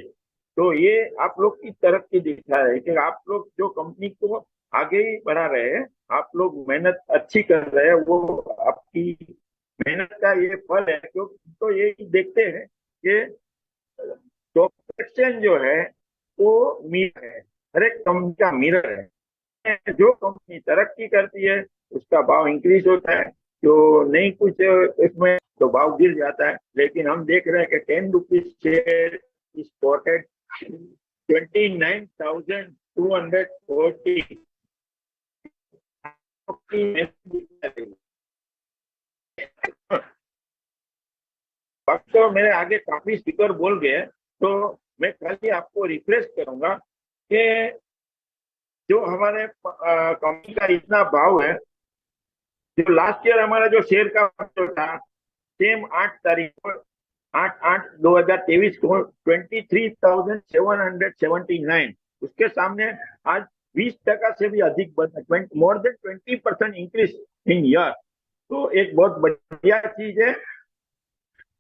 तो ये आप लोग की तरक्की दिखा रहे हैं कि आप लोग जो कंपनी को आगे ही बढ़ा रहे हैं, आप लोग मेहनत अच्छी कर रहे हैं, वो आपकी मेहनत का ये फल है। तो ये देखते हैं कि स्टॉक एक्सचेंज जो है वो मिरर है, हर एक कंपनी का मिरर है। जो कंपनी तरक्की करती है उसका भाव इंक्रीज होता है, जो नहीं कुछ इसमें तो भाव गिर जाता है। लेकिन हम देख रहे हैं कि 10 रुपीज शेयर इज कोटेड 29,240। तो मेरे आगे काफी स्पीकर बोल गए, तो मैं खाली आपको रिफ्रेश करूंगा कि जो हमारे कंपनी का इतना भाव है, जो लास्ट ईयर हमारा जो शेयर का जो था सेम 8 तारीख को 8/8/2023 को 23,779, उसके सामने आज 20% से भी अधिक बढ़ा, more than 20% increase in year. तो एक बहुत बढ़िया चीज है।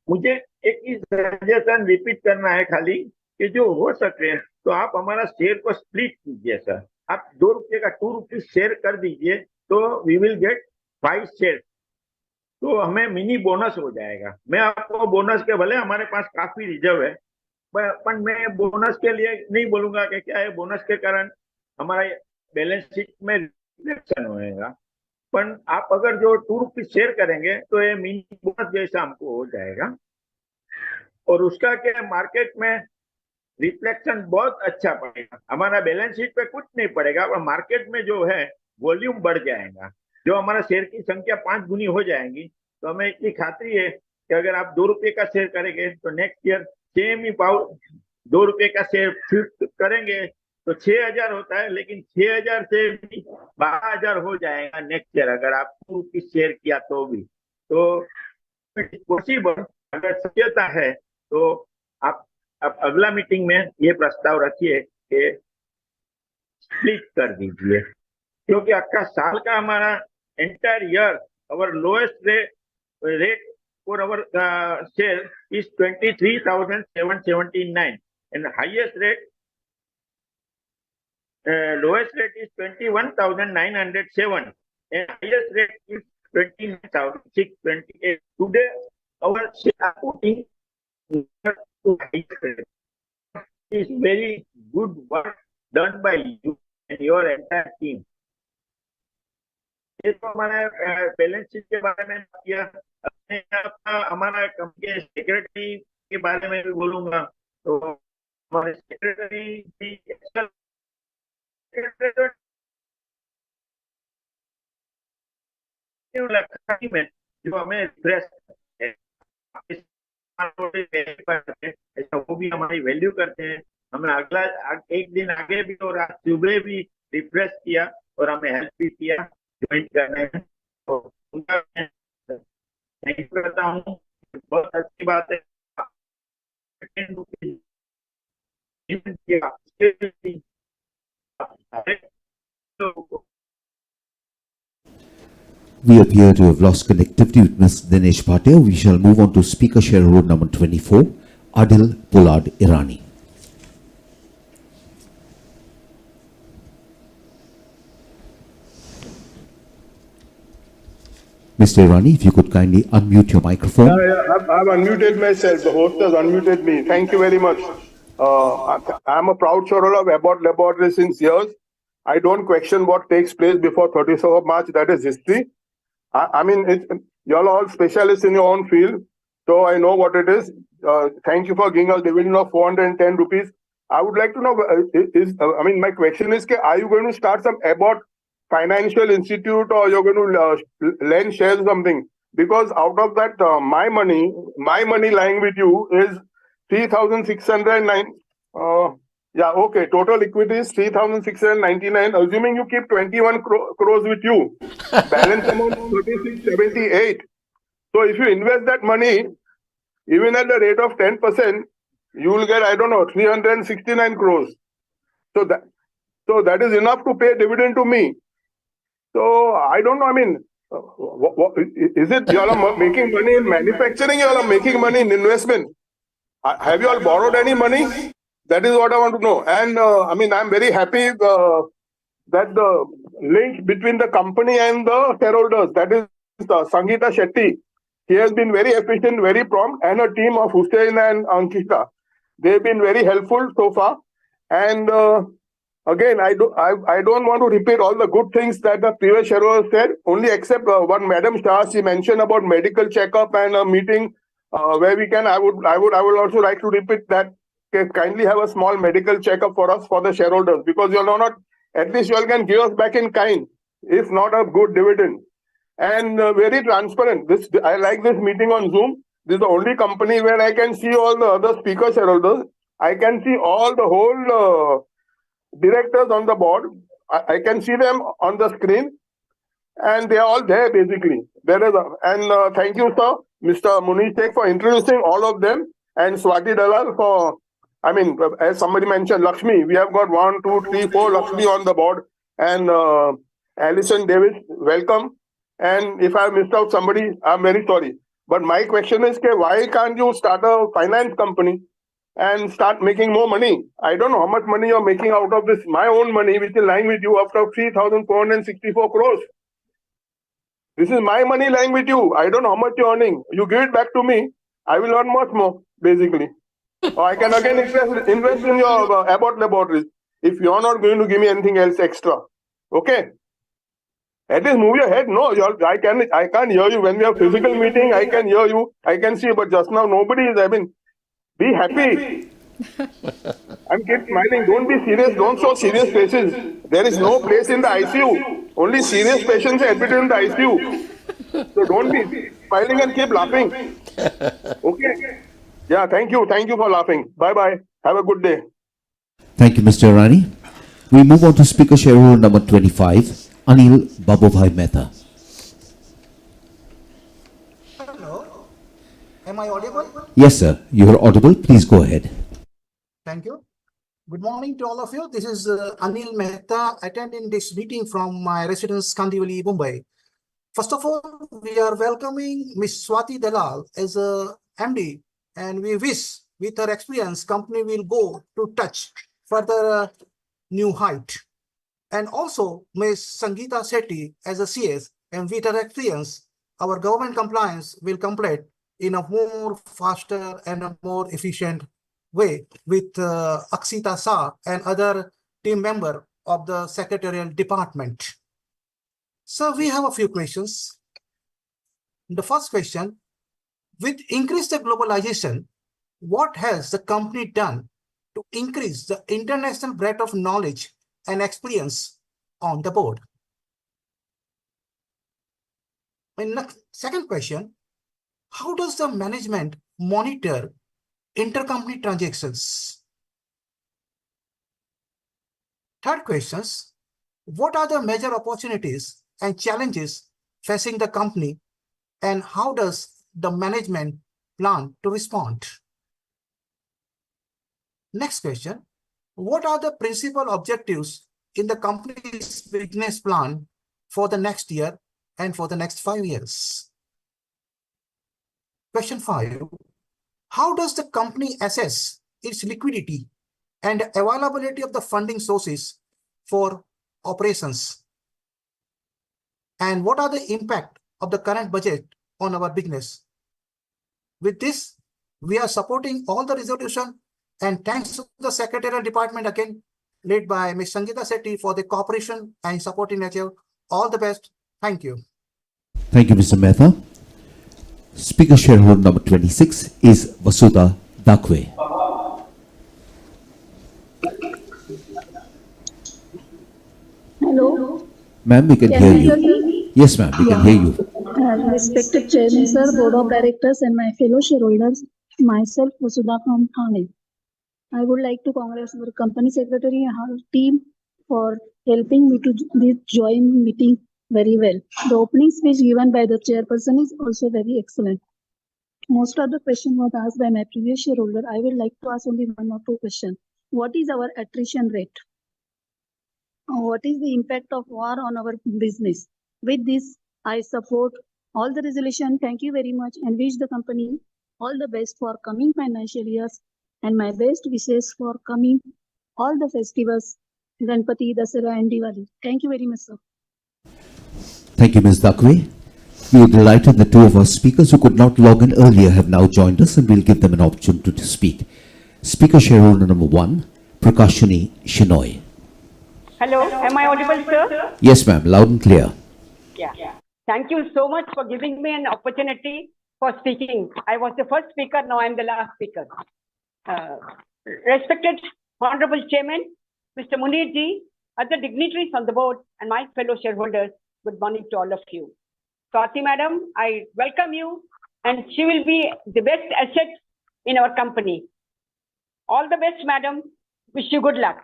मुझे एक ही सजेशन रिपीट करना है खाली कि जो हो सके तो आप हमारा शेयर को स्प्लिट कीजिए सर। आप 2 रुपये का 2 रुपीज शेयर कर दीजिए तो वी विल गेट 5 शेयर, तो हमें मिनी बोनस हो जाएगा। मैं आपको बोनस के भले हमारे पास काफी रिजर्व है, पर मैं बोनस के लिए नहीं बोलूंगा कि क्या है, बोनस के कारण हमारा बैलेंस शीट में रिफ्लेक्शन होएगा। पर आप अगर जो 2 रुपीज शेयर करेंगे तो ये मिनी बोनस जैसा हमको हो जाएगा, और उसका क्या मार्केट में रिफ्लेक्शन बहुत अच्छा पड़ेगा। हमारा बैलेंस शीट पे कुछ नहीं पड़ेगा, पर मार्केट में जो है वॉल्यूम बढ़ जाएगा। जो हमारा शेयर की संख्या 5 गुनी हो जाएगी, तो हमें इतनी खातरी है कि अगर आप 2 रुपये का शेयर करेंगे तो नेक्स्ट ईयर सेम ही भाव 2 रुपये का शेयर फिर करेंगे तो 6,000 होता है, लेकिन 6,000 से भी 12,000 हो जाएगा नेक्स्ट ईयर, अगर आप 2 रुपये शेयर किया तो भी। तो पॉसिबल, अगर सत्यता है तो आप अगला मीटिंग में ये प्रस्ताव रखिए कि स्प्लिट कर दीजिए, क्योंकि आपका साल का हमारा entire year our lowest rate for our share is 23,779 and highest rate lowest rate is 21,907 and highest rate is 29,628. Today our share are putting to highest rate. Is very good work done by you and your entire team. ये तो हमारे balance sheet के बारे में किया। हमारा company secretary के बारे में भी बोलूंगा, तो हमारे सेक्रेटरी भी में जो हमें प्रेस ऐसा वो भी हमारी वैल्यू करते हैं। हमें अगला एक दिन आगे भी और आज सुबह भी रिफ्रेश किया और हमें हेल्प भी किया ज्वाइन करने में, तो उनका थैंक यू करता हूँ। बहुत अच्छी बात है। We appear to have lost connectivity with Ms. Dinesh Patel. We shall move on to speaker shareholder number 24, Adil Pollard Irani. Mr. Irani, if you could kindly unmute your microphone. I've unmuted myself. The host has unmuted me. Thank you very much. I'm a proud shareholder of Abbott Laboratories since years. I don't question what takes place before 31st of March. That is history. I mean, you're all specialists in your own field, so I know what it is. Thank you for giving us dividend of 410 rupees. I would like to know, my question is, are you going to start some Abbott financial institute, or you're going to lend shares or something? Because out of that, my money lying with you is 3,609. Total equity is 3,699. Assuming you keep 21 crores with you, balance amount 3678. So if you invest that money, even at the rate of 10%, you will get, 369 crores. So that is enough to pay dividend to me. So I don't know. Is it you all are making money in manufacturing? You all are making money in investment? Have you all borrowed any money? That is what I want to know. And I'm very happy that the link between the company and the shareholders, that is Sangeeta Shetty, he has been very efficient, very prompt, and a team of Hussein and Ankita. They've been very helpful so far. And again, I don't want to repeat all the good things that the previous shareholder said, only except one Madam Shah, she mentioned about medical checkup and a meeting where we can. I would also like to repeat that. Kindly have a small medical checkup for us, for the shareholders, because you all not, at least you all can give us back in kind, if not a good dividend. And very transparent. I like this meeting on Zoom. This is the only company where I can see all the other speaker shareholders. I can see all the whole directors on the board. I can see them on the screen, and they are all there basically. Thank you, sir, Mr. Munish Sheikh, for introducing all of them, and Swati Dalal for, as somebody mentioned, Lakshmi. We have got 1, 2, 3, 4 Lakshmi on the board, and Alison Davis, welcome. And if I missed out somebody, I'm very sorry. But my question is, why can't you start a finance company and start making more money? I don't know how much money you're making out of this, my own money, which is lying with you after 3,464 crores. This is my money lying with you. I don't know how much you're earning. You give it back to me, I will earn much more, basically. Or I can again invest in your Abbott Laboratories if you're not going to give me anything else extra. Okay? At least move your head. No, I can't hear you. When we have physical meeting, I can hear you. I can see, but just now nobody is. Be happy. Keep smiling. Don't be serious. Don't show serious faces. There is no place in the ICU. Only serious patients are admitted in the ICU. So don't be smiling and keep laughing. Okay? Yeah, thank you. Thank you for laughing. Bye-bye. Have a good day. Thank you, Mr. Irani. We move on to speaker shareholder number 25, Anil Babubhai Mehta. Hello. Am I audible? Yes, sir. You are audible. Please go ahead. Thank you. Good morning to all of you. This is Anil Mehta attending this meeting from my residence, Kandivali, Mumbai. First of all, we are welcoming Ms. Swati Dalal as a MD, and we wish with her experience, company will go to touch further new height. And also Ms. Sangeeta Shetty as a CS, and with her experience, our government compliance will complete in a more faster and a more efficient way with Aksita Shah and other team member of the secretarial department. So we have a few questions. The first question, with increased globalization, what has the company done to increase the international breadth of knowledge and experience on the board? My second question, how does the management monitor intercompany transactions? Third questions, what are the major opportunities and challenges facing the company, and how does the management plan to respond? Next question, what are the principal objectives in the company's business plan for the next year and for the next 5 years? Question 5, how does the company assess its liquidity and availability of the funding sources for operations? And what are the impact of the current budget on our business? With this, we are supporting all the resolution, and thanks to the secretarial department again, led by Ms. Sangeeta Shetty, for the cooperation and supporting nature. All the best. Thank you. Thank you, Mr. Mehta. Speaker shareholder number 26 is Vasudha Dakwe. Hello. Ma'am, we can hear you. Yes, ma'am, we can hear you. Respected Chairman, Sir, Board of Directors, and my fellow shareholders, myself, Vasudha from Thane. I would like to congratulate our company secretary and her team for helping me to this joint meeting very well. The opening speech given by the chairperson is also very excellent. Most of the question was asked by my previous shareholder. I would like to ask only one or two questions. What is our attrition rate? What is the impact of war on our business? With this, I support all the resolution. Thank you very much and wish the company all the best for coming financial years, and my best wishes for coming all the festivals, Ganpati, Dasara and Diwali. Thank you very much, sir. Thank you, Ms. Dakwe. We are delighted that two of our speakers who could not log in earlier have now joined us, and we'll give them an opportunity to speak. Speaker shareholder number 1, Prakashini Shinoy. Hello, am I audible, sir? Yes, ma'am, loud and clear. Yeah. Thank you so much for giving me an opportunity for speaking. I was the first speaker, now I'm the last speaker. Respected Honorable Chairman, Mr. Munir ji, other dignitaries on the board, and my fellow shareholders, good morning to all of you. Swati madam, I welcome you, and she will be the best asset in our company. All the best, madam. Wish you good luck.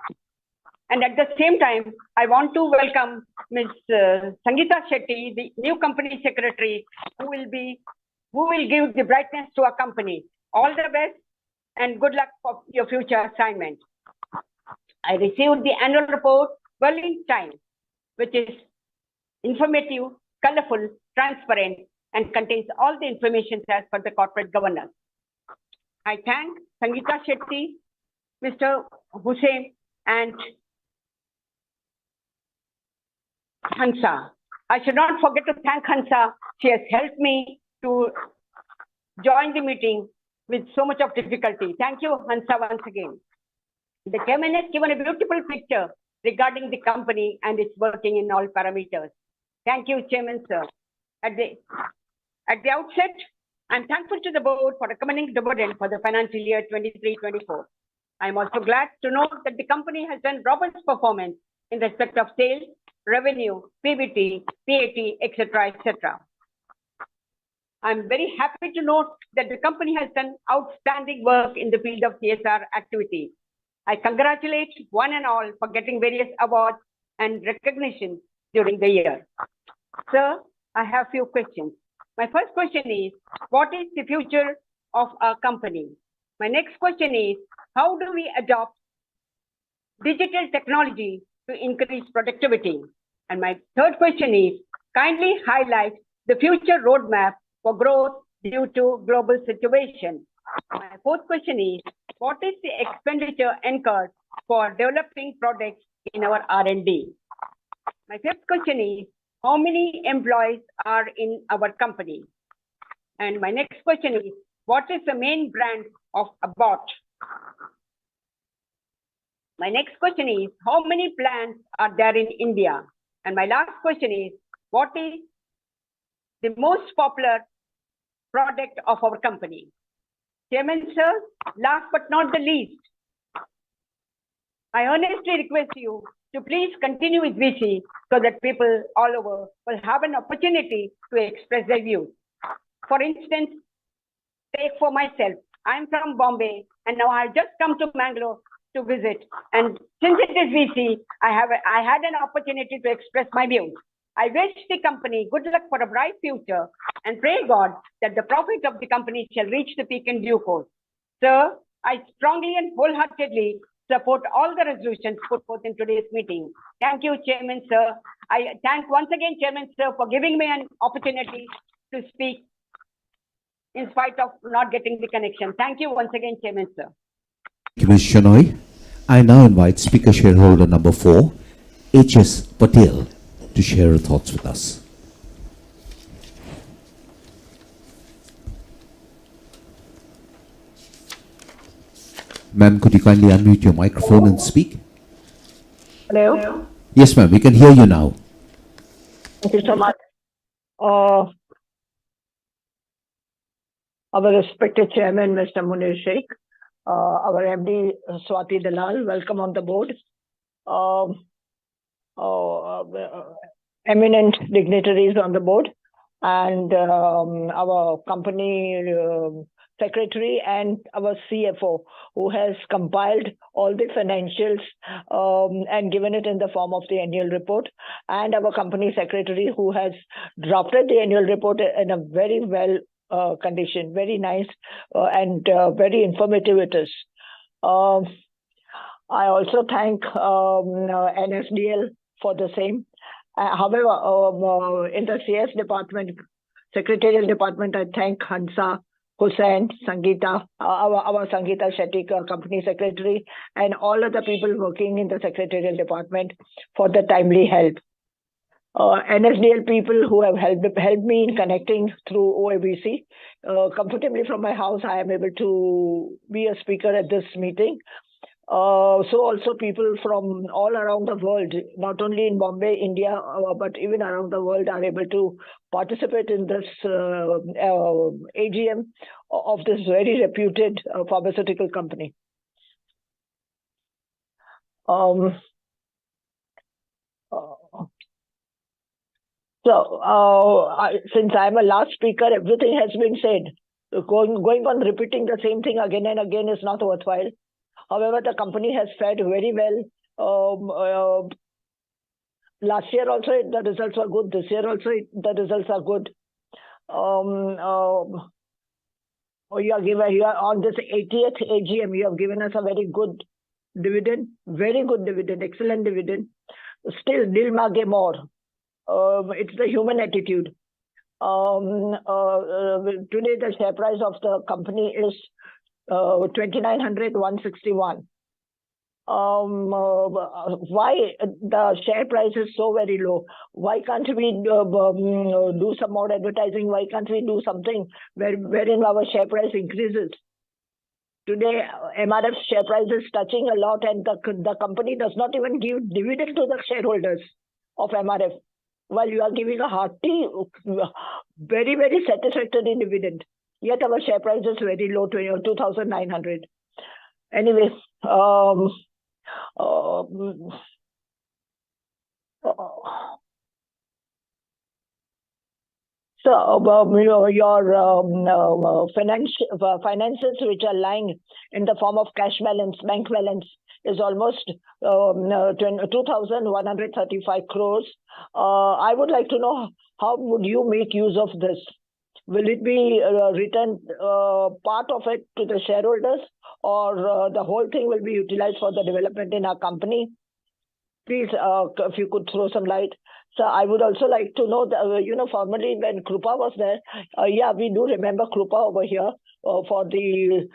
And at the same time, I want to welcome Ms. Sangeeta Shetty, the new company secretary, who will give the brightness to our company. All the best and good luck for your future assignment. I received the annual report well in time, which is informative, colorful, transparent, and contains all the information as per the corporate governance. I thank Sangeeta Shetty, Mr. Hussain, and Hansa. I should not forget to thank Hansa. She has helped me to join the meeting with so much of difficulty. Thank you, Hansa, once again. The chairman has given a beautiful picture regarding the company and its working in all parameters. Thank you, Chairman, sir. At the outset, I'm thankful to the board for recommending dividend for the financial year 23-24. I'm also glad to note that the company has done robust performance in respect of sales, revenue, PBT, PAT, etc., etc. I'm very happy to note that the company has done outstanding work in the field of CSR activities. I congratulate one and all for getting various awards and recognition during the year. Sir, I have few questions. My first question is, what is the future of our company? My next question is, how do we adopt digital technology to increase productivity? And my third question is, kindly highlight the future roadmap for growth due to global situation. My fourth question is, what is the expenditure incurred for developing products in our R&D? My fifth question is, how many employees are in our company? And my next question is, what is the main brand of Abbott? My next question is, how many plants are there in India? And my last question is, what is the most popular product of our company? Chairman, sir, last but not the least, I earnestly request you to please continue with VC so that people all over will have an opportunity to express their views. For instance, take for myself, I'm from Bombay and now I've just come to Mangalore to visit. And since it is VC, I had an opportunity to express my views. I wish the company good luck for a bright future and pray God that the profit of the company shall reach the peak in due course. Sir, I strongly and wholeheartedly support all the resolutions put forth in today's meeting. Thank you, Chairman, sir. I thank once again, Chairman, sir, for giving me an opportunity to speak in spite of not getting the connection. Thank you once again, Chairman, sir. Thank you, Ms. Shenoy. I now invite Speaker Shareholder number 4, H.S. Patel, to share her thoughts with us. Ma'am, could you kindly unmute your microphone and speak? Hello. Yes, ma'am, we can hear you now. Thank you so much. Our respected chairman, Mr. Munir Sheikh, our MD, Swati Dalal, welcome on the board. Eminent dignitaries on the board, and our company secretary and our CFO, who has compiled all the financials and given it in the form of the annual report, and our company secretary, who has drafted the annual report in a very well condition, very nice and very informative it is. I also thank NSDL for the same. However, in the CS department, secretarial department, I thank Hansa, Hussain, Sangeeta, our Sangeeta Shetty, company secretary, and all other people working in the secretarial department for the timely help. NSDL people who have helped me in connecting through OABC. Comfortably from my house, I am able to be a speaker at this meeting. So also people from all around the world, not only in Bombay, India, but even around the world are able to participate in this AGM of this very reputed pharmaceutical company. Since I'm a last speaker, everything has been said. Going on repeating the same thing again and again is not worthwhile. However, the company has fared very well. Last year also the results were good. This year also the results are good. You are on this 80th AGM. You have given us a very good dividend, excellent dividend. Still, dil maage more. It's the human attitude. Today, the share price of the company is 2900, 161. Why the share price is so very low? Why can't we do some more advertising? Why can't we do something wherein our share price increases? Today, MRF's share price is touching a lot, and the company does not even give dividend to the shareholders of MRF, while you are giving a hearty, very, very satisfactory dividend. Yet our share price is very low, 2,900. Anyway, your finances which are lying in the form of cash balance, bank balance, is almost 2,135 crores. I would like to know, how would you make use of this? Will it be returned, part of it to the shareholders, or the whole thing will be utilized for the development in our company? Please, if you could throw some light. So I would also like to know that, formerly when Krupa was there, yeah, we do remember Krupa over here for the,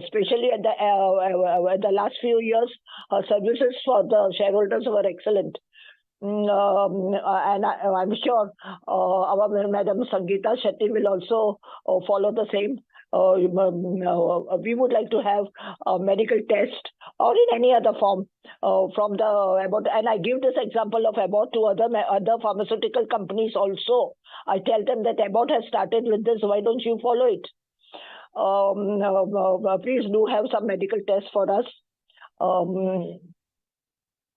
especially at the last few years, her services for the shareholders were excellent. And I'm sure our Madam Sangeeta Shetty will also follow the same. We would like to have a medical test or in any other form from the Abbott. And I give this example of Abbott to other pharmaceutical companies also. I tell them that Abbott has started with this. Why don't you follow it? Please do have some medical tests for us.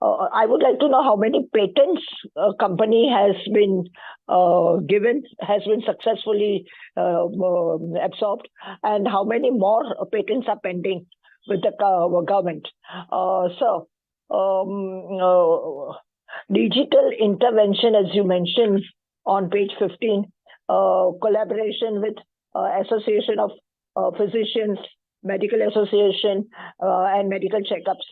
I would like to know how many patents company has been successfully absorbed, and how many more patents are pending with the government. Digital intervention, as you mentioned on page 15, collaboration with Association of Physicians, Medical Association, and medical checkups.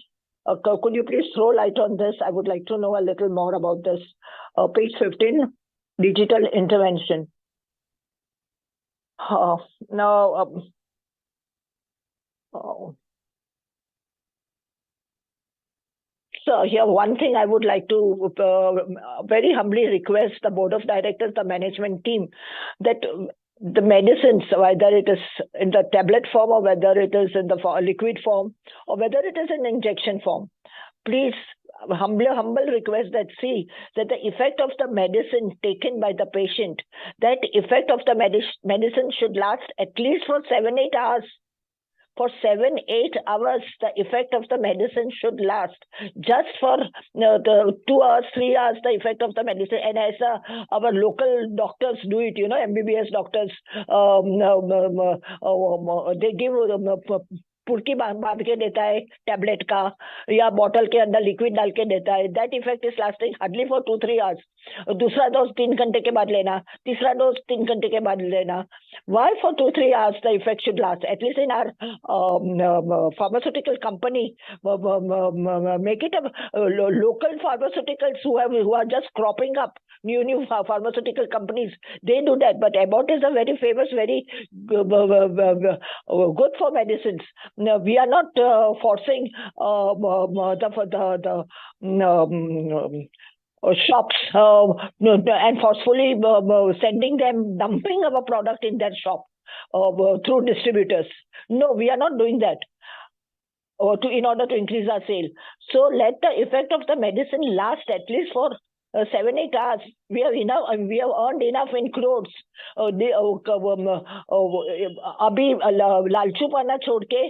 Could you please throw light on this? I would like to know a little more about this. Page 15, digital intervention. So here, one thing I would like to very humbly request the board of directors, the management team, that the medicines, whether it is in the tablet form or whether it is in the liquid form or whether it is in injection form, please, humble request that see that the effect of the medicine taken by the patient, that effect of the medicine should last at least for 7-8 hours. For 7-8 hours, the effect of the medicine should last. Just for the 2 hours, 3 hours, the effect of the medicine. And as our local doctors do it, MBBS doctors, they give पुर्की बांध के देता है tablet का या bottle के अंदर liquid डाल के देता है. That effect is lasting hardly for 2-3 hours. दूसरा डोज 3 घंटे के बाद लेना, तीसरा डोज 3 घंटे के बाद लेना. Why for 2-3 hours the effect should last? At least in hour pharmaceutical company, make it a local pharmaceuticals who are just cropping up new pharmaceutical companies. They do that, but Abbott is a very famous, very good for medicines. No, we are not forcing the shops and forcefully sending them, dumping our product in their shop through distributors. No, we are not doing that in order to increase our sale. So let the effect of the medicine last at least for 7-8 hours. We have enough. We have earned enough in crores. अभी लालचूपना छोड़ के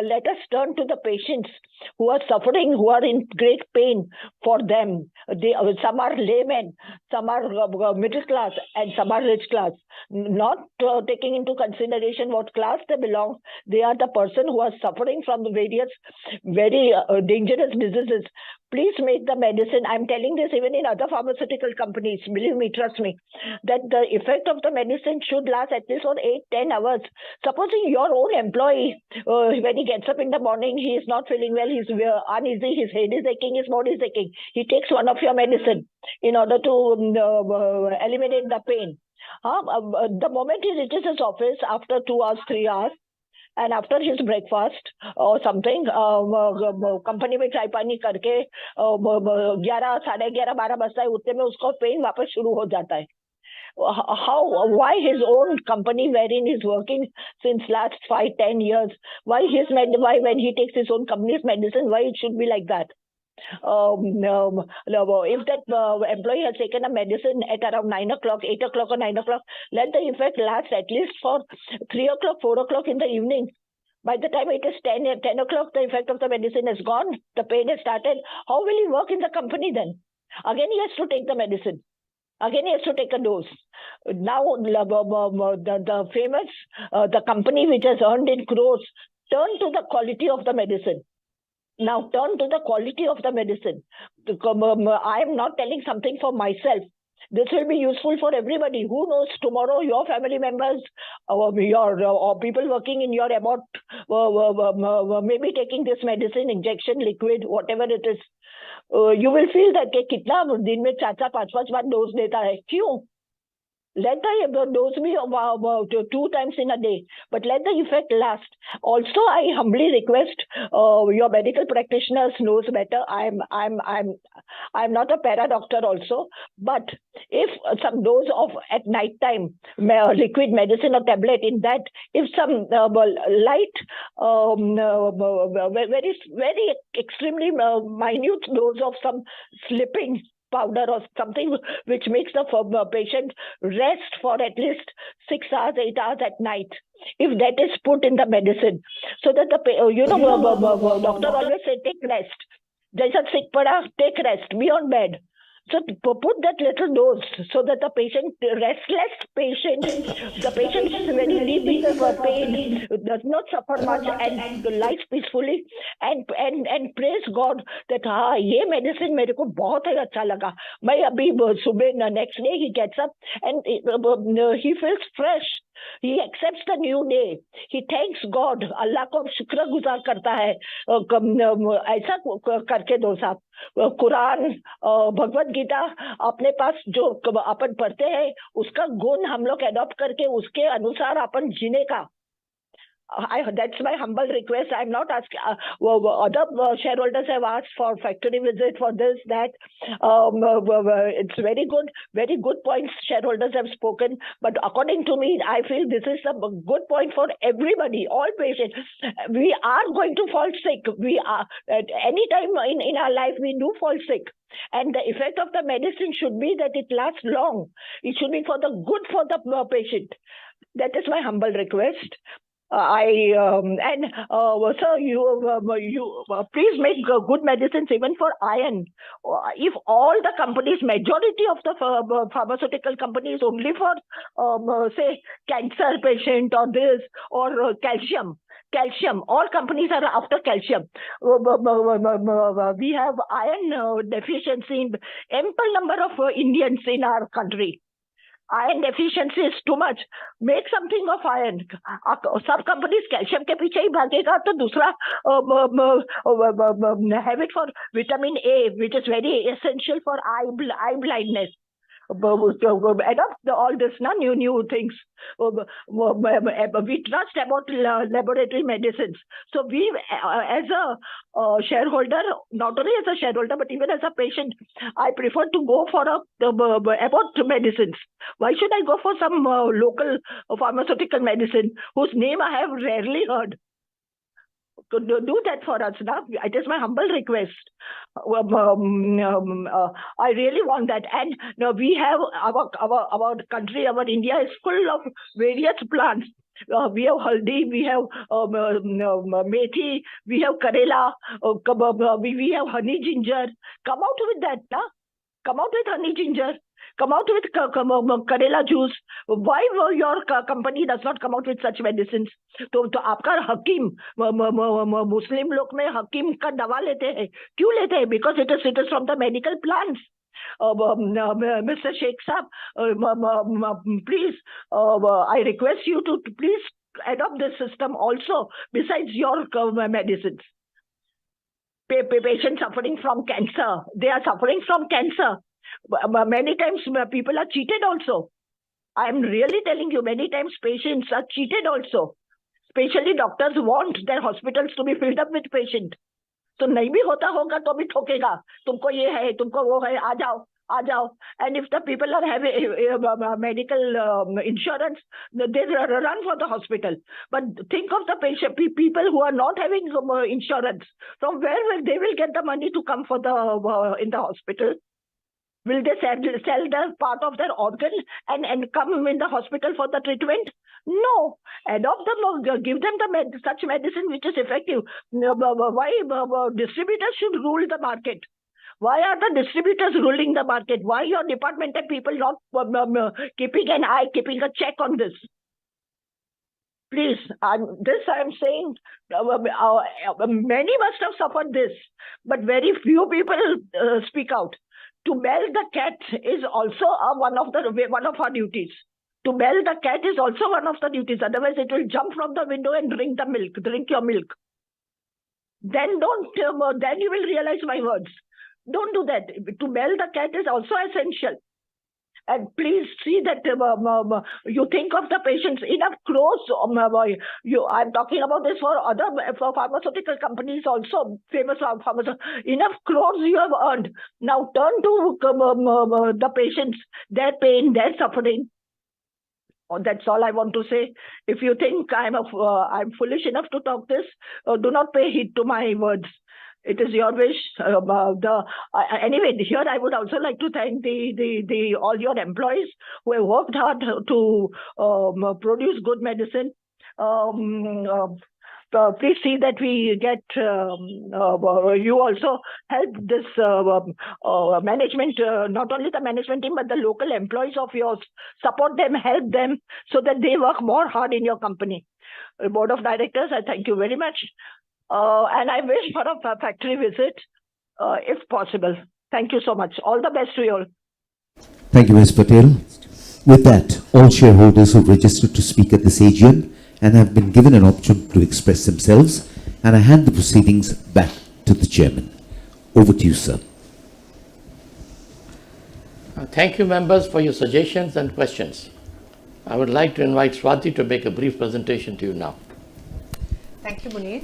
let us turn to the patients who are suffering, who are in great pain. For them, some are laymen, some are middle class, and some are rich class. Not taking into consideration what class they belong, they are the person who are suffering from the various very dangerous diseases. Please make the medicine. I'm telling this even in other pharmaceutical companies. Believe me, trust me, that the effect of the medicine should last at least for 8-10 hours. Supposing your own employee, when he gets up in the morning, he is not feeling well, he's uneasy, his head is aching, his body is aching. He takes one of your medicine in order to eliminate the pain. The moment he reaches his office after 2 hours, 3 hours, and after his breakfast or something, company में चाय पानी करके 11, 11:30, 12 बजता है, उतने में उसको pen वापस शुरू हो जाता है. Why his own company wherein he's working since last 5-10 years, why when he takes his own company's medicine, why it should be like that? If that employee has taken a medicine at around 9 o'clock, 8 o'clock or 9 o'clock, let the effect last at least for 3 o'clock, 4 o'clock in the evening. By the time it is 10 o'clock, the effect of the medicine is gone, the pain has started. How will he work in the company then? Again, he has to take the medicine. Again, he has to take a dose. Now, the famous, the company which has earned in crores, turn to the quality of the medicine. Now turn to the quality of the medicine. I am not telling something for myself. This will be useful for everybody. Who knows, tomorrow your family members or people working in your Abbott maybe taking this medicine, injection, liquid, whatever it is. You will feel that कितना दिन में 4-5 बार dose देता है. क्यों? Let the dose be 2 times in a day, but let the effect last. Also, I humbly request your medical practitioners knows better. I'm not a para doctor also, but if some dose of at night time liquid medicine or tablet in that, if some light, very extremely minute dose of some slipping powder or something which makes the patient rest for at least 6 hours, 8 hours at night. If that is put in the medicine, so that the doctor always say take rest. Jaisa sick pada, take rest, be on bed. So put that little dose so that the patient, restless patient, the patient is very deep in the pain, does not suffer much and lives peacefully and praise God that ye medicine मेरे को बहुत ही अच्छा लगा. मैं अभी सुबह next day he gets up and he feels fresh. He accepts the new day. He thanks God. अल्लाह को शुक्रगुजार करता है. ऐसा करके दो साहब. कुरान, भगवत गीता अपने पास जो अपन पढ़ते हैं उसका गुण हम लोग एडॉप्ट करके उसके अनुसार अपन जीने का. That's my humble request. I'm not asking. Other shareholders have asked for factory visit for this, that. It's very good points shareholders have spoken. But according to me, I feel this is a good point for everybody, all patients. We are going to fall sick. We are at any time in our life we do fall sick. And the effect of the medicine should be that it lasts long. It should be for the good for the patient. That is my humble request. Sir, you please make good medicines even for iron. If all the companies, majority of the pharmaceutical companies only for say cancer patient or this or calcium. All companies are after calcium. We have iron deficiency in ample number of Indians in our country. Iron deficiency is too much. Make something of iron. Some companies calcium के पीछे ही भागेगा तो दूसरा have it for vitamin A, which is very essential for eye blindness. Adopt all this new things. We trust about laboratory medicines. So we, as a shareholder, not only as a shareholder but even as a patient, I prefer to go for Abbott medicines. Why should I go for some local pharmaceutical medicine whose name I have rarely heard? Do that for us now. It is my humble request. I really want that. And we have our country, our India is full of various plants. We have haldi, we have methi, we have karela, we have honey ginger. Come out with that, na? Come out with honey ginger. Come out with karela juice. Why your company does not come out with such medicines? तो आपका हकीम मुस्लिम लोग में हकीम का दवा लेते हैं. क्यों लेते हैं? Because it is from the medical plants. Mr. Sheikh Saab, please, I request you to please adopt this system also besides your medicines. Patients suffering from cancer, they are suffering from cancer. Many times people are cheated also. I am really telling you, many times patients are cheated also. Especially doctors want their hospitals to be filled up with patients. So नहीं भी होता होगा तो भी ठोकेगा. तुमको ये है, तुमको वो है, आ जाओ. And if the people are having medical insurance, they run for the hospital. But think of the patient, people who are not having insurance. From where they will get the money to come for the in the hospital? Will they sell the part of their organ and come in the hospital for the treatment? No. Adopt them, give them such medicine which is effective. Why distributors should rule the market? Why are the distributors ruling the market? Why your departmental people not keeping an eye, keeping a check on this? Please, this I am saying, many must have suffered this, but very few people speak out. To bell the cat is also one of our duties. To bell the cat is also one of the duties. Otherwise, it will jump from the window and drink your milk. Then then you will realize my words. Don't do that. To bell the cat is also essential. And please see that you think of the patients. Enough crores. I'm talking about this for pharmaceutical companies also, famous pharmaceutical. Enough crores you have earned. Now turn to the patients, their pain, their suffering. That's all I want to say. If you think I'm foolish enough to talk this, do not pay heed to my words. It is your wish. Anyway, here I would also like to thank all your employees who have worked hard to produce good medicine. please see that we get, you also help this management, not only the management team, but the local employees of yours, support them, help them so that they work more hard in your company. Board of Directors, I thank you very much. And I wish for a factory visit, if possible. Thank you so much. All the best to you all. Thank you, Ms. Patel. With that, all shareholders who registered to speak at this AGM and have been given an option to express themselves, and I hand the proceedings back to the chairman. Over to you, sir. Thank you, members, for your suggestions and questions. I would like to invite Swati to make a brief presentation to you now. Thank you, Munir.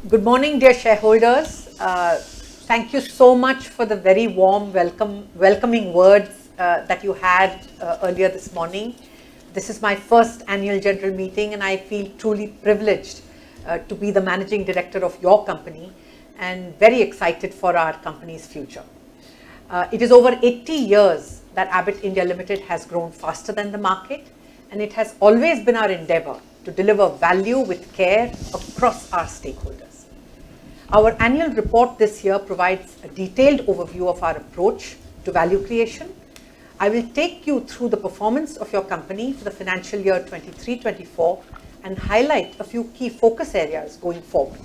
Good morning, dear shareholders. Thank you so much for the very warm welcoming words that you had earlier this morning. This is my first annual general meeting and I feel truly privileged to be the managing director of your company and very excited for our company's future. It is over 80 years that Abbott India Limited has grown faster than the market, and it has always been our endeavor to deliver value with care across our stakeholders. Our annual report this year provides a detailed overview of our approach to value creation. I will take you through the performance of your company for the financial year 23-24 and highlight a few key focus areas going forward.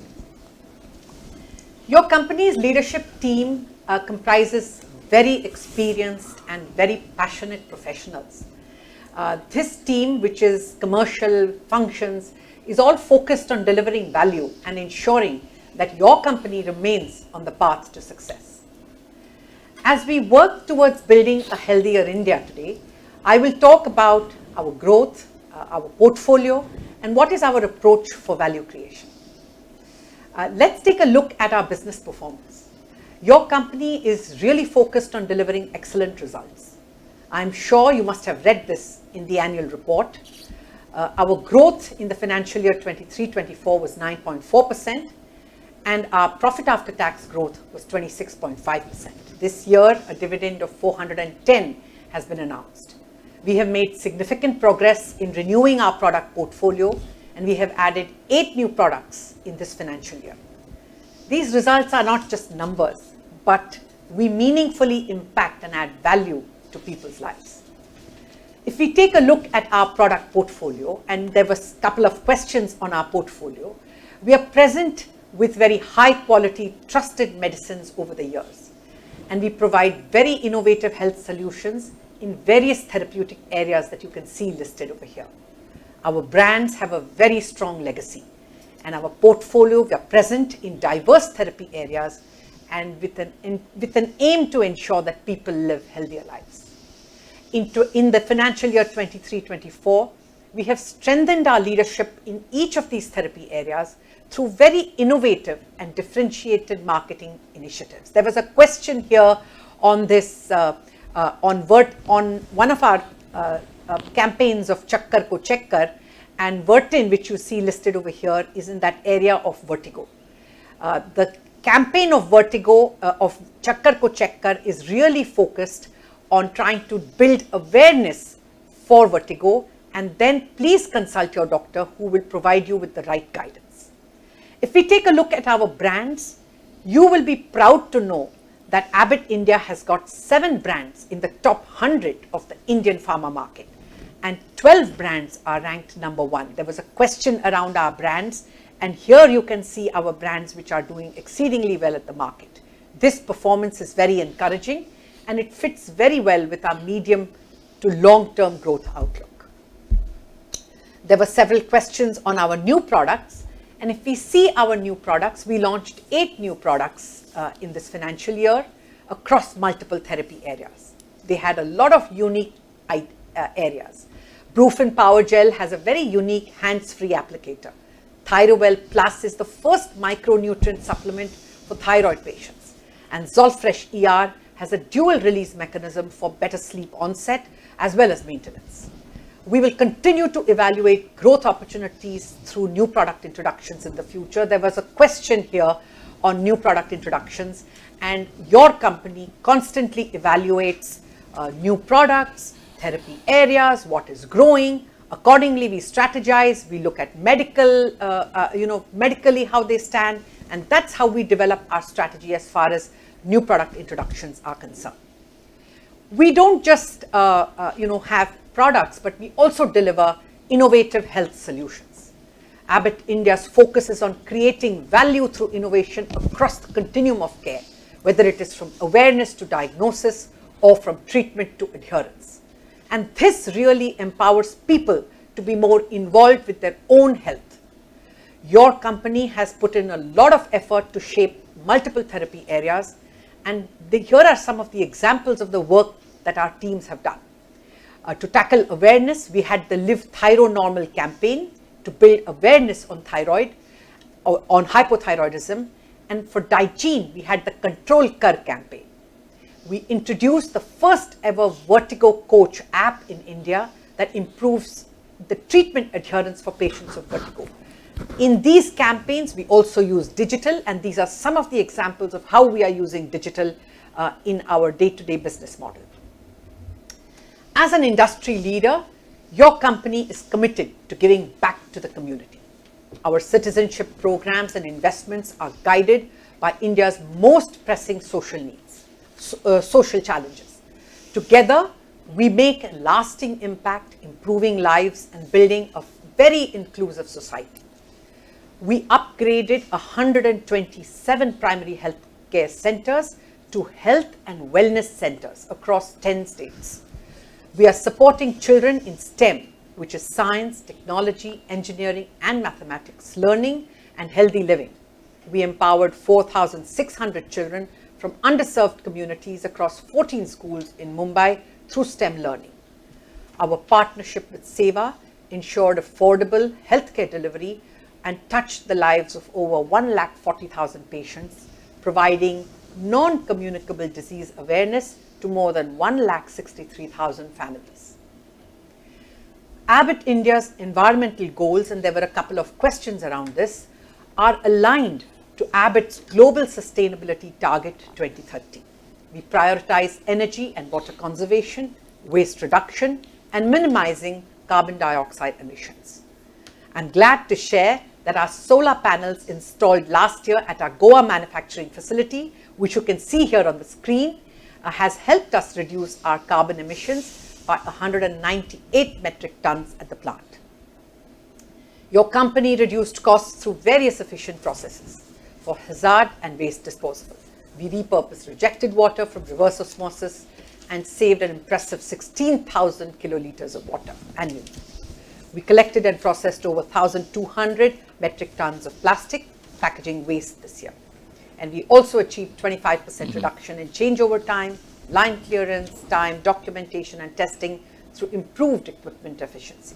Your company's leadership team comprises very experienced and very passionate professionals. This team, which is commercial functions, is all focused on delivering value and ensuring that your company remains on the path to success. As we work towards building a healthier India today, I will talk about our growth, our portfolio, and what is our approach for value creation. Let's take a look at our business performance. Your company is really focused on delivering excellent results. I'm sure you must have read this in the annual report. Our growth in the financial year 23-24 was 9.4%. And our profit after tax growth was 26.5%. This year, a dividend of 410 has been announced. We have made significant progress in renewing our product portfolio, and we have added 8 new products in this financial year. These results are not just numbers, but we meaningfully impact and add value to people's lives. If we take a look at our product portfolio, and there was a couple of questions on our portfolio, we are present with very high quality, trusted medicines over the years. And we provide very innovative health solutions in various therapeutic areas that you can see listed over here. Our brands have a very strong legacy, and our portfolio, we are present in diverse therapy areas and with an aim to ensure that people live healthier lives. In the financial year 23-24, we have strengthened our leadership in each of these therapy areas through very innovative and differentiated marketing initiatives. There was a question here on this, on one of our campaigns of Chakkar Ko Chekkar, and Vertin, which you see listed over here, is in that area of vertigo. The campaign of vertigo, of Chakkar Ko Chekkar, is really focused on trying to build awareness for vertigo, and then please consult your doctor who will provide you with the right guidance. If we take a look at our brands, you will be proud to know that Abbott India has got 7 brands in the top 100 of the Indian pharma market, and 12 brands are ranked number 1. There was a question around our brands, and here you can see our brands which are doing exceedingly well at the market. This performance is very encouraging, and it fits very well with our medium to long-term growth outlook. There were several questions on our new products. And if we see our new products, we launched 8 new products in this financial year across multiple therapy areas. They had a lot of unique areas. Brufen Power Gel has a very unique hands-free applicator. Thyrowell Plus is the first micronutrient supplement for thyroid patients. And Zolfresh ER has a dual release mechanism for better sleep onset as well as maintenance. We will continue to evaluate growth opportunities through new product introductions in the future. There was a question here on new product introductions, and your company constantly evaluates new products, therapy areas, what is growing, Accordingly, we strategize, we look at medically how they stand, and that's how we develop our strategy as far as new product introductions are concerned. We don't just have products, but we also deliver innovative health solutions. Abbott India's focus is on creating value through innovation across the continuum of care, whether it is from awareness to diagnosis or from treatment to adherence. And this really empowers people to be more involved with their own health. Your company has put in a lot of effort to shape multiple therapy areas, and here are some of the examples of the work that our teams have done. To tackle awareness, we had the Live Thyro Normal campaign to build awareness on thyroid, or on hypothyroidism, and for Daiichi, we had the Control Kar campaign. We introduced the first ever Vertigo Coach app in India that improves the treatment adherence for patients with vertigo. In these campaigns, we also use digital, and these are some of the examples of how we are using digital in our day-to-day business model. As an industry leader, your company is committed to giving back to the community. Our citizenship programs and investments are guided by India's most pressing social needs, social challenges. Together, we make a lasting impact, improving lives and building a very inclusive society. We upgraded 127 primary health care centers to health and wellness centers across 10 states. We are supporting children in STEM, which is science, technology, engineering, and mathematics, learning and healthy living. We empowered 4,600 children from underserved communities across 14 schools in Mumbai through STEM learning. Our partnership with Seva ensured affordable healthcare delivery and touched the lives of over 140,000 patients, providing non-communicable disease awareness to more than 163,000 families. Abbott India's environmental goals, and there were a couple of questions around this, are aligned to Abbott's Global Sustainability Target 2030. We prioritize energy and water conservation, waste reduction, and minimizing carbon dioxide emissions. I'm glad to share that our solar panels installed last year at our Goa manufacturing facility, which you can see here on the screen, has helped us reduce our carbon emissions by 198 metric tons at the plant. Your company reduced costs through various efficient processes for hazard and waste disposal. We repurposed rejected water from reverse osmosis and saved an impressive 16,000 kiloliters of water annually. We collected and processed over 1,200 metric tons of plastic packaging waste this year. And we also achieved 25% reduction in changeover time, line clearance time, documentation and testing through improved equipment efficiency.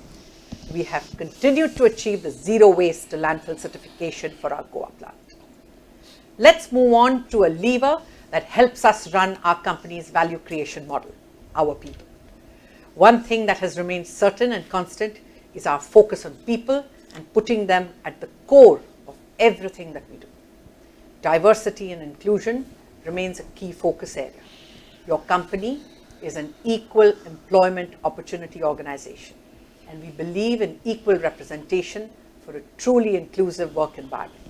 We have continued to achieve the zero waste to landfill certification for our Goa plant. Let's move on to a lever that helps us run our company's value creation model, our people. One thing that has remained certain and constant is our focus on people and putting them at the core of everything that we do. Diversity and inclusion remains a key focus area. Your company is an equal employment opportunity organization, and we believe in equal representation for a truly inclusive work environment.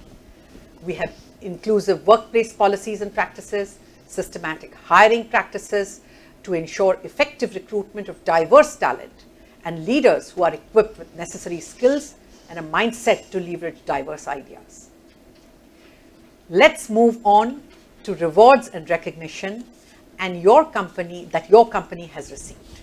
We have inclusive workplace policies and practices, systematic hiring practices to ensure effective recruitment of diverse talent and leaders who are equipped with necessary skills and a mindset to leverage diverse ideas. Let's move on to rewards and recognition and your company has received.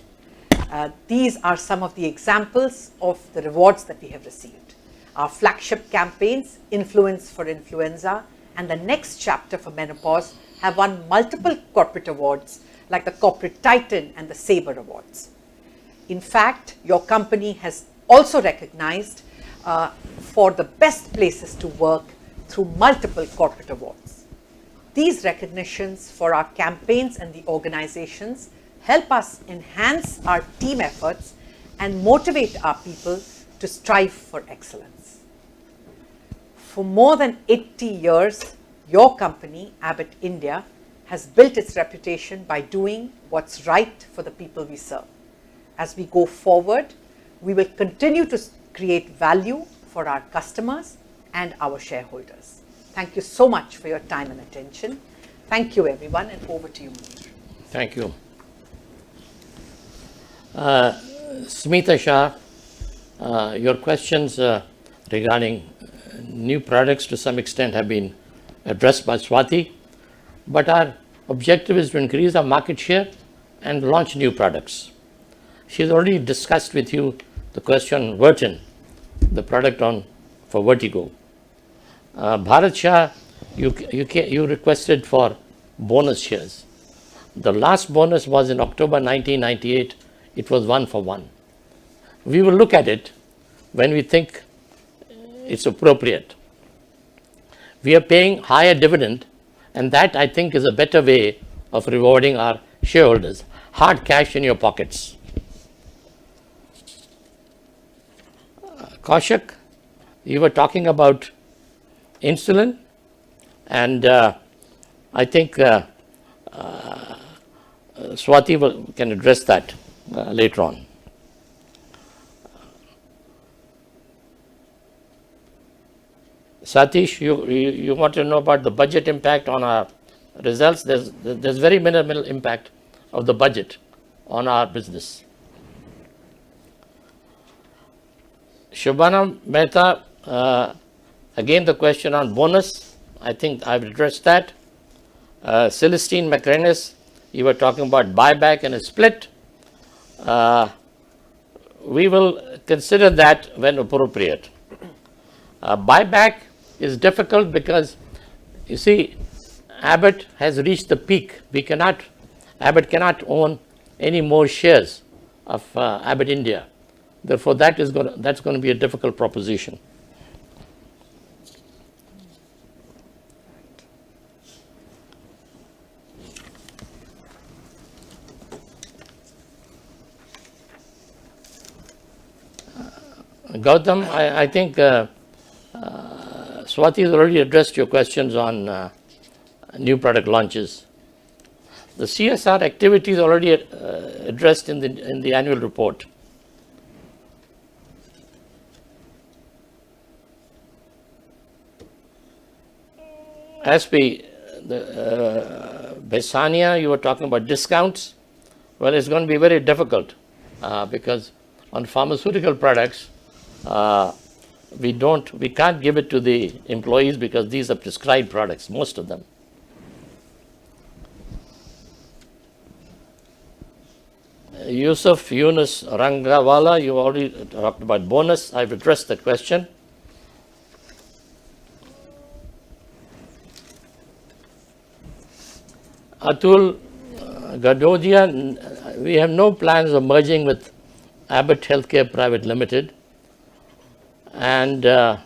These are some of the examples of the rewards that we have received. Our flagship campaigns, Influence for Influenza and the Next Chapter for Menopause, have won multiple corporate awards like the Corporate Titan and the Sabre Awards. In fact, your company has also recognized for the best places to work through multiple corporate awards. These recognitions for our campaigns and the organizations help us enhance our team efforts and motivate our people to strive for excellence. For more than 80 years, your company, Abbott India, has built its reputation by doing what's right for the people we serve. As we go forward, we will continue to create value for our customers and our shareholders. Thank you so much for your time and attention. Thank you, everyone, and over to you, Munir. Thank you. Smita Shah, your questions regarding new products to some extent have been addressed by Swati, but our objective is to increase our market share and launch new products. She's already discussed with you the question Vertin, the product for vertigo. Bharat Shah, you requested for bonus shares. The last bonus was in October 1998. It was 1-for-1. We will look at it when we think it's appropriate. We are paying higher dividend, and that, I think, is a better way of rewarding our shareholders. Hard cash in your pockets. Kaushik, you were talking about insulin, and I think Swati can address that later on. Satish, you want to know about the budget impact on our results? There's very minimal impact of the budget on our business. Shobhana Mehta, again the question on bonus. I think I've addressed that. Celestine Macrenis, you were talking about buyback and a split. We will consider that when appropriate. Buyback is difficult because, you see, Abbott has reached the peak. Abbott cannot own any more shares of Abbott India. Therefore, that's going to be a difficult proposition. Gautam, I think Swati has already addressed your questions on new product launches. The CSR activity is already addressed in the annual report. Besania, you were talking about discounts. Well, it's going to be very difficult because on pharmaceutical products, we can't give it to the employees because these are prescribed products, most of them. Yusuf Yunus Rangawala, you already talked about bonus. I've addressed that question. Atul Gadodia, we have no plans of merging with Abbott Healthcare Private Limited. And again,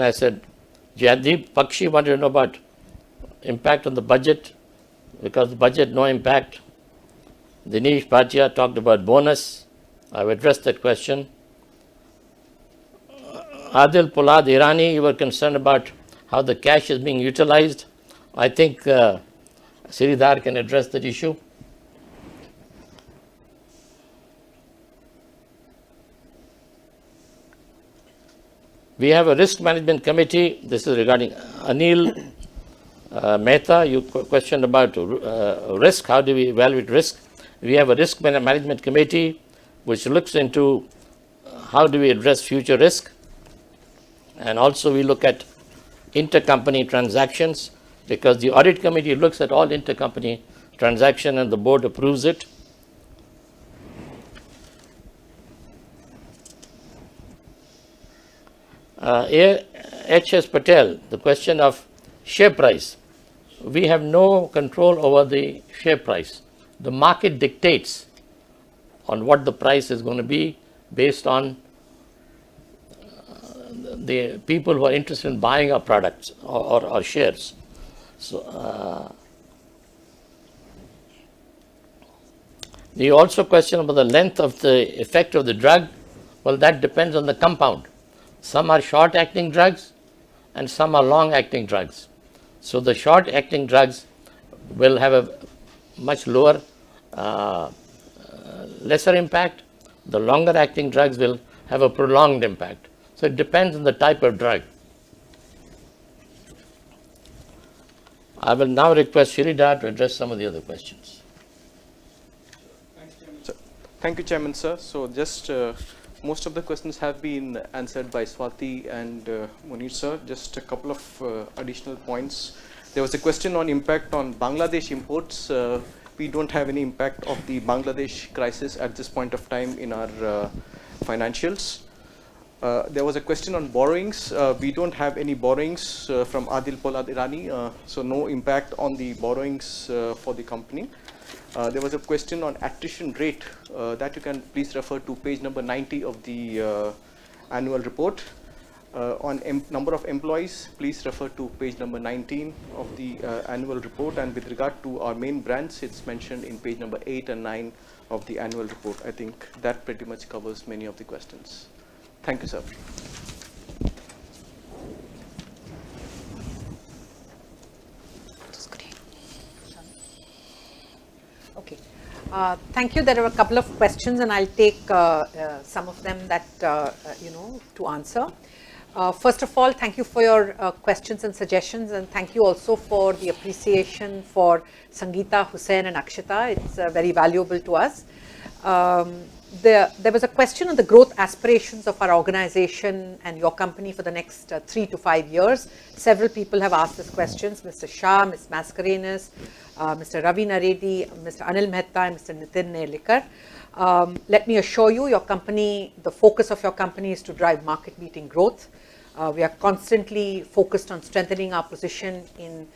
I said, Jaddeep Pakshi wanted to know about impact on the budget. Because the budget, no impact. Dinesh Bhatia talked about bonus. I've addressed that question. Adil Pulad Irani, you were concerned about how the cash is being utilized. I think Sridhar can address that issue. We have a risk management committee. This is regarding Anil Mehta. You questioned about risk. How do we evaluate risk? We have a risk management committee which looks into how do we address future risk. And also we look at intercompany transactions because the audit committee looks at all intercompany transaction and the board approves it. H.S. Patel, the question of share price. We have no control over the share price. The market dictates on what the price is going to be based on the people who are interested in buying our products or shares. So, you also question about the length of the effect of the drug. Well, that depends on the compound. Some are short-acting drugs and some are long-acting drugs. So the short-acting drugs will have a much lower, lesser impact. The longer-acting drugs will have a prolonged impact. So it depends on the type of drug. I will now request Sridhar to address some of the other questions. Thank you, Chairman, sir. So just most of the questions have been answered by Swati and Munir, sir. Just a couple of additional points. There was a question on impact on Bangladesh imports. We don't have any impact of the Bangladesh crisis at this point of time in our financials. There was a question on borrowings. We don't have any borrowings from Adil Polad Irani, so no impact on the borrowings for the company. There was a question on attrition rate that you can please refer to page number 90 of the annual report. On number of employees, please refer to page number 19 of the annual report. And with regard to our main brands, it's mentioned in page number 8 and 9 of the annual report. I think that pretty much covers many of the questions. Thank you, sir. Okay. Thank you. There are a couple of questions, and I'll take some of them that, to answer. First of all, thank you for your questions and suggestions, and thank you also for the appreciation for Sangeeta, Hussain, and Akshita. It's very valuable to us. There was a question on the growth aspirations of our organization and your company for the next 3 to 5 years. Several people have asked these questions, Mr. Shah, Ms. Mascarenhas, Mr. Ravi Naredi, Mr. Anil Mehta, and Mr. Nitin Nerlikar. Let me assure you, your company, the focus of your company is to drive market-beating growth. We are constantly focused on strengthening our position in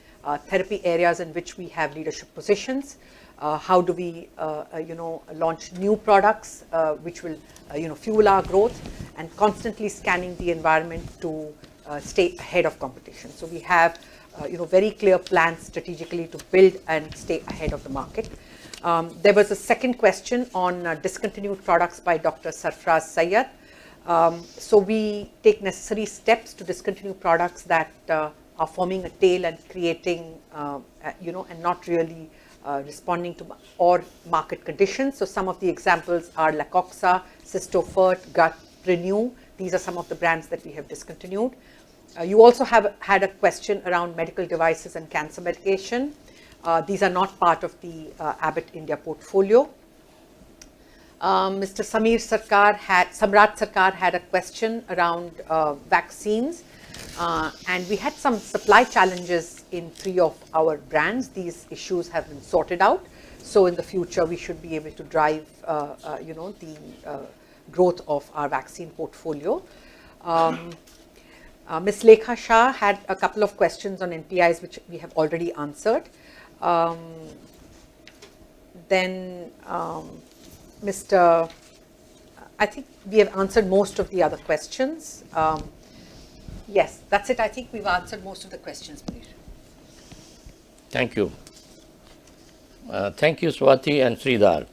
therapy areas in which we have leadership positions. How do we, launch new products which will, fuel our growth, and constantly scanning the environment to stay ahead of competition. So we have, very clear plans strategically to build and stay ahead of the market. There was a second question on discontinued products by Dr. Sarfraz Sayed. So we take necessary steps to discontinue products that are forming a tail and creating, and not really responding to or market conditions. So some of the examples are Lacoxa, Cystofert, Gut, Renew. These are some of the brands that we have discontinued. You also have had a question around medical devices and cancer medication. These are not part of the Abbott India portfolio. Mr. Samrat Sarkar had a question around vaccines. And we had some supply challenges in 3 of our brands. These issues have been sorted out. So in the future, we should be able to drive, the growth of our vaccine portfolio. Ms. Lekha Shah had a couple of questions on NPIs, which we have already answered. Then I think we have answered most of the other questions. Yes, that's it. I think we've answered most of the questions, please. Thank you. Thank you, Swati and Sridhar.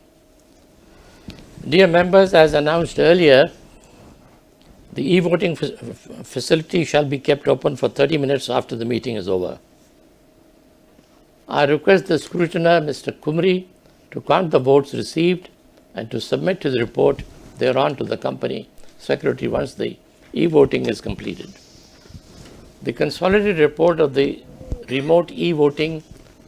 Dear members, as announced earlier, the e-voting facility shall be kept open for 30 minutes after the meeting is over. I request the scrutinizer, Mr. Kumri, to count the votes received and to submit his report thereon to the company secretary once the e-voting is completed. The consolidated report of the remote e-voting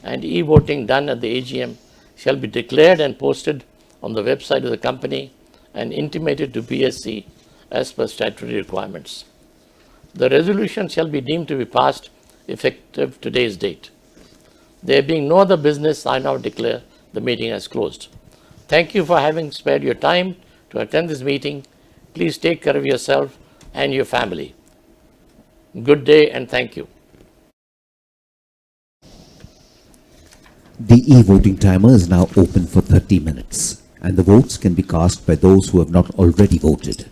and e-voting done at the AGM shall be declared and posted on the website of the company and intimated to BSC as per statutory requirements. The resolution shall be deemed to be passed effective today's date. There being no other business, I now declare the meeting as closed. Thank you for having spared your time to attend this meeting. Please take care of yourself and your family. Good day and thank you. The e-voting timer is now open for 30 minutes, and the votes can be cast by those who have not already voted.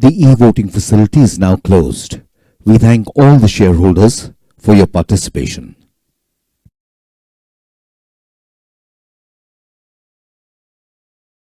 The e-voting facility is now closed. We thank all the shareholders for your participation.